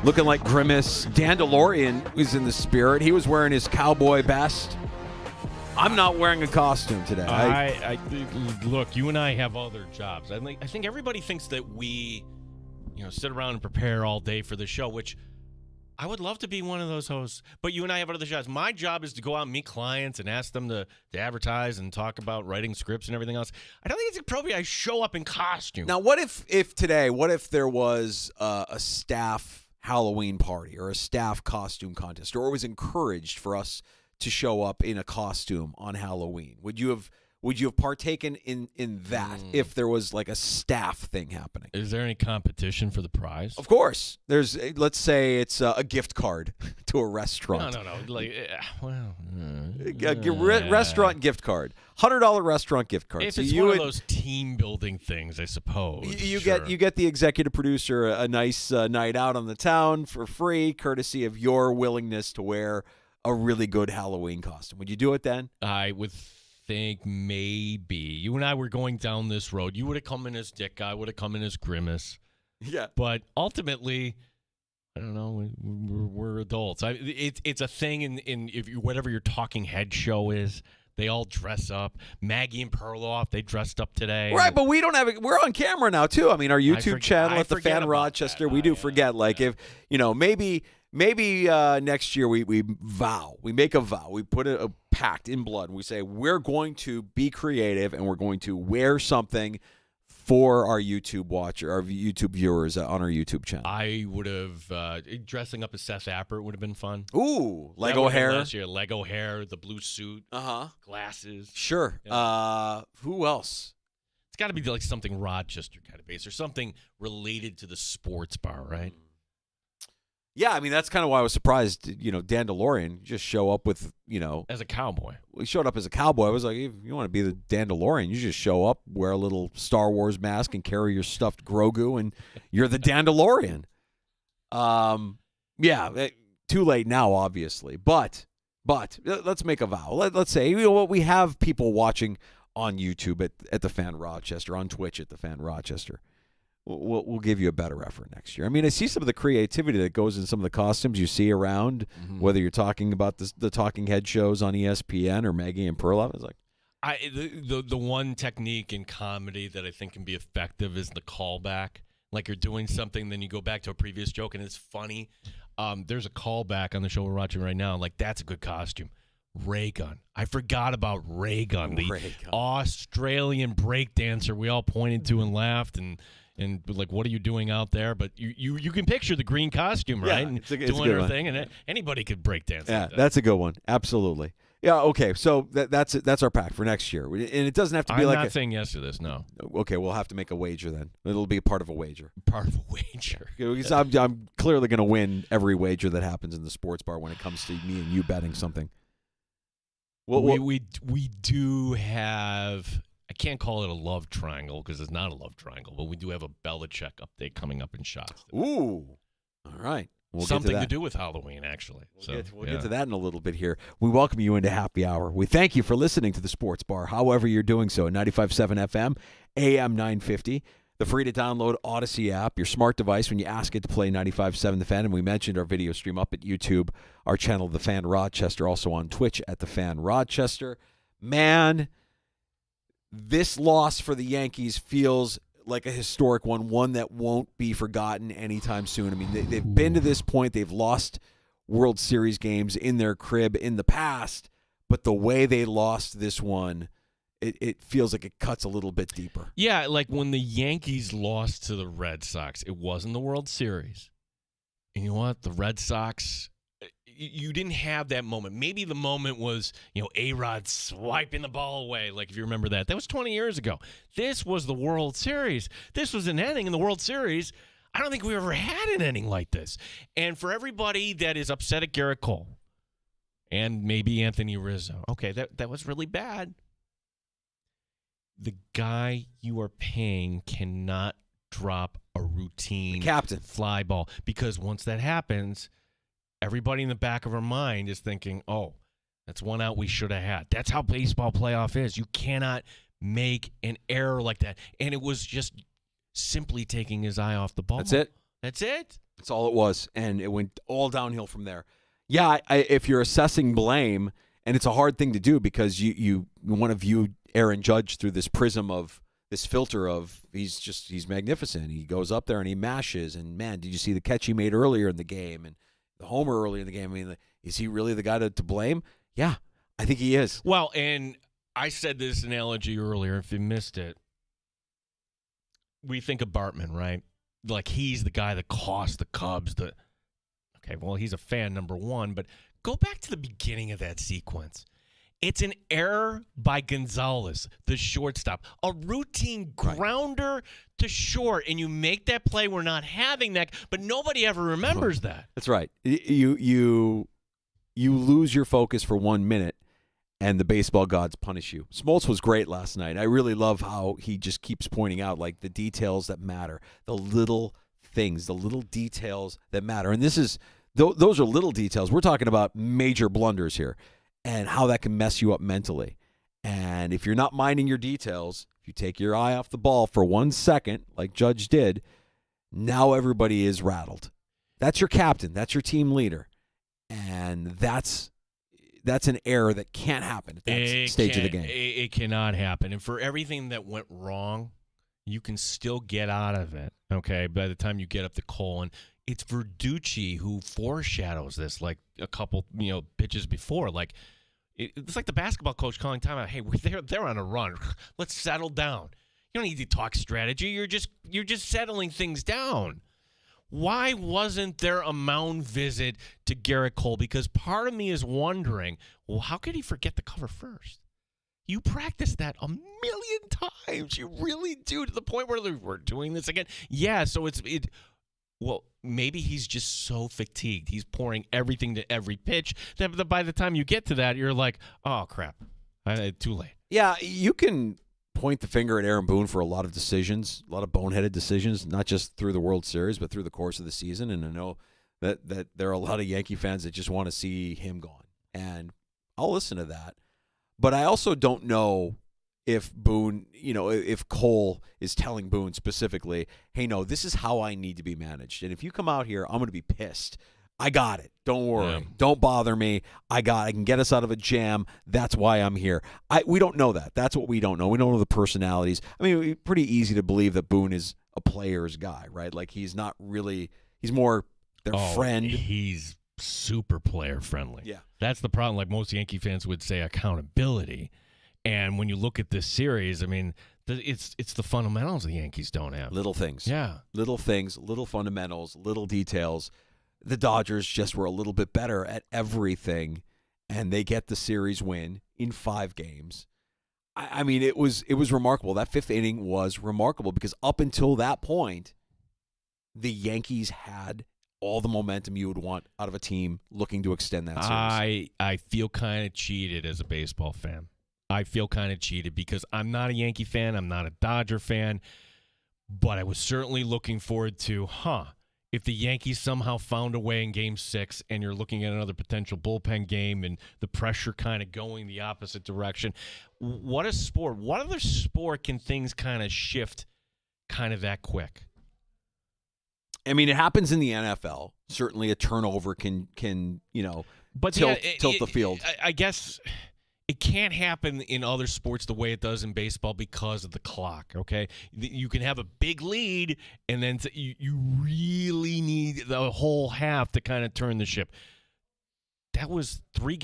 looking like Grimace. Dan DeLorean was in the spirit. He was wearing his cowboy vest. I'm not wearing a costume today. I look, you and I have other jobs. I think everybody thinks that we, sit around and prepare all day for the show, which I would love to be one of those hosts. But you and I have other jobs. My job is to go out and meet clients and ask them to advertise and talk about writing scripts and everything else. I don't think it's appropriate I show up in costume. Now, what if there was a staff Halloween party or a staff costume contest, or it was encouraged for us to show up in a costume on Halloween? Would you have partaken in that if there was like a staff thing happening? Is there any competition for the prize? Of course. There's, let's say it's a gift card to a restaurant. No. Restaurant gift card. $100 restaurant gift card. If it's one of those team building things, I suppose. You get the executive producer a nice night out on the town for free, courtesy of your willingness to wear a really good Halloween costume. Would you do it then? I would think maybe. You and I were going down this road. You would have come in as Dick. I would have come in as Grimace. Yeah. But ultimately, I don't know. We're adults. It's a thing in whatever your talking head show is. They all dress up. Maggie and Perloff, they dressed up today. Right, but we don't have it. We're on camera now too. I mean, our YouTube channel at the Fan Rochester. We do forget. Like if maybe next year we vow. We make a vow. We put a pact in blood. And we say we're going to be creative and we're going to wear something for our YouTube watcher, our YouTube viewers on our YouTube channel. I would have dressing up as Seth Appert would have been fun. Ooh, Lego hair. Last year, Lego hair, the blue suit, glasses. Sure. Yeah. Who else? It's got to be like something Rochester kind of based or something related to the sports bar, right? Yeah, I mean, that's kind of why I was surprised, Dan DeLorean just show up with, as a cowboy. He showed up as a cowboy. I was like, if you want to be the Dan DeLorean, you just show up, wear a little Star Wars mask, and carry your stuffed Grogu, and you're the Dan DeLorean. Too late now, obviously. But let's make a vow. Let's say, what, we have people watching on YouTube at the Fan Rochester, on Twitch at the Fan Rochester. We'll give you a better effort next year. I mean, I see some of the creativity that goes in some of the costumes you see around, whether you're talking about the talking head shows on ESPN or Maggie and Perloff. It's like, the one technique in comedy that I think can be effective is the callback. like you're doing something, then you go back to a previous joke, and it's funny. There's a callback on the show we're watching right now. Like, that's a good costume. Ray Gun. I forgot about Ray Gun, the Australian breakdancer we all pointed to and laughed and like, what are you doing out there? But you can picture the green costume, right? Yeah, and it's a doing her one. thing, and anybody could breakdance. Yeah, like that. that's a good one. Absolutely. Yeah. Okay. So that's our pack for next year, and it doesn't have to be I'm like not saying yes to this. No. Okay, we'll have to make a wager then. It'll be a part of a wager. Part of a wager. Because I'm clearly going to win every wager that happens in the sports bar when it comes to me and you betting something. We do have. I can't call it a love triangle because it's not a love triangle, but we do have a Belichick update coming up in shots. Ooh. All right. We'll Something get to to do with Halloween, actually. We'll get to that in a little bit here. We welcome you into Happy Hour. We thank you for listening to the Sports Bar, however you're doing so, at 95.7 FM, AM 950, the free-to-download Odyssey app, your smart device when you ask it to play 95.7 The Fan. And we mentioned our video stream up at YouTube, our channel, The Fan Rochester, also on Twitch at The Fan Rochester. Man, this loss for the Yankees feels like a historic one that won't be forgotten anytime soon. I mean, they've been to this point. They've lost World Series games in their crib in the past, but the way they lost this one, it feels like it cuts a little bit deeper. Yeah, like when the Yankees lost to the Red Sox, it wasn't the World Series. And you know what? The Red Sox, you didn't have that moment. Maybe the moment was, A-Rod swiping the ball away, like if you remember that. That was 20 years ago. This was the World Series. This was an inning in the World Series. I don't think we ever had an inning like this. And for everybody that is upset at Garrett Cole and maybe Anthony Rizzo, okay, that was really bad. The guy you are paying cannot drop a routine captain fly ball, because once that happens, everybody in the back of our mind is thinking, oh, that's one out we should have had. That's how baseball playoff is. You cannot make an error like that. And it was just simply taking his eye off the ball. That's it. That's it. That's all it was. And it went all downhill from there. Yeah, if you're assessing blame, and it's a hard thing to do because you want to view Aaron Judge through this prism of this filter of he's magnificent. He goes up there and he mashes. And, man, did you see the catch he made earlier in the game and the homer earlier in the game? I mean, is he really the guy to blame? Yeah, I think he is. Well, and I said this analogy earlier. If you missed it, we think of Bartman, right? Like he's the guy that cost the Cubs okay, well, he's a fan, number one, but go back to the beginning of that sequence. It's an error by Gonzalez, the shortstop, a routine grounder to short, and you make that play. We're not having that, but nobody ever remembers that. That's right. You lose your focus for 1 minute, and the baseball gods punish you. Smoltz was great last night. I really love how he just keeps pointing out like the details that matter, the little things, the little details that matter. And those are little details. We're talking about major blunders here and how that can mess you up mentally. And if you're not minding your details, if you take your eye off the ball for 1 second, like Judge did, now everybody is rattled. That's your captain. That's your team leader. And that's an error that can't happen at that stage of the game. It cannot happen. And for everything that went wrong, you can still get out of it, okay, by the time you get up to Cole. And it's Verducci who foreshadows this, like a couple, pitches before. Like, it's like the basketball coach calling timeout. Hey, they're on a run. Let's settle down. You don't need to talk strategy. You're just settling things down. Why wasn't there a mound visit to Garrett Cole? Because part of me is wondering, well, how could he forget the cover first? You practice that a million times. You really do, to the point where we're doing this again. Yeah, so well, maybe he's just so fatigued. He's pouring everything to every pitch that by the time you get to that, you're like, oh, crap. Too late. Yeah, you can point the finger at Aaron Boone for a lot of decisions, a lot of boneheaded decisions, not just through the World Series, but through the course of the season. And I know that there are a lot of Yankee fans that just want to see him gone. And I'll listen to that. But I also don't know if Boone, if Cole is telling Boone specifically, hey, no, this is how I need to be managed. And if you come out here, I'm going to be pissed I got it. Don't worry. Yeah. Don't bother me. I can get us out of a jam. That's why I'm here. We don't know that. That's what we don't know. We don't know the personalities. I mean, it's pretty easy to believe that Boone is a player's guy, right? Like he's not really. He's more their friend. He's super player friendly. Yeah. That's the problem. Like most Yankee fans would say, accountability. And when you look at this series, I mean, it's the fundamentals the Yankees don't have. Little things. Yeah. Little things, little fundamentals, little details. The Dodgers just were a little bit better at everything, and they get the series win in 5 games. I mean, it was remarkable. That 5th inning was remarkable because up until that point, the Yankees had all the momentum you would want out of a team looking to extend that series. I feel kind of cheated as a baseball fan. I feel kind of cheated because I'm not a Yankee fan. I'm not a Dodger fan. But I was certainly looking forward to, if the Yankees somehow found a way in Game 6 and you're looking at another potential bullpen game and the pressure kind of going the opposite direction, what a sport. What other sport can things kind of shift kind of that quick? I mean, it happens in the NFL. Certainly a turnover can tilt the field. I guess it can't happen in other sports the way it does in baseball because of the clock, okay? You can have a big lead, and then you really need the whole half to kind of turn the ship. That was 3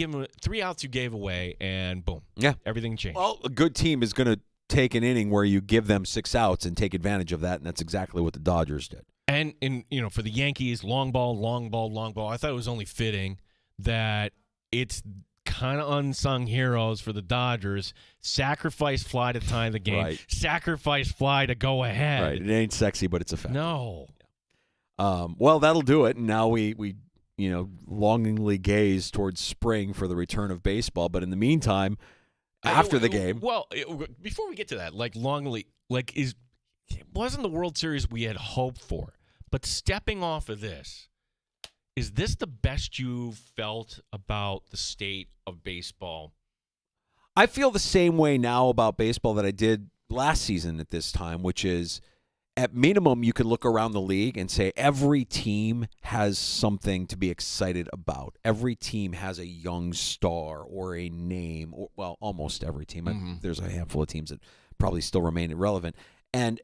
outs you gave away, and boom. Yeah. Everything changed. Well, a good team is going to take an inning where you give them 6 outs and take advantage of that, and that's exactly what the Dodgers did. And for the Yankees, long ball. I thought it was only fitting that it's kind of unsung heroes for the Dodgers. Sacrifice fly to tie the game. Right. Sacrifice fly to go ahead. Right. It ain't sexy, but it's effective. No. Well, that'll do it. And now we longingly gaze towards spring for the return of baseball. But in the meantime, after the game. Well, before we get to that, wasn't the World Series we had hoped for. But stepping off of this, is this the best you've felt about the state of baseball? I feel the same way now about baseball that I did last season at this time, which is at minimum you could look around the league and say every team has something to be excited about. Every team has a young star or a name, or almost every team. Mm-hmm. There's a handful of teams that probably still remain irrelevant. And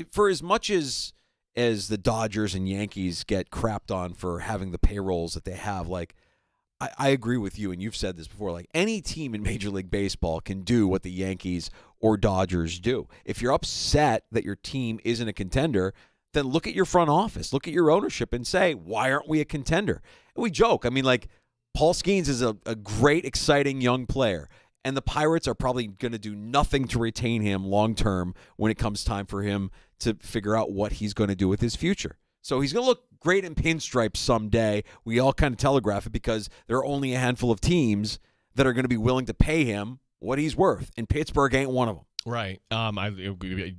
for as much as the Dodgers and Yankees get crapped on for having the payrolls that they have, I agree with you, and you've said this before, any team in Major League Baseball can do what the Yankees or Dodgers do. If you're upset that your team isn't a contender, then look at your front office, look at your ownership and say, why aren't we a contender? And we joke. I mean, Paul Skeens is a great, exciting young player. And the Pirates are probably going to do nothing to retain him long-term when it comes time for him to figure out what he's going to do with his future. So he's going to look great in pinstripes someday. We all kind of telegraph it because there are only a handful of teams that are going to be willing to pay him what he's worth. And Pittsburgh ain't one of them. Right.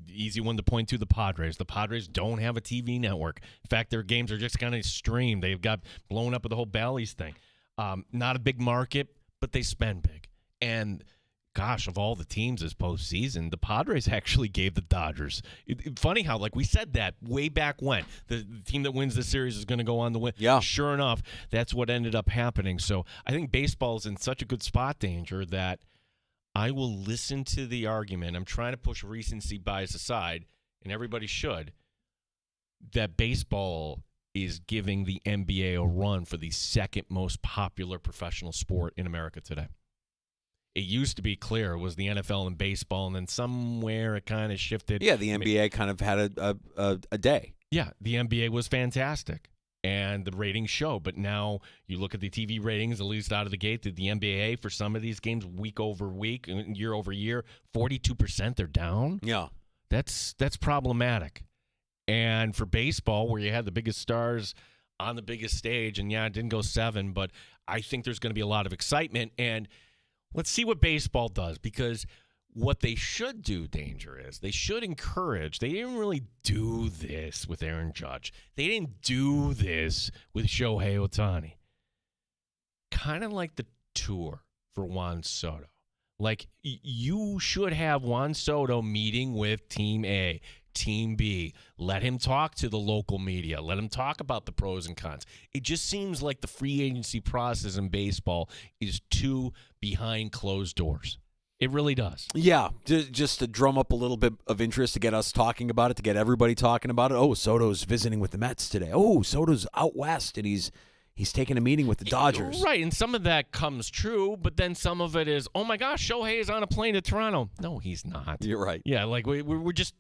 Easy one to point to, the Padres. The Padres don't have a TV network. In fact, their games are just kind of streamed. They've got blown up with the whole Bally's thing. Not a big market, but they spend big. And gosh, of all the teams this postseason, the Padres actually gave the Dodgers. Funny how, we said that way back when. The team that wins the series is going to go on to win. Yeah. Sure enough, that's what ended up happening. So I think baseball is in such a good spot, Danger, that I will listen to the argument. I'm trying to push recency bias aside, and everybody should, that baseball is giving the NBA a run for the second most popular professional sport in America today. It used to be clear it was the NFL and baseball, and then somewhere it kind of shifted. Yeah, the NBA kind of had a day. Yeah, the NBA was fantastic, and the ratings show. But now you look at the TV ratings, at least out of the gate, the NBA for some of these games, week over week, year over year, 42% they're down. Yeah. That's problematic. And for baseball, where you had the biggest stars on the biggest stage, and yeah, it didn't go 7, but I think there's going to be a lot of excitement. And let's see what baseball does, because what they should do, Danger, is they should encourage. They didn't really do this with Aaron Judge. They didn't do this with Shohei Ohtani. Kind of like the tour for Juan Soto. You should have Juan Soto meeting with Team A, Team B. Let him talk to the local media. Let him talk about the pros and cons. It just seems like the free agency process in baseball is too behind closed doors. It really does. Yeah, just to drum up a little bit of interest, to get us talking about it, to get everybody talking about it. Oh, Soto's visiting with the Mets today. Oh, Soto's out west, and he's taking a meeting with the Dodgers. Right, and some of that comes true, but then some of it is, oh, my gosh, Shohei is on a plane to Toronto. No, he's not. You're right. Yeah, like we're just,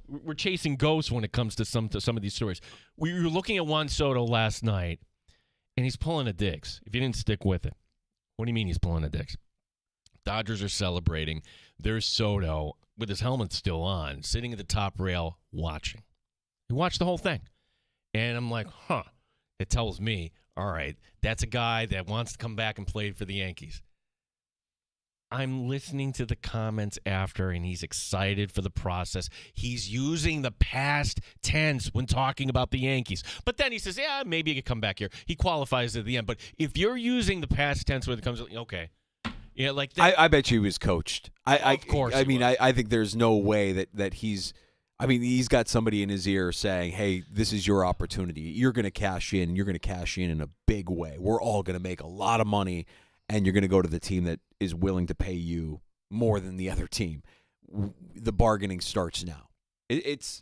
we're chasing ghosts when it comes to some of these stories. We were looking at Juan Soto last night, and he's pulling a Diggs, if you didn't stick with it. What do you mean he's pulling a Diggs? Dodgers are celebrating. There's Soto with his helmet still on, sitting at the top rail watching. He watched the whole thing. And I'm like, it tells me, all right, that's a guy that wants to come back and play for the Yankees. I'm listening to the comments after, and he's excited for the process. He's using the past tense when talking about the Yankees. But then he says, yeah, maybe he could come back here. He qualifies at the end. But if you're using the past tense when it comes to, okay. Yeah, like that. I bet you he was coached. Of course. I mean, I think there's no way that he's. I mean, he's got somebody in his ear saying, "Hey, this is your opportunity. You're going to cash in. You're going to cash in a big way. We're all going to make a lot of money, and you're going to go to the team that is willing to pay you more than the other team." The bargaining starts now. It's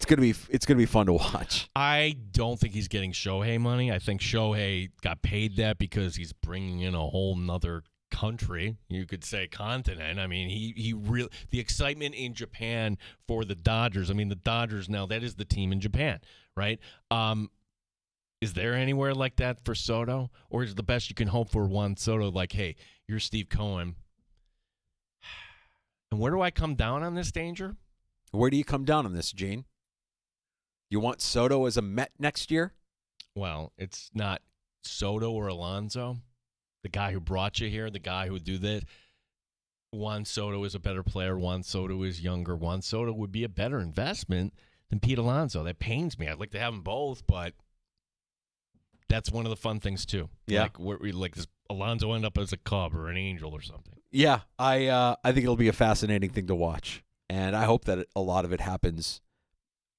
gonna be fun to watch. I don't think he's getting Shohei money. I think Shohei got paid that because he's bringing in a whole nother country. You could say continent. I mean, he really, the excitement in Japan for the Dodgers. I mean, the Dodgers now, that is the team in Japan, right? Is there anywhere like that for Soto, or is the best you can hope for Juan Soto like, hey, you're Steve Cohen, and where do I come down on this, Danger? Where do you come down on this, Gene? You want Soto as a Met next year? Well, it's not Soto or Alonso, the guy who brought you here, the guy who would do this. Juan Soto is a better player. Juan Soto is younger. Juan Soto would be a better investment than Pete Alonso. That pains me. I'd like to have them both, but that's one of the fun things too. Yeah, like does Alonso end up as a Cub or an Angel or something? Yeah, I think it'll be a fascinating thing to watch. And I hope that a lot of it happens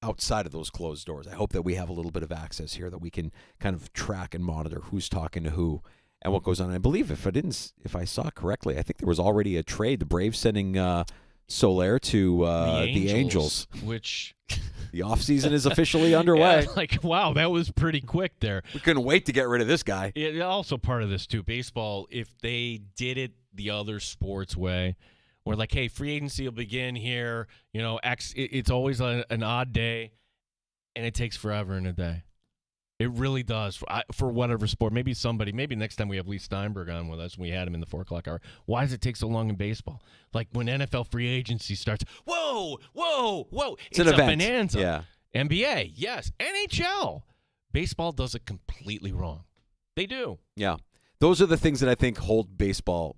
outside of those closed doors. I hope that we have a little bit of access here, that we can kind of track and monitor who's talking to who and what goes on. And I believe if I saw correctly, I think there was already a trade. The Braves sending Soler to the Angels. Which the offseason is officially underway. Yeah, like, wow, that was pretty quick there. We couldn't wait to get rid of this guy. It also part of this too. Baseball, if they did it the other sports way, we're like, hey, free agency will begin here. It's always an odd day, and it takes forever in a day. It really does for whatever sport. Maybe next time we have Lee Steinberg on with us, we had him in the 4 o'clock hour. Why does it take so long in baseball? Like when NFL free agency starts, whoa. It's an a event. bonanza. Yeah. NBA, yes. NHL. Baseball does it completely wrong. They do. Yeah. Those are the things that I think hold baseball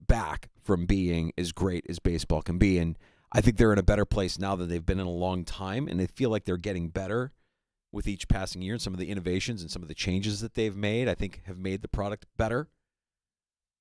back from being as great as baseball can be. And I think they're in a better place now than they've been in a long time. And they feel like they're getting better with each passing year. And some of the innovations and some of the changes that they've made, I think, have made the product better.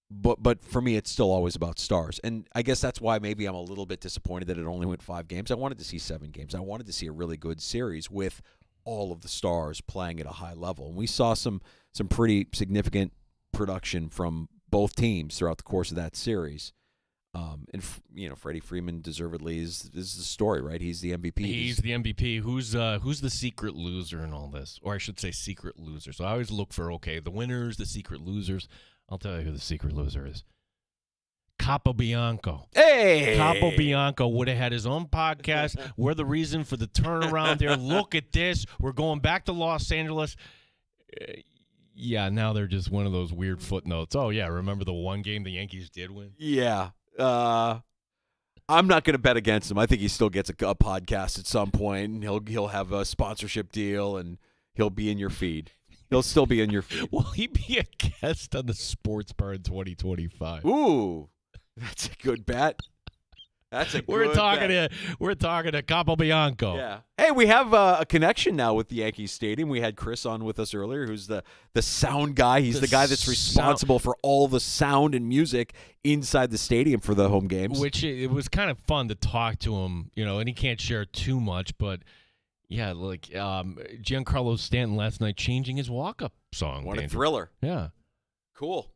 But for me, it's still always about stars. And I guess that's why maybe I'm a little bit disappointed that it only went 5 games. I wanted to see 7 games. I wanted to see a really good series with all of the stars playing at a high level. And we saw some pretty significant production from both teams throughout the course of that series. And Freddie Freeman deservedly is the story, right? He's the MVP. He's the MVP. Who's the secret loser in all this? Or I should say secret loser. So I always look for, the winners, the secret losers. I'll tell you who the secret loser is. Capobianco. Hey! Capobianco would have had his own podcast. We're the reason for the turnaround there. Look at this. We're going back to Los Angeles. Yeah, now they're just one of those weird footnotes. Oh, yeah, remember the one game the Yankees did win? Yeah. I'm not going to bet against him. I think he still gets a podcast at some point, and he'll have a sponsorship deal, and he'll be in your feed. He'll still be in your feed. Will he be a guest on the Sports Bar in 2025? Ooh, that's a good bet. That's a we're good talking bet. we're talking to Capobianco. Yeah. Hey, we have a connection now with the Yankee Stadium. We had Chris on with us earlier, who's the sound guy. He's the guy that's responsible for all the sound and music inside the stadium for the home games. Which it was kind of fun to talk to him, and he can't share too much, but yeah, like Giancarlo Stanton last night changing his walk-up song. What a thriller. Yeah. Cool.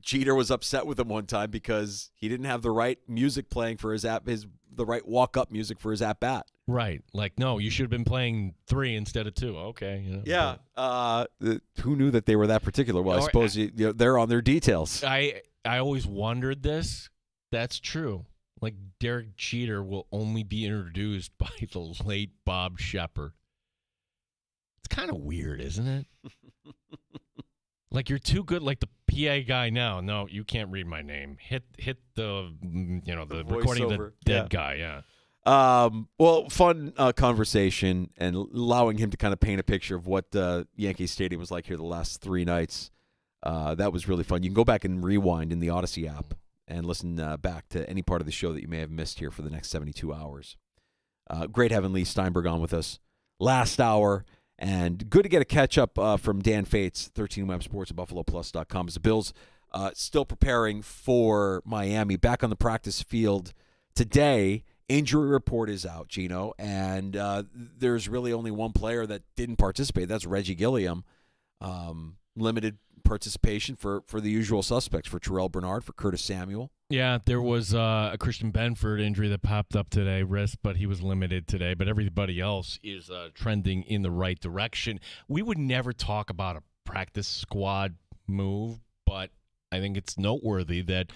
Jeter was upset with him one time because he didn't have the right music playing for the right walk-up music for his at-bat. Right. Like, no, you should have been playing 3 instead of 2. Okay. Yeah. Who knew that they were that particular? Well, I suppose they're on their details. I always wondered this. That's true. Like, Derek Jeter will only be introduced by the late Bob Shepard. It's kind of weird, isn't it? Like, you're too good, like the PA guy now. No, you can't read my name. Hit the the recording of the dead guy. Yeah. Well, fun conversation and allowing him to kind of paint a picture of what Yankee Stadium was like here the last 3 nights. That was really fun. You can go back and rewind in the Odyssey app and listen back to any part of the show that you may have missed here for the next 72 hours. Great having Lee Steinberg on with us last hour. And good to get a catch-up from Dan Fates, 13WM Sports at BuffaloPlus.com. As the Bills still preparing for Miami. Back on the practice field today. Injury report is out, Gino. And there's really only one player that didn't participate. That's Reggie Gilliam. Limited participation for the usual suspects, for Terrell Bernard, for Curtis Samuel. Yeah, there was a Christian Benford injury that popped up today, wrist, but he was limited today. But everybody else is trending in the right direction. We would never talk about a practice squad move, but I think it's noteworthy that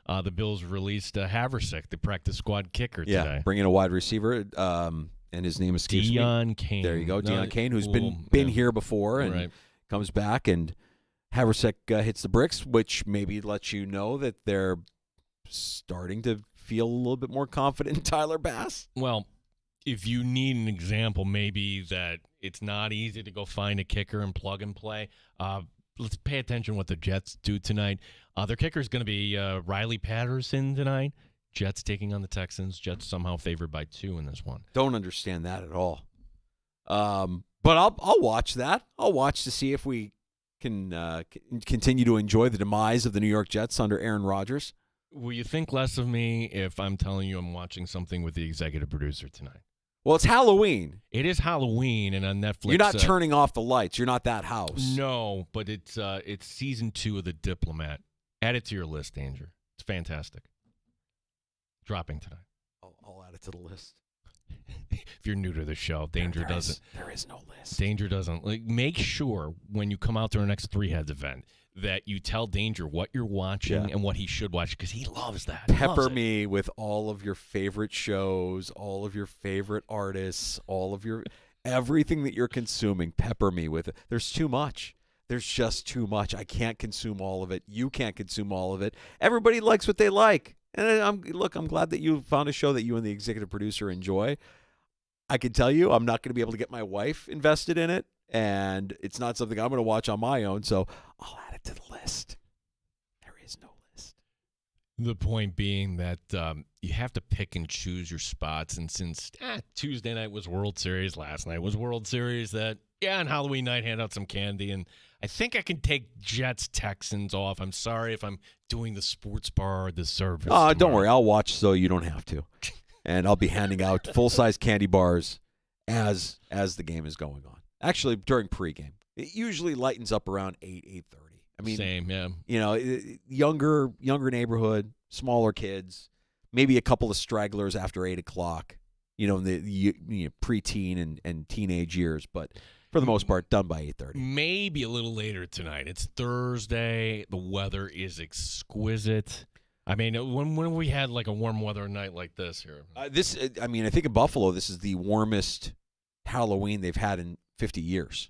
the Bills released Haversick, the practice squad kicker, today. Yeah, bringing a wide receiver, and his name escapes me. Deion Kane. There you go, Deion Kane, who's been here before and comes back, and Haversick hits the bricks, which maybe lets you know that they're starting to feel a little bit more confident in Tyler Bass. Well, if you need an example, maybe that it's not easy to go find a kicker and plug and play, let's pay attention to what the Jets do tonight. Their kicker is going to be Riley Patterson tonight. Jets taking on the Texans. Jets somehow favored by 2 in this one. Don't understand that at all. But I'll watch that. I'll watch to see if we can continue to enjoy the demise of the New York Jets under Aaron Rodgers. Will you think less of me if I'm telling you I'm watching something with the executive producer tonight? Well, it's Halloween. It is Halloween, and on Netflix. You're not turning off the lights. You're not that house. No, but it's season 2 of The Diplomat. Add it to your list, Danger. It's fantastic. Dropping tonight. I'll add it to the list. If you're new to the show, Danger doesn't. There is no list. Danger doesn't. Make sure when you come out to our next Three Heads event that you tell Danger what you're watching and what he should watch, because he loves that. Pepper me with all of your favorite shows, all of your favorite artists, all of your everything that you're consuming. Pepper me with it. There's too much. There's just too much. I can't consume all of it. You can't consume all of it. Everybody likes what they like. And I'm glad that you found a show that you and the executive producer enjoy. I can tell you I'm not going to be able to get my wife invested in it, and it's not something I'm going to watch on my own, so I'll add it to the list. There is no list. The point being that you have to pick and choose your spots, and since Tuesday night was World Series, last night was World Series, that, on Halloween night, hand out some candy, and I think I can take Jets-Texans off. I'm sorry if I'm doing the sports bar the service. Oh, don't worry. I'll watch so you don't have to. And I'll be handing out full-size candy bars as the game is going on. Actually, during pregame. It usually lightens up around 8:30. I mean, same, yeah. Younger neighborhood, smaller kids, maybe a couple of stragglers after 8 o'clock, in the preteen and teenage years, but for the most part, done by 8:30. Maybe a little later tonight. It's Thursday. The weather is exquisite. I mean, when we had like a warm weather night like this here. I think in Buffalo, this is the warmest Halloween they've had in 50 years.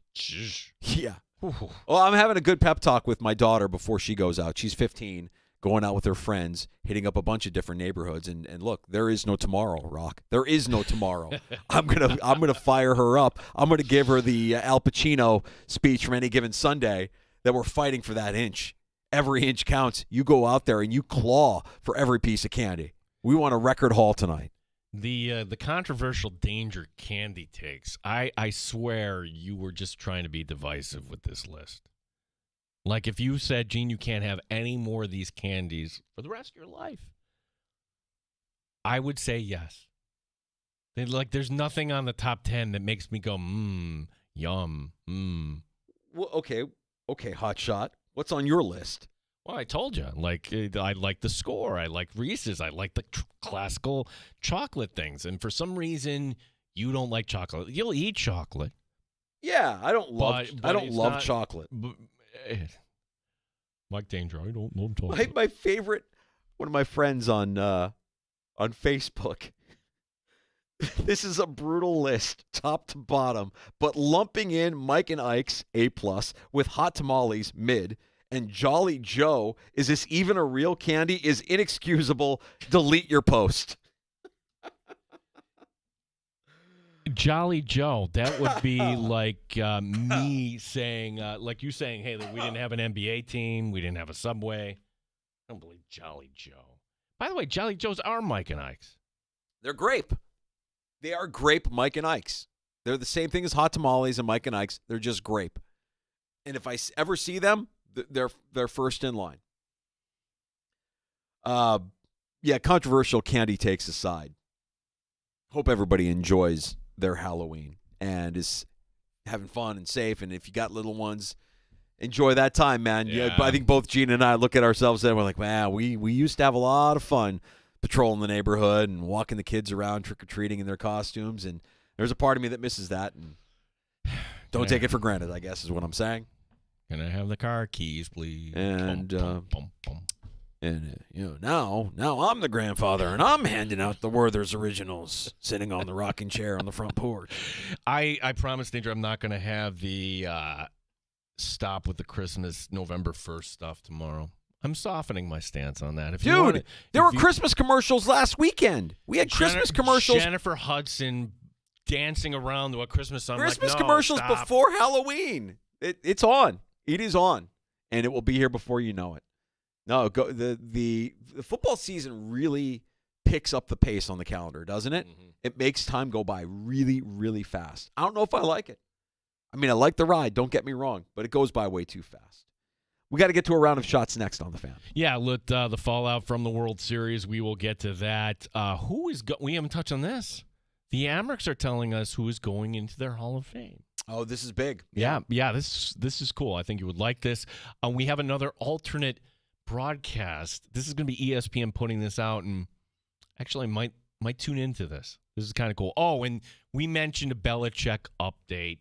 Yeah. Well, I'm having a good pep talk with my daughter before she goes out. She's 15, going out with her friends, hitting up a bunch of different neighborhoods. And look, there is no tomorrow, Rock. There is no tomorrow. I'm gonna fire her up. I'm gonna give her the Al Pacino speech from Any Given Sunday that we're fighting for that inch. Every inch counts. You go out there and you claw for every piece of candy. We want a record haul tonight. The controversial danger candy takes. I swear you were just trying to be divisive with this list. Like if you said, Gene, you can't have any more of these candies for the rest of your life, I would say yes. There's nothing on the top 10 that makes me go, yum, Well, okay, hot shot. What's on your list? Well, I told you. I like the Score. I like Reese's. I like the classical chocolate things. And for some reason, you don't like chocolate. You'll eat chocolate. Yeah, I don't love. But I don't love chocolate. Mike Danger, I don't love chocolate. My favorite. One of my friends on Facebook. This is a brutal list, top to bottom, but lumping in Mike and Ike's A+ with hot tamales mid. And Jolly Joe, is this even a real candy? Is inexcusable. Delete your post. Jolly Joe, that would be like me saying, like you saying, hey, we didn't have an NBA team. We didn't have a Subway. I don't believe Jolly Joe. By the way, Jolly Joes are Mike and Ike's. They're grape. They are grape Mike and Ike's. They're the same thing as hot tamales and Mike and Ike's. They're just grape. And if I ever see them, they're first in line. Yeah, controversial candy takes aside. Hope everybody enjoys their Halloween and is having fun and safe. And if you got little ones, enjoy that time, man. Yeah. I think both Gene and I look at ourselves and we're like, man, we used to have a lot of fun patrolling the neighborhood and walking the kids around trick-or-treating in their costumes. And there's a part of me that misses that. And don't take it for granted, I guess, is what I'm saying. Can I have the car keys, please? And now I'm the grandfather, and I'm handing out the Werther's Originals, sitting on the rocking chair on the front porch. I promise, Danger, I'm not going to have the stop with the Christmas November 1st stuff tomorrow. I'm softening my stance on that. Dude, there were Christmas commercials last weekend. We had Christmas commercials. Jennifer Hudson dancing around to a Christmas song. Christmas commercials before Halloween. It's on. It is on, and it will be here before you know it. No, the football season really picks up the pace on the calendar, doesn't it? Mm-hmm. It makes time go by really, really fast. I don't know if I like it. I mean, I like the ride, don't get me wrong, but it goes by way too fast. We got to get to a round of shots next on the Fan. Yeah, let the fallout from the World Series, we will get to that. We haven't touched on this. The Amherst are telling us who is going into their Hall of Fame. Oh, this is big. Yeah, this is cool. I think you would like this. We have another alternate broadcast. This is going to be ESPN putting this out, and actually I might tune into this. This is kind of cool. Oh, and we mentioned a Belichick update.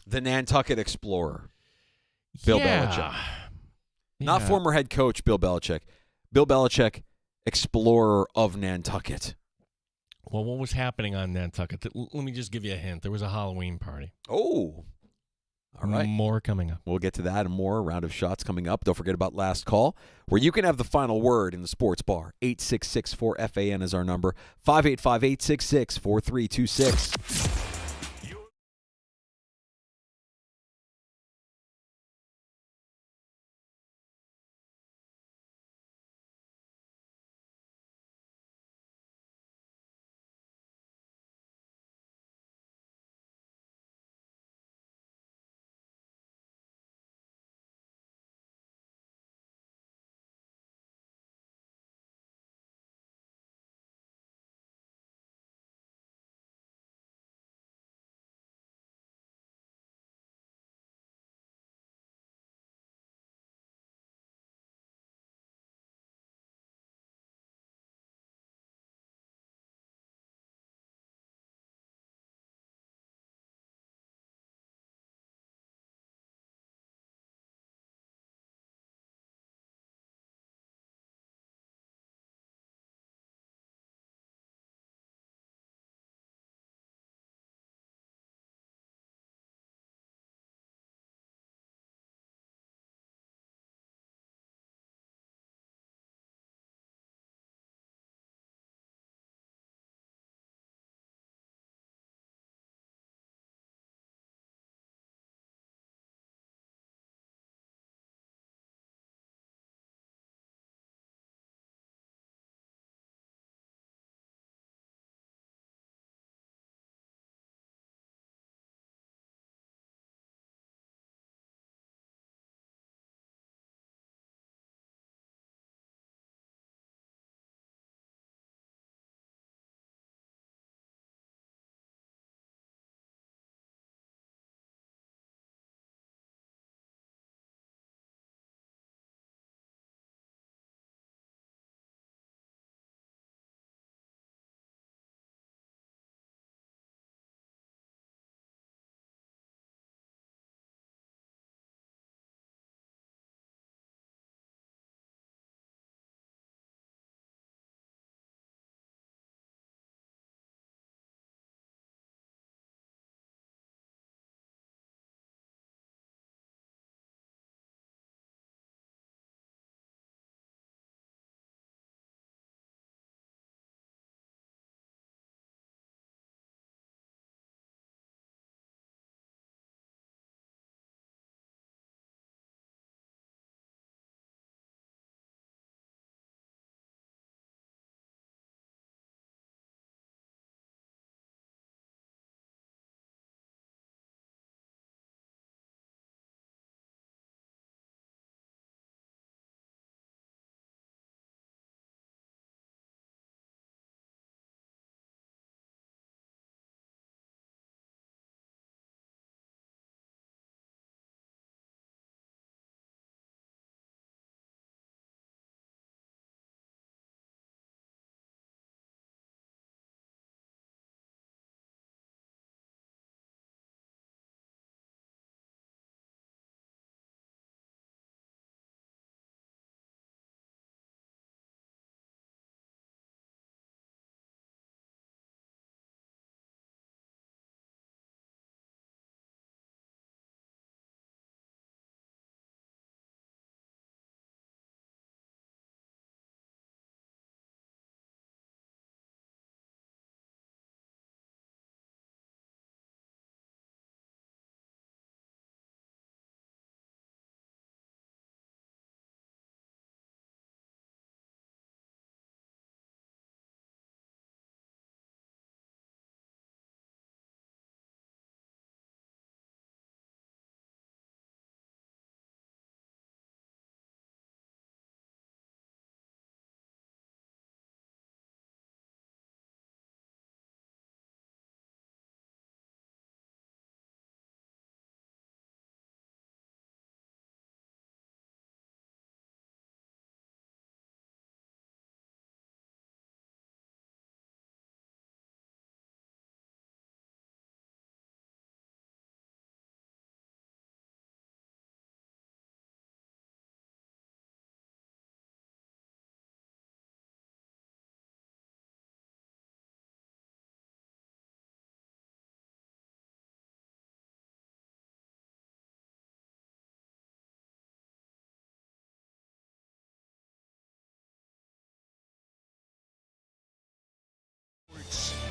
The Nantucket Explorer, Bill Belichick. Not former head coach Bill Belichick. Bill Belichick, Explorer of Nantucket. Well, what was happening on Nantucket? Let me just give you a hint. There was a Halloween party. Oh. All right. More coming up. We'll get to that and more. A round of shots coming up. Don't forget about Last Call, where you can have the final word in the sports bar. 866-4FAN is our number. 585-866-4326.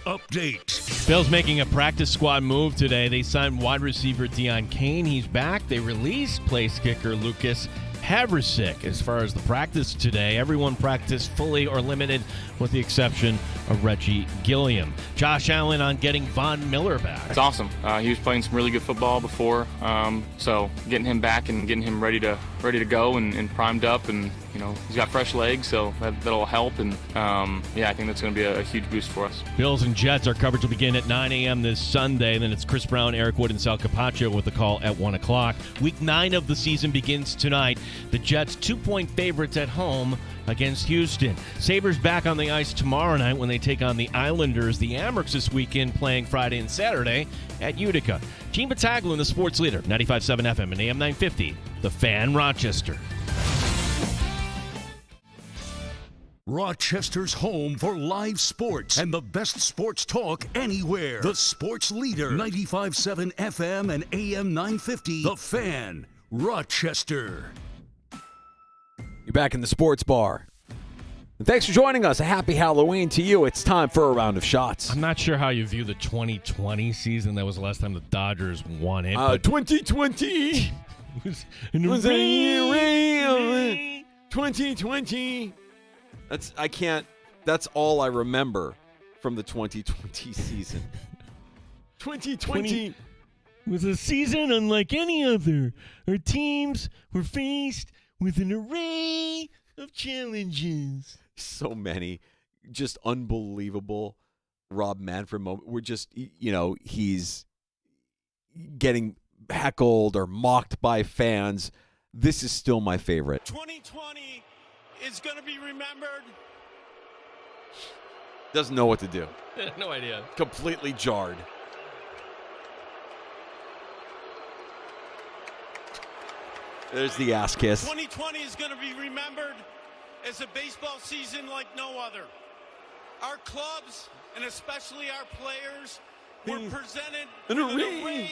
update. Bills making a practice squad move today. They signed wide receiver Deion Kane. He's back. They released place kicker Lucas Haversick. As far as the practice today, everyone practiced fully or limited with the exception of Reggie Gilliam. Josh Allen on getting Von Miller back. It's awesome. He was playing some really good football before, so getting him back and getting him ready to go and primed up, and he's got fresh legs, so that'll help. And I think that's going to be a huge boost for us. Bills and Jets, our coverage will begin at 9 a.m. this Sunday. Then it's Chris Brown, Eric Wood, and Sal Capaccio with the call at 1 o'clock. Week 9 of the season begins tonight. The Jets 2-point favorites at home against Houston. Sabres back on the ice tomorrow night when they take on the Islanders. The Amerks this weekend playing Friday and Saturday at Utica. Gene Battaglia, the sports leader, 95.7 FM and AM 950, The Fan, Rochester. Rochester's home for live sports and the best sports talk anywhere. The sports leader, 95.7 FM and AM 950, The Fan, Rochester. You're back in the sports bar. And thanks for joining us. A happy Halloween to you. It's time for a round of shots. I'm not sure how you view the 2020 season. That was the last time the Dodgers won it. 2020 was a year 2020. That's all I remember from the 2020 season. 2020 was a season unlike any other. Our teams were faced with an array of challenges. So many. Just unbelievable Rob Manfred moment. We're just, he's getting heckled or mocked by fans. This is still my favorite. 2020 is going to be remembered. Doesn't know what to do. No idea. Completely jarred. There's the ass kiss. 2020 is going to be remembered as a baseball season like no other. Our clubs, and especially our players, were presented with an array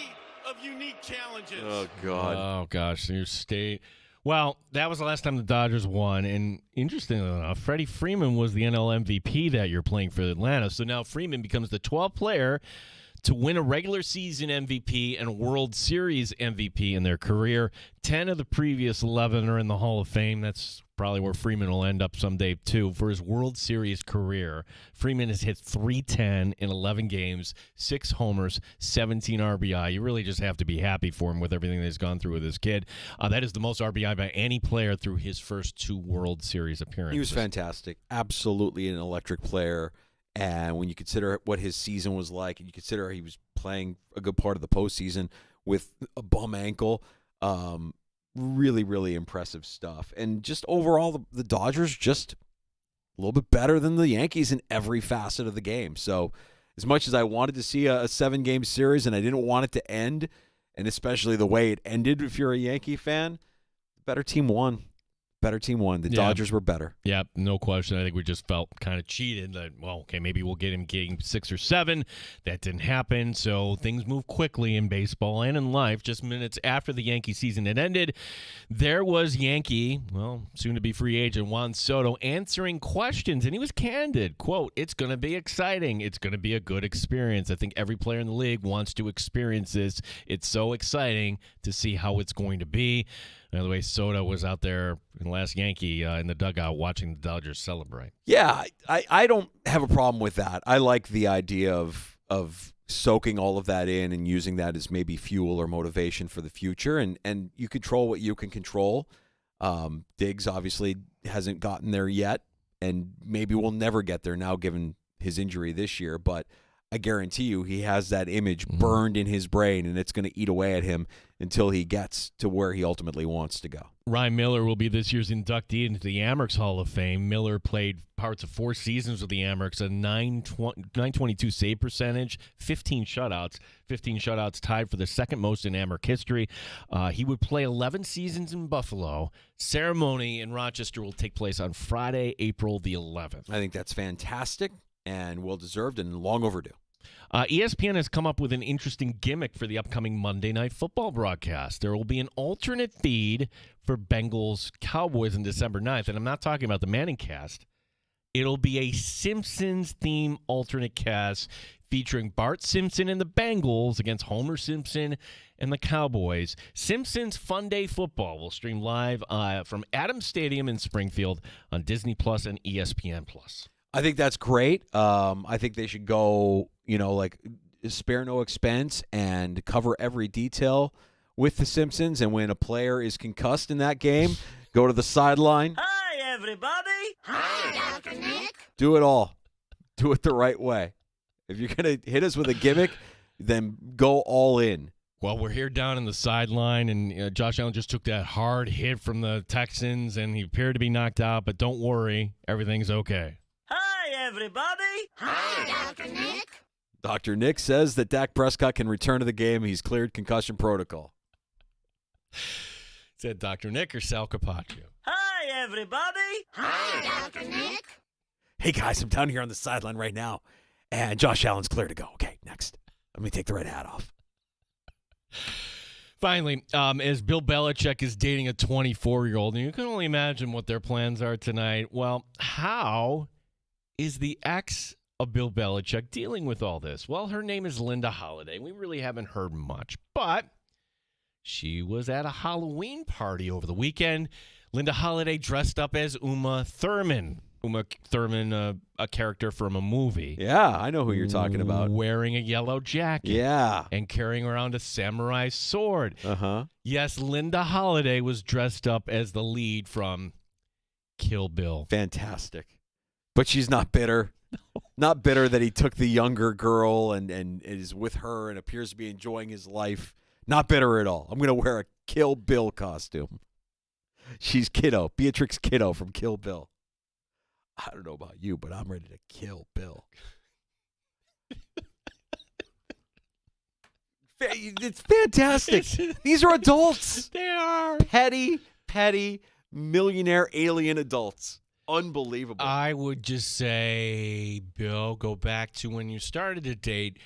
of unique challenges. Oh, God. Oh, gosh. Your state. Well, that was the last time the Dodgers won. And interestingly enough, Freddie Freeman was the NL MVP that year playing for Atlanta. So now Freeman becomes the 12th player to win a regular season MVP and a World Series MVP in their career. 10 of the previous 11 are in the Hall of Fame. That's probably where Freeman will end up someday, too. For his World Series career, Freeman has hit .310 in 11 games, 6 homers, 17 RBI. You really just have to be happy for him with everything that he's gone through with his kid. That is the most RBI by any player through his first 2 World Series appearances. He was fantastic. Absolutely an electric player. And when you consider what his season was like, and you consider he was playing a good part of the postseason with a bum ankle, really, really impressive stuff. And just overall, the Dodgers just a little bit better than the Yankees in every facet of the game. So as much as I wanted to see a 7-game series and I didn't want it to end, and especially the way it ended if you're a Yankee fan, the better team won. Better team won. The Dodgers were better. Yeah, no question. I think we just felt kind of cheated. That, well, okay, maybe we'll get him game 6 or 7. That didn't happen. So things move quickly in baseball and in life. Just minutes after the Yankee season had ended, there was Yankee, soon-to-be free agent Juan Soto, answering questions, and he was candid. Quote, "It's going to be exciting. It's going to be a good experience. I think every player in the league wants to experience this. It's so exciting to see how it's going to be." By the way, Soto was out there in the last Yankee in the dugout watching the Dodgers celebrate. Yeah, I don't have a problem with that. I like the idea of soaking all of that in and using that as maybe fuel or motivation for the future. And you control what you can control. Diggs obviously hasn't gotten there yet, and maybe will never get there now given his injury this year. But I guarantee you he has that image burned in his brain, and it's going to eat away at him until he gets to where he ultimately wants to go. Ryan Miller will be this year's inductee into the Amerks Hall of Fame. Miller played parts of 4 seasons with the Amerks, a 922 save percentage, 15 shutouts. 15 shutouts tied for the second most in Amerk history. He would play 11 seasons in Buffalo. Ceremony in Rochester will take place on Friday, April the 11th. I think that's fantastic and well-deserved and long overdue. ESPN has come up with an interesting gimmick for the upcoming Monday Night Football broadcast. There will be an alternate feed for Bengals Cowboys on December 9th, and I'm not talking about the Manning cast. It'll be a Simpsons theme alternate cast featuring Bart Simpson and the Bengals against Homer Simpson and the Cowboys. Simpsons Fun Day Football will stream live from Adams Stadium in Springfield on Disney Plus and ESPN Plus. I think that's great. I think they should go, like spare no expense and cover every detail with the Simpsons. And when a player is concussed in that game, go to the sideline. Hi, everybody. Hi, Dr. Nick. Do it all. Do it the right way. If you're going to hit us with a gimmick, then go all in. Well, we're here down in the sideline, and Josh Allen just took that hard hit from the Texans, and he appeared to be knocked out. But don't worry, everything's okay. Hi, everybody. Hi, Dr. Nick. Dr. Nick says that Dak Prescott can return to the game. He's cleared concussion protocol. Is that Dr. Nick or Sal Capaccio? Hi, everybody. Hi, Dr. Nick. Hey, guys, I'm down here on the sideline right now, and Josh Allen's clear to go. Okay, next. Let me take the red hat off. Finally, as Bill Belichick is dating a 24-year-old, and you can only imagine what their plans are tonight. Well, how is the ex of Bill Belichick dealing with all this? Well, her name is Linda Holliday. We really haven't heard much, but she was at a Halloween party over the weekend. Linda Holliday dressed up as Uma Thurman. Uma Thurman, a character from a movie. Yeah, I know who you're talking about. Wearing a yellow jacket. Yeah. And carrying around a samurai sword. Uh-huh. Yes, Linda Holliday was dressed up as the lead from Kill Bill. Fantastic. But she's not bitter. No. Not bitter that he took the younger girl and is with her and appears to be enjoying his life. Not bitter at all. I'm going to wear a Kill Bill costume. She's Kiddo, Beatrix Kiddo from Kill Bill. I don't know about you, but I'm ready to kill Bill. It's fantastic. These are adults. They are. Petty, millionaire alien adults. Unbelievable. I would just say, Bill, go back to when you started to date.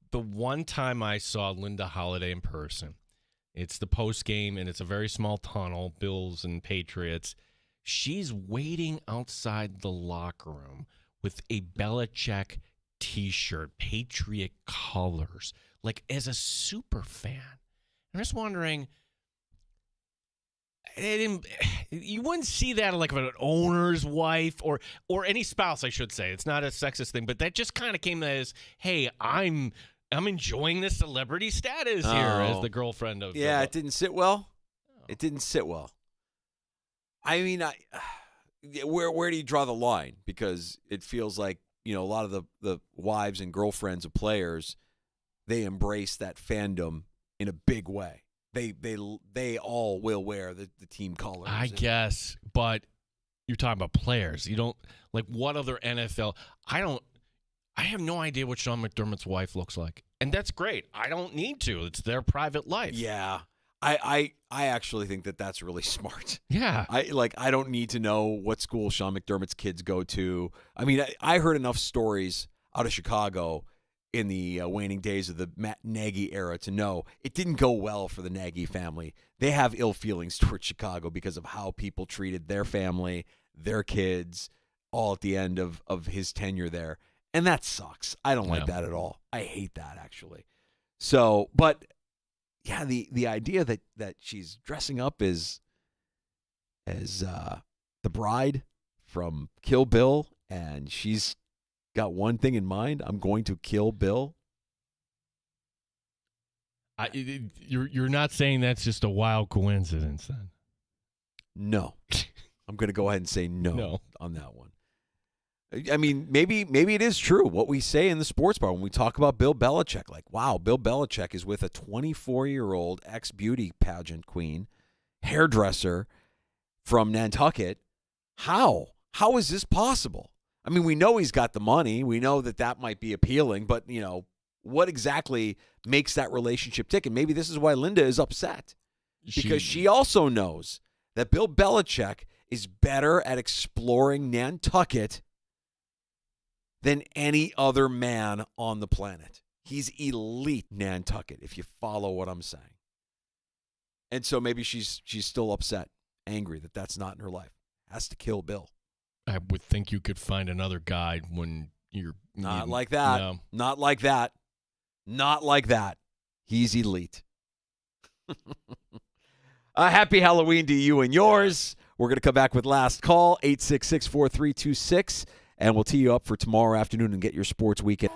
The one time I saw Linda Holliday in person, it's the post game, and it's a very small tunnel, Bills and Patriots. She's waiting outside the locker room with a Belichick T-shirt, Patriot colors, like as a super fan. I'm just wondering, you wouldn't see that like an owner's wife or any spouse, I should say. It's not a sexist thing, but that just kind of came as, hey, I'm enjoying this celebrity status here as the girlfriend of. Yeah, it didn't sit well. It didn't sit well. I mean, where do you draw the line? Because it feels like, a lot of the wives and girlfriends of players, they embrace that fandom in a big way. They all will wear the team colors. I guess, but you're talking about players. You don't, like, what other NFL? I have no idea what Sean McDermott's wife looks like. And that's great. I don't need to. It's their private life. Yeah. I actually think that that's really smart. Yeah. I don't need to know what school Sean McDermott's kids go to. I mean, I heard enough stories out of Chicago in the waning days of the Matt Nagy era to know it didn't go well for the Nagy family. They have ill feelings towards Chicago because of how people treated their family, their kids, all at the end of his tenure there. And that sucks. I don't like that at all. I hate that, actually. So, but yeah, the idea that she's dressing up as the bride from Kill Bill, and she's got one thing in mind: I'm going to kill Bill. You're not saying that's just a wild coincidence, then? No, I'm going to go ahead and say no on that one. I mean, maybe it is true what we say in the sports bar when we talk about Bill Belichick. Like, wow, Bill Belichick is with a 24-year-old ex-beauty pageant queen, hairdresser from Nantucket. How? How is this possible? I mean, we know he's got the money. We know that might be appealing, but, what exactly makes that relationship tick? And maybe this is why Linda is upset, because she also knows that Bill Belichick is better at exploring Nantucket than any other man on the planet. He's elite Nantucket, if you follow what I'm saying. And so maybe she's still upset, angry that that's not in her life. Has to kill Bill. I would think you could find another guy when you're not like that. No. Not like that. Not like that. He's elite. Happy Halloween to you and yours. We're going to come back with last call, 866-4326, and we'll tee you up for tomorrow afternoon and get your sports weekend.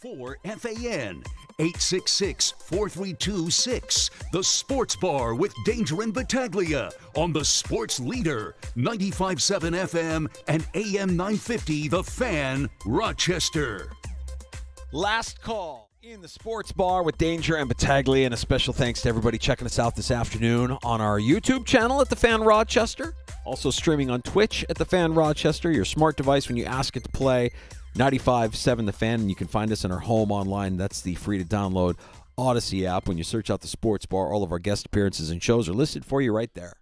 FAN, 866-432-6. The Sports Bar with Danger and Battaglia on the Sports Leader, 95.7 FM and AM 950, The Fan, Rochester. Last call in the Sports Bar with Danger and Battaglia, and a special thanks to everybody checking us out this afternoon on our YouTube channel at The Fan Rochester. Also streaming on Twitch at The Fan Rochester, your smart device when you ask it to play 95.7 The Fan, and you can find us in our home online. That's the free-to-download Odyssey app. When you search out the Sports Bar, all of our guest appearances and shows are listed for you right there.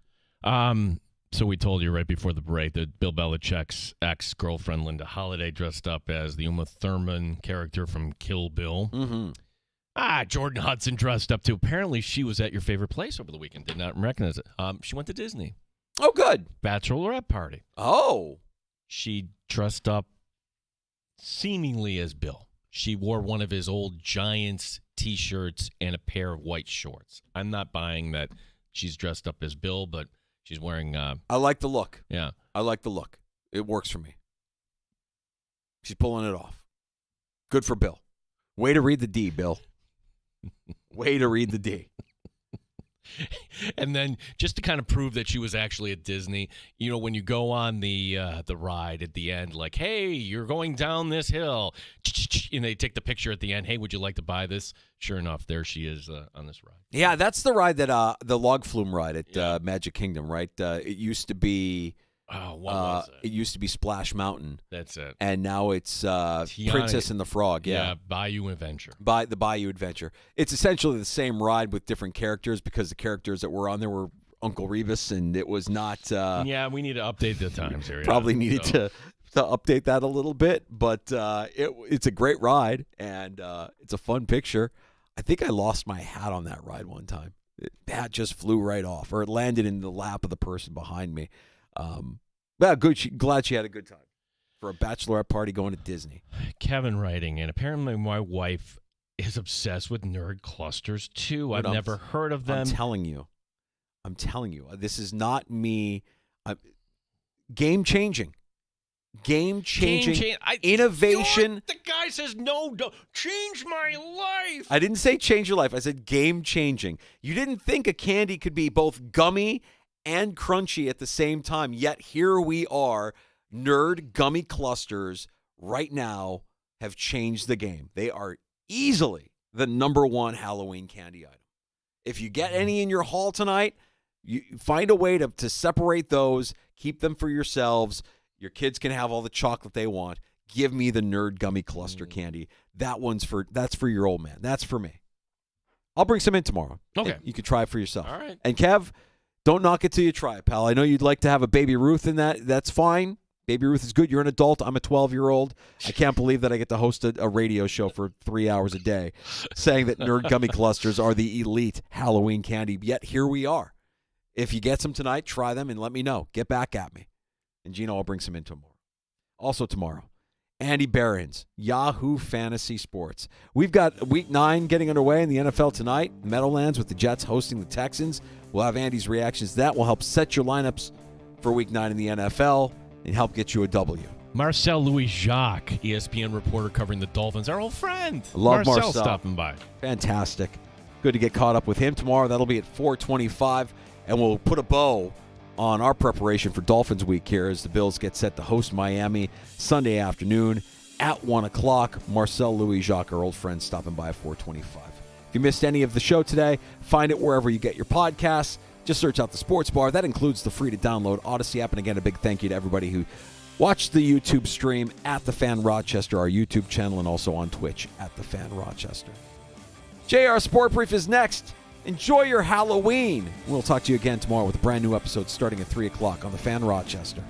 So we told you right before the break that Bill Belichick's ex-girlfriend Linda Holliday dressed up as the Uma Thurman character from Kill Bill. Mm-hmm. Jordan Hudson dressed up too. Apparently she was at your favorite place over the weekend. Did not recognize it. She went to Disney. Oh, good. Bachelorette party. Oh. She dressed up seemingly as Bill. She wore one of his old Giants T-shirts and a pair of white shorts. I'm not buying that she's dressed up as Bill, but she's wearing... I like the look. Yeah. I like the look. It works for me. She's pulling it off. Good for Bill. Way to read the D, Bill. Way to read the D. And then just to kind of prove that she was actually at Disney, you know, when you go on the ride at the end, like, hey, you're going down this hill, and they take the picture at the end. Hey, would you like to buy this? Sure enough, there she is on this ride. Yeah, that's the ride that the log flume ride at Magic Kingdom, right? It used to be. Oh, what was it? It used to be Splash Mountain. That's it. And now it's Princess and the Frog. Yeah, Bayou Adventure. The Bayou Adventure. It's essentially the same ride with different characters because the characters that were on there were Uncle Rebus, and it was not. Yeah, we need to update the times here. Probably needed to update that a little bit, but it's a great ride, and it's a fun picture. I think I lost my hat on that ride one time. The hat just flew right off, or it landed in the lap of the person behind me. Yeah, good. Glad she had a good time for a bachelorette party going to Disney. Kevin writing in. Apparently, my wife is obsessed with nerd clusters too. I've never heard of them. I'm telling you, this is not me. Game changing, innovation. The guy says no. Change my life. I didn't say change your life. I said game changing. You didn't think a candy could be both gummy and crunchy at the same time, yet here we are. Nerd gummy clusters right now have changed the game. They are easily the number one Halloween candy item. If you get any in your haul tonight, you find a way to separate those, keep them for yourselves. Your kids can have all the chocolate they want. Give me the nerd gummy cluster candy. That's for your old man. That's for me. I'll bring some in tomorrow. Okay. You can try it for yourself. All right. And Kev, don't knock it till you try it, pal. I know you'd like to have a Baby Ruth in that. That's fine. Baby Ruth is good. You're an adult. I'm a 12-year-old. I can't believe that I get to host a radio show for 3 hours a day saying that nerd gummy clusters are the elite Halloween candy. Yet here we are. If you get some tonight, try them and let me know. Get back at me. And Gino, I'll bring some in tomorrow. Also tomorrow, Andy Behrens, Yahoo Fantasy Sports. We've got Week 9 getting underway in the NFL tonight. Meadowlands with the Jets hosting the Texans. We'll have Andy's reactions. That will help set your lineups for Week 9 in the NFL and help get you a W. Marcel Louis-Jacques, ESPN reporter covering the Dolphins, our old friend. Love Marcel stopping by. Fantastic. Good to get caught up with him tomorrow. That'll be at 4:25, and we'll put a bow on our preparation for Dolphins Week here as the Bills get set to host Miami Sunday afternoon at 1 o'clock. Marcel Louis-Jacques, our old friend, stopping by at 4:25. If you missed any of the show today, find it wherever you get your podcasts. Just search out the Sports Bar. That includes the free-to-download Odyssey app. And again, a big thank you to everybody who watched the YouTube stream at The Fan Rochester, our YouTube channel, and also on Twitch at The Fan Rochester. JR Sport Brief is next. Enjoy your Halloween. We'll talk to you again tomorrow with a brand new episode starting at 3 o'clock on The Fan Rochester.